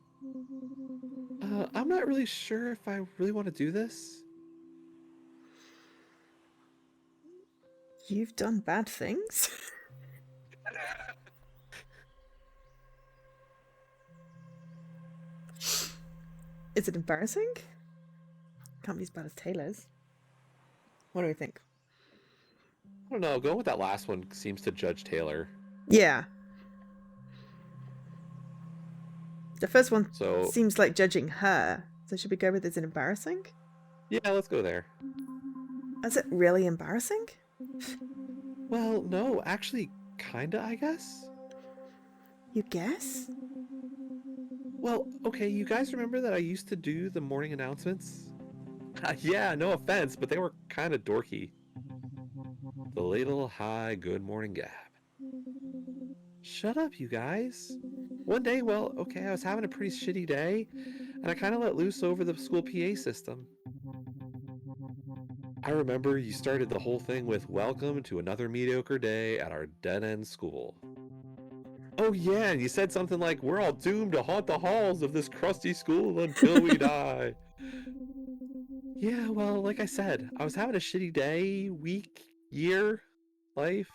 Speaker 2: I'm not really sure if I really want to do this.
Speaker 1: You've done bad things? Is it embarrassing? Can't be as bad as Taylor's. What do we think?
Speaker 2: I don't know, going with that last one seems to judge Taylor.
Speaker 1: Yeah. The first one
Speaker 2: So
Speaker 1: seems like judging her. So should we go with is it embarrassing?
Speaker 2: yeah, let's go there.
Speaker 1: Is it really embarrassing?
Speaker 2: Well, no, actually, kinda, I guess.
Speaker 1: You guess?
Speaker 2: Well, okay, you guys remember that I used to do the morning announcements? Yeah, no offense, but they were kind of dorky. The ladle high good morning gab. Shut up, you guys. One day, well, okay, I was having a pretty shitty day, and I kind of let loose over the school PA system. I remember you started the whole thing with "Welcome to another mediocre day at our dead-end school." Oh yeah, and you said something like, "We're all doomed to haunt the halls of this crusty school until we die." Yeah, well, like I said, I was having a shitty day, week, year, life.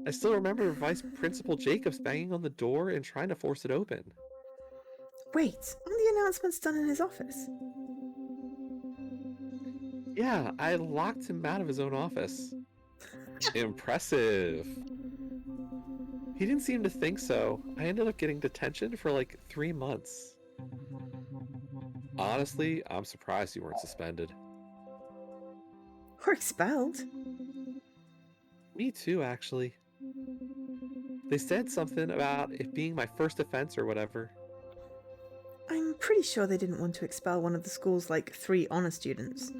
Speaker 2: I still remember Vice Principal Jacobs banging on the door and trying to force it open.
Speaker 1: Wait, aren't the announcements done in his office?
Speaker 2: Yeah, I locked him out of his own office. Impressive. He didn't seem to think so. I ended up getting detention for like 3 months. Honestly, I'm surprised you weren't suspended.
Speaker 1: Or expelled?
Speaker 2: Me too, actually. They said something about it being my first offense or whatever.
Speaker 1: I'm pretty sure they didn't want to expel one of the school's, 3 honor students.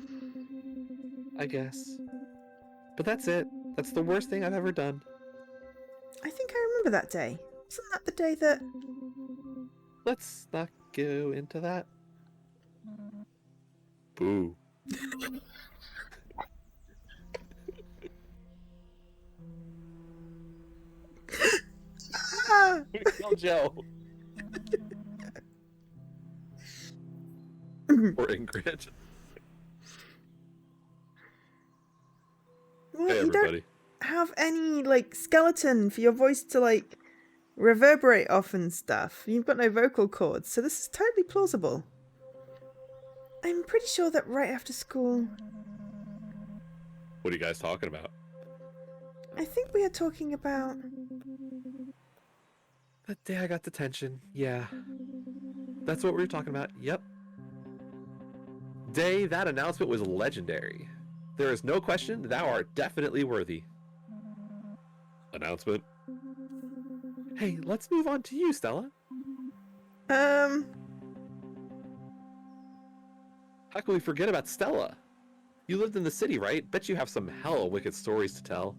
Speaker 2: I guess. But that's it. That's the worst thing I've ever done.
Speaker 1: I think I remember that day. Wasn't that the day that...
Speaker 2: Let's not go into that. Boo.
Speaker 1: Ah!
Speaker 2: Tell Joe. Or Ingrid.
Speaker 1: Well,
Speaker 2: Hey,
Speaker 1: you
Speaker 2: everybody.
Speaker 1: don't have any, skeleton for your voice to, reverberate off and stuff. You've got no vocal cords, so this is totally plausible. I'm pretty sure that right after school...
Speaker 2: What are you guys talking about?
Speaker 1: I think we are talking about...
Speaker 2: That day I got detention. Yeah. That's what we were talking about. Yep. Day, that announcement was legendary. There is no question thou art definitely worthy. Announcement. Hey, let's move on to you, Stella. How can we forget about Stella? You lived in the city, right? Bet you have some hella wicked stories to tell.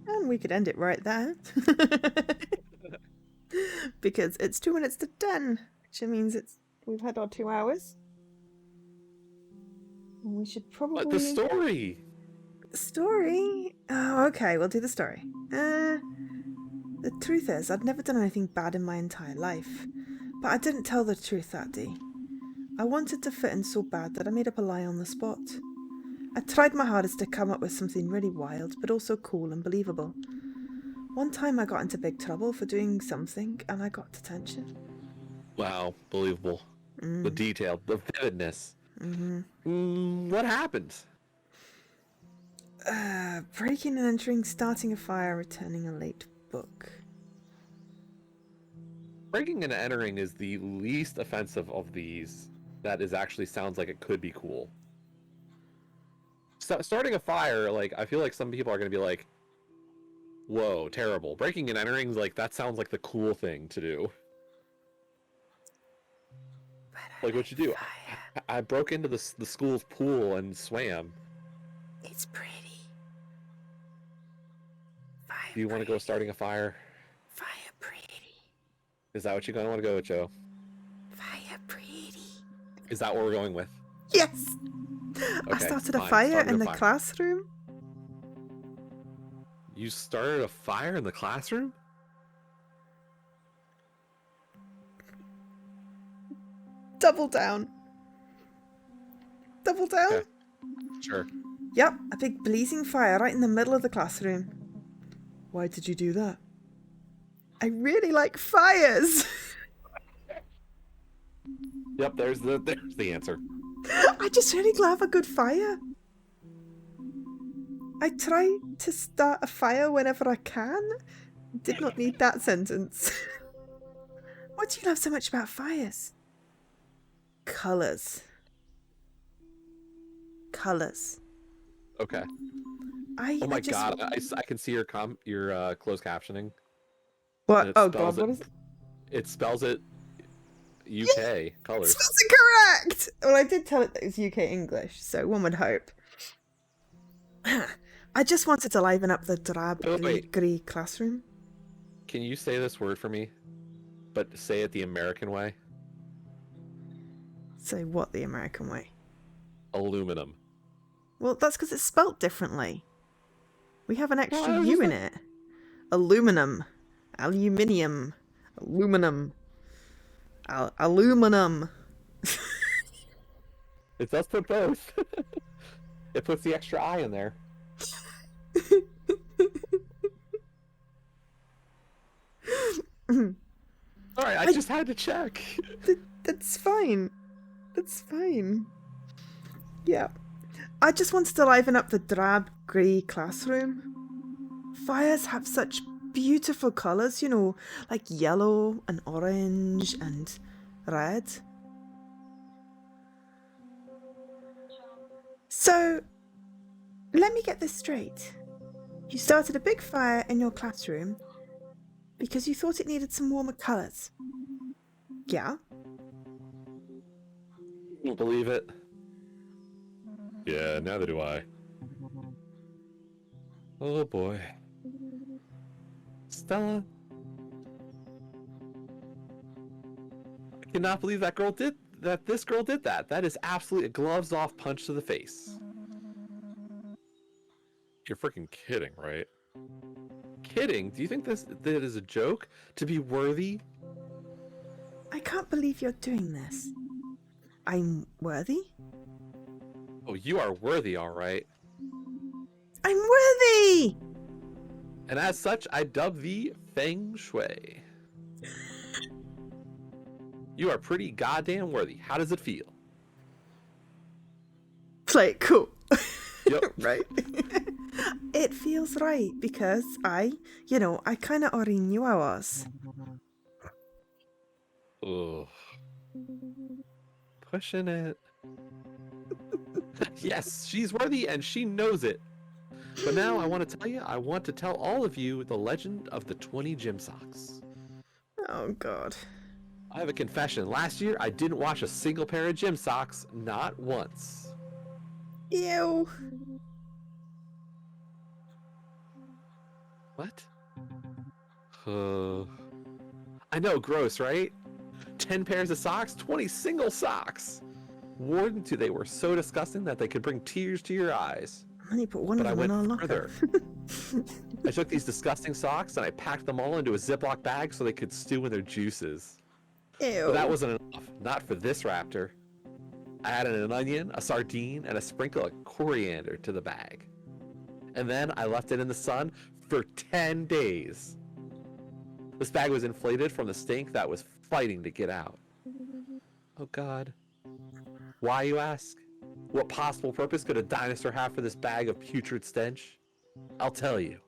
Speaker 1: And we could end it right there. Because it's 2 minutes to 10, which means we've had our 2 hours. And we should probably...
Speaker 2: But the story!
Speaker 1: Story? Oh, okay, we'll do the story. The truth is, I'd never done anything bad in my entire life. But I didn't tell the truth that day. I wanted to fit in so bad that I made up a lie on the spot. I tried my hardest to come up with something really wild, but also cool and believable. One time I got into big trouble for doing something, and I got detention.
Speaker 2: Wow, believable. The detail, the vividness. What happened?
Speaker 1: Breaking and entering, starting a fire, returning a late book.
Speaker 2: Breaking and entering is the least offensive of these. That is actually sounds like it could be cool. Starting a fire, I feel like some people are going to be like, whoa, terrible. Breaking and entering, that sounds like the cool thing to do. Like what you do. I broke into the school's pool and swam.
Speaker 1: It's pretty. Fire
Speaker 2: Do you want to go starting a fire?
Speaker 1: Fire pretty.
Speaker 2: Is that what you're going to want to go with, Joe?
Speaker 1: Fire pretty.
Speaker 2: Is that what we're going with?
Speaker 1: Yes! I
Speaker 2: Okay,
Speaker 1: started a
Speaker 2: fine.
Speaker 1: fire
Speaker 2: Started
Speaker 1: in
Speaker 2: a
Speaker 1: the
Speaker 2: fire.
Speaker 1: classroom.
Speaker 2: You started a fire in the classroom?
Speaker 1: Double down. Double down?
Speaker 2: Okay. Sure.
Speaker 1: Yep, a big blazing fire right in the middle of the classroom. Why did you do that? I really like fires.
Speaker 2: Yep, there's the answer.
Speaker 1: I just really love a good fire. I try to start a fire whenever I can. Did not need that sentence. What do you love so much about fires? Colours. Colours.
Speaker 2: Okay. Oh
Speaker 1: I
Speaker 2: my
Speaker 1: just
Speaker 2: god, I can see your closed captioning, and
Speaker 1: what?
Speaker 2: it
Speaker 1: Oh
Speaker 2: spells
Speaker 1: God,
Speaker 2: it.
Speaker 1: what is it?
Speaker 2: It spells it
Speaker 1: Yeah,
Speaker 2: UK
Speaker 1: it
Speaker 2: colors.
Speaker 1: spells it correct. Well, I did tell it that it was UK English, so one would hope. I just wanted to liven up the drab
Speaker 2: Wait.
Speaker 1: grey classroom.
Speaker 2: Can you say this word for me, but say it the American way?
Speaker 1: So what the American way?
Speaker 2: Aluminum.
Speaker 1: Well, that's because it's spelt differently. We have an
Speaker 2: No,
Speaker 1: extra
Speaker 2: I was
Speaker 1: U
Speaker 2: just
Speaker 1: in
Speaker 2: like,
Speaker 1: it. Aluminum, aluminium, aluminum, aluminum.
Speaker 2: it does put both. It puts the extra I in there. All right, I
Speaker 1: I,
Speaker 2: just had to check.
Speaker 1: that's fine. That's fine. Yeah. I just wanted to liven up the drab grey classroom. Fires have such beautiful colours, you know, like yellow and orange and red. So, let me get this straight. You started a big fire in your classroom because you thought it needed some warmer colours. Yeah?
Speaker 2: Don't believe it. Yeah, neither do I. Oh boy. Stella. I cannot believe that girl did that. This girl did that. That is absolutely a gloves off punch to the face. You're freaking kidding, right? Kidding? Do you think that is a joke? To be worthy?
Speaker 1: I can't believe you're doing this. I'm worthy?
Speaker 2: Oh, you are worthy, all right.
Speaker 1: I'm worthy!
Speaker 2: And as such, I dub thee Feng Shui. You are pretty goddamn worthy. How does it feel?
Speaker 1: Play it cool.
Speaker 2: Yep.
Speaker 1: Right? It feels right because I kind of already knew I was.
Speaker 2: Ugh. Pushing it. Yes, she's worthy and she knows it. But now I want to tell all of you the legend of the 20 gym socks.
Speaker 1: Oh, God.
Speaker 2: I have a confession. Last year, I didn't wash a single pair of gym socks, not once.
Speaker 1: Ew.
Speaker 2: What? I know, gross, right? 10 pairs of socks, 20 single socks. Warned until they were so disgusting that they could bring tears to your eyes.
Speaker 1: And you put one
Speaker 2: But
Speaker 1: of
Speaker 2: I
Speaker 1: them in
Speaker 2: went
Speaker 1: our locker.
Speaker 2: further. I took these disgusting socks and I packed them all into a Ziploc bag so they could stew in their juices.
Speaker 1: Ew.
Speaker 2: But that wasn't enough. Not for this Raptor. I added an onion, a sardine, and a sprinkle of coriander to the bag. And then I left it in the sun for 10 days. This bag was inflated from the stink that was fighting to get out. Oh God. Why, you ask? What possible purpose could a dinosaur have for this bag of putrid stench? I'll tell you.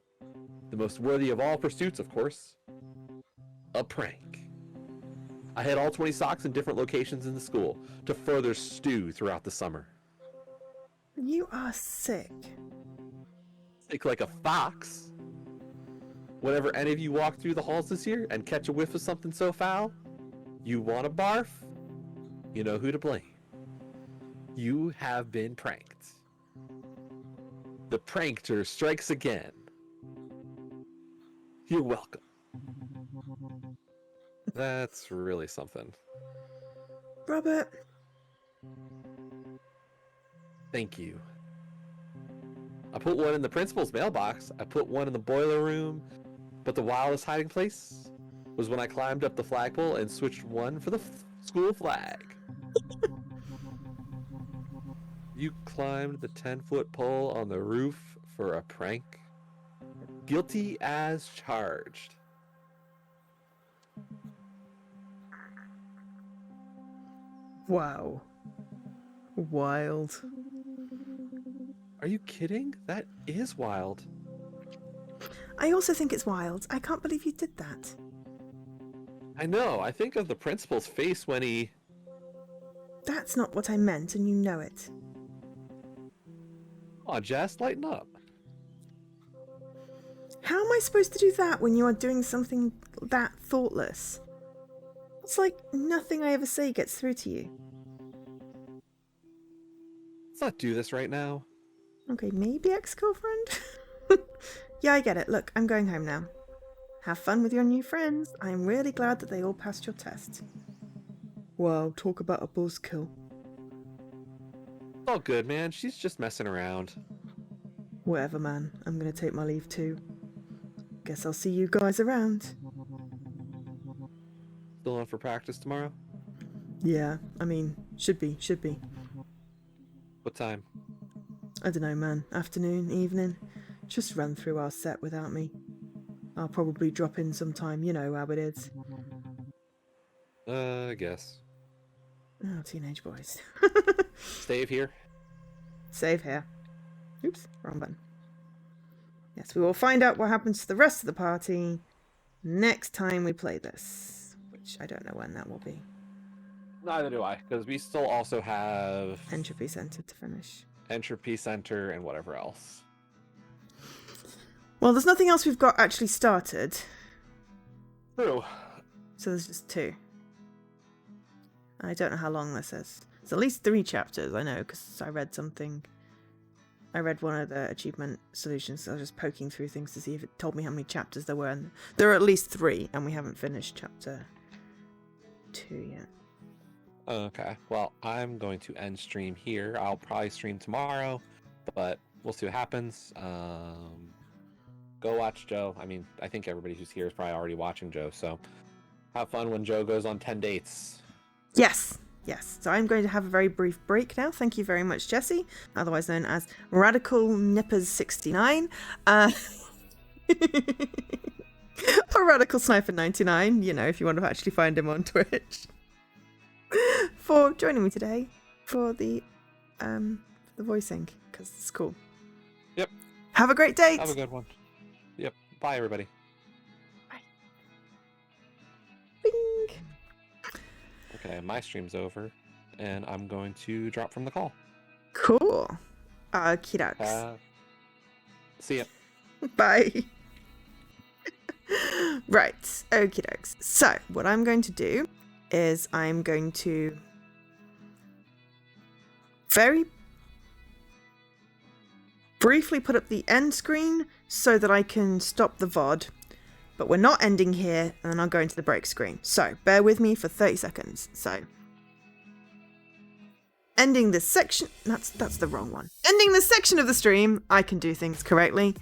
Speaker 2: The most worthy of all pursuits, of course. A prank. I hid all 20 socks in different locations in the school to further stew throughout the summer.
Speaker 1: You are sick.
Speaker 2: Sick like a fox. Whenever any of you walk through the halls this year and catch a whiff of something so foul, you want to barf, you know who to blame. You have been pranked. The prankster strikes again. You're welcome. That's really something.
Speaker 1: Robert.
Speaker 2: Thank you. I put one in the principal's mailbox. I put one in the boiler room. But the wildest hiding place was when I climbed up the flagpole and switched one for the school flag. You climbed the 10-foot pole on the roof for a prank? Guilty as charged.
Speaker 1: Wow. Wild.
Speaker 2: Are you kidding? That is wild.
Speaker 1: I also think it's wild. I can't believe you did that.
Speaker 2: I know. I think of the principal's face when he...
Speaker 1: That's not what I meant, and you know it.
Speaker 2: Aw, Jess, lighten up.
Speaker 1: How am I supposed to do that when you are doing something that thoughtless? It's like nothing I ever say gets through to you.
Speaker 2: Let's not do this right now.
Speaker 1: Okay, maybe ex-girlfriend? Yeah, I get it. Look, I'm going home now. Have fun with your new friends. I'm really glad that they all passed your test. Wow, talk about a buzzkill.
Speaker 2: It's all good, man. She's just messing around.
Speaker 1: Whatever, man. I'm gonna take my leave too. Guess I'll see you guys around.
Speaker 2: Still on for practice tomorrow?
Speaker 1: Yeah, I mean, should be.
Speaker 2: What time?
Speaker 1: I don't know, man. Afternoon, evening. Just run through our set without me. I'll probably drop in sometime, you know how it is.
Speaker 2: I guess.
Speaker 1: Oh, teenage boys.
Speaker 2: Stave here?
Speaker 1: Save here. Oops, wrong button. Yes, we will find out what happens to the rest of the party next time we play this. Which I don't know when that will be.
Speaker 2: Neither do I, because we still also have
Speaker 1: Entropy Center to finish.
Speaker 2: Entropy Center and whatever else.
Speaker 1: Well, there's nothing else we've got actually started.
Speaker 2: True.
Speaker 1: So there's just 2. I don't know how long this is. It's at least 3 chapters, I know, because I read something. I read one of the achievement solutions, so I was just poking through things to see if it told me how many chapters there were. And there are at least 3, and we haven't finished chapter 2 yet.
Speaker 2: Okay, well, I'm going to end stream here. I'll probably stream tomorrow, but we'll see what happens. Go watch Joe. I mean, I think everybody who's here is probably already watching Joe, so have fun when Joe goes on 10 dates.
Speaker 1: Yes. So I'm going to have a very brief break now. Thank you very much, Jessie, otherwise known as Radical Nippers 69. Or Radical Sniper 99, you know, if you want to actually find him on Twitch. For joining me today for the voicing, because it's cool.
Speaker 2: Yep.
Speaker 1: Have a great date.
Speaker 2: Have a good one. Yep. Bye, everybody.
Speaker 1: Bye. Bing.
Speaker 2: Okay, my stream's over, and I'm going to drop from the call.
Speaker 1: Cool. Okie dokes.
Speaker 2: See ya.
Speaker 1: Bye. Right. Okie dokes. So, what I'm going to do is I'm going to very briefly put up the end screen so that I can stop the VOD. But we're not ending here, and then I'll go into the break screen. So, bear with me for 30 seconds. So, ending this section... That's the wrong one. Ending this section of the stream, I can do things correctly.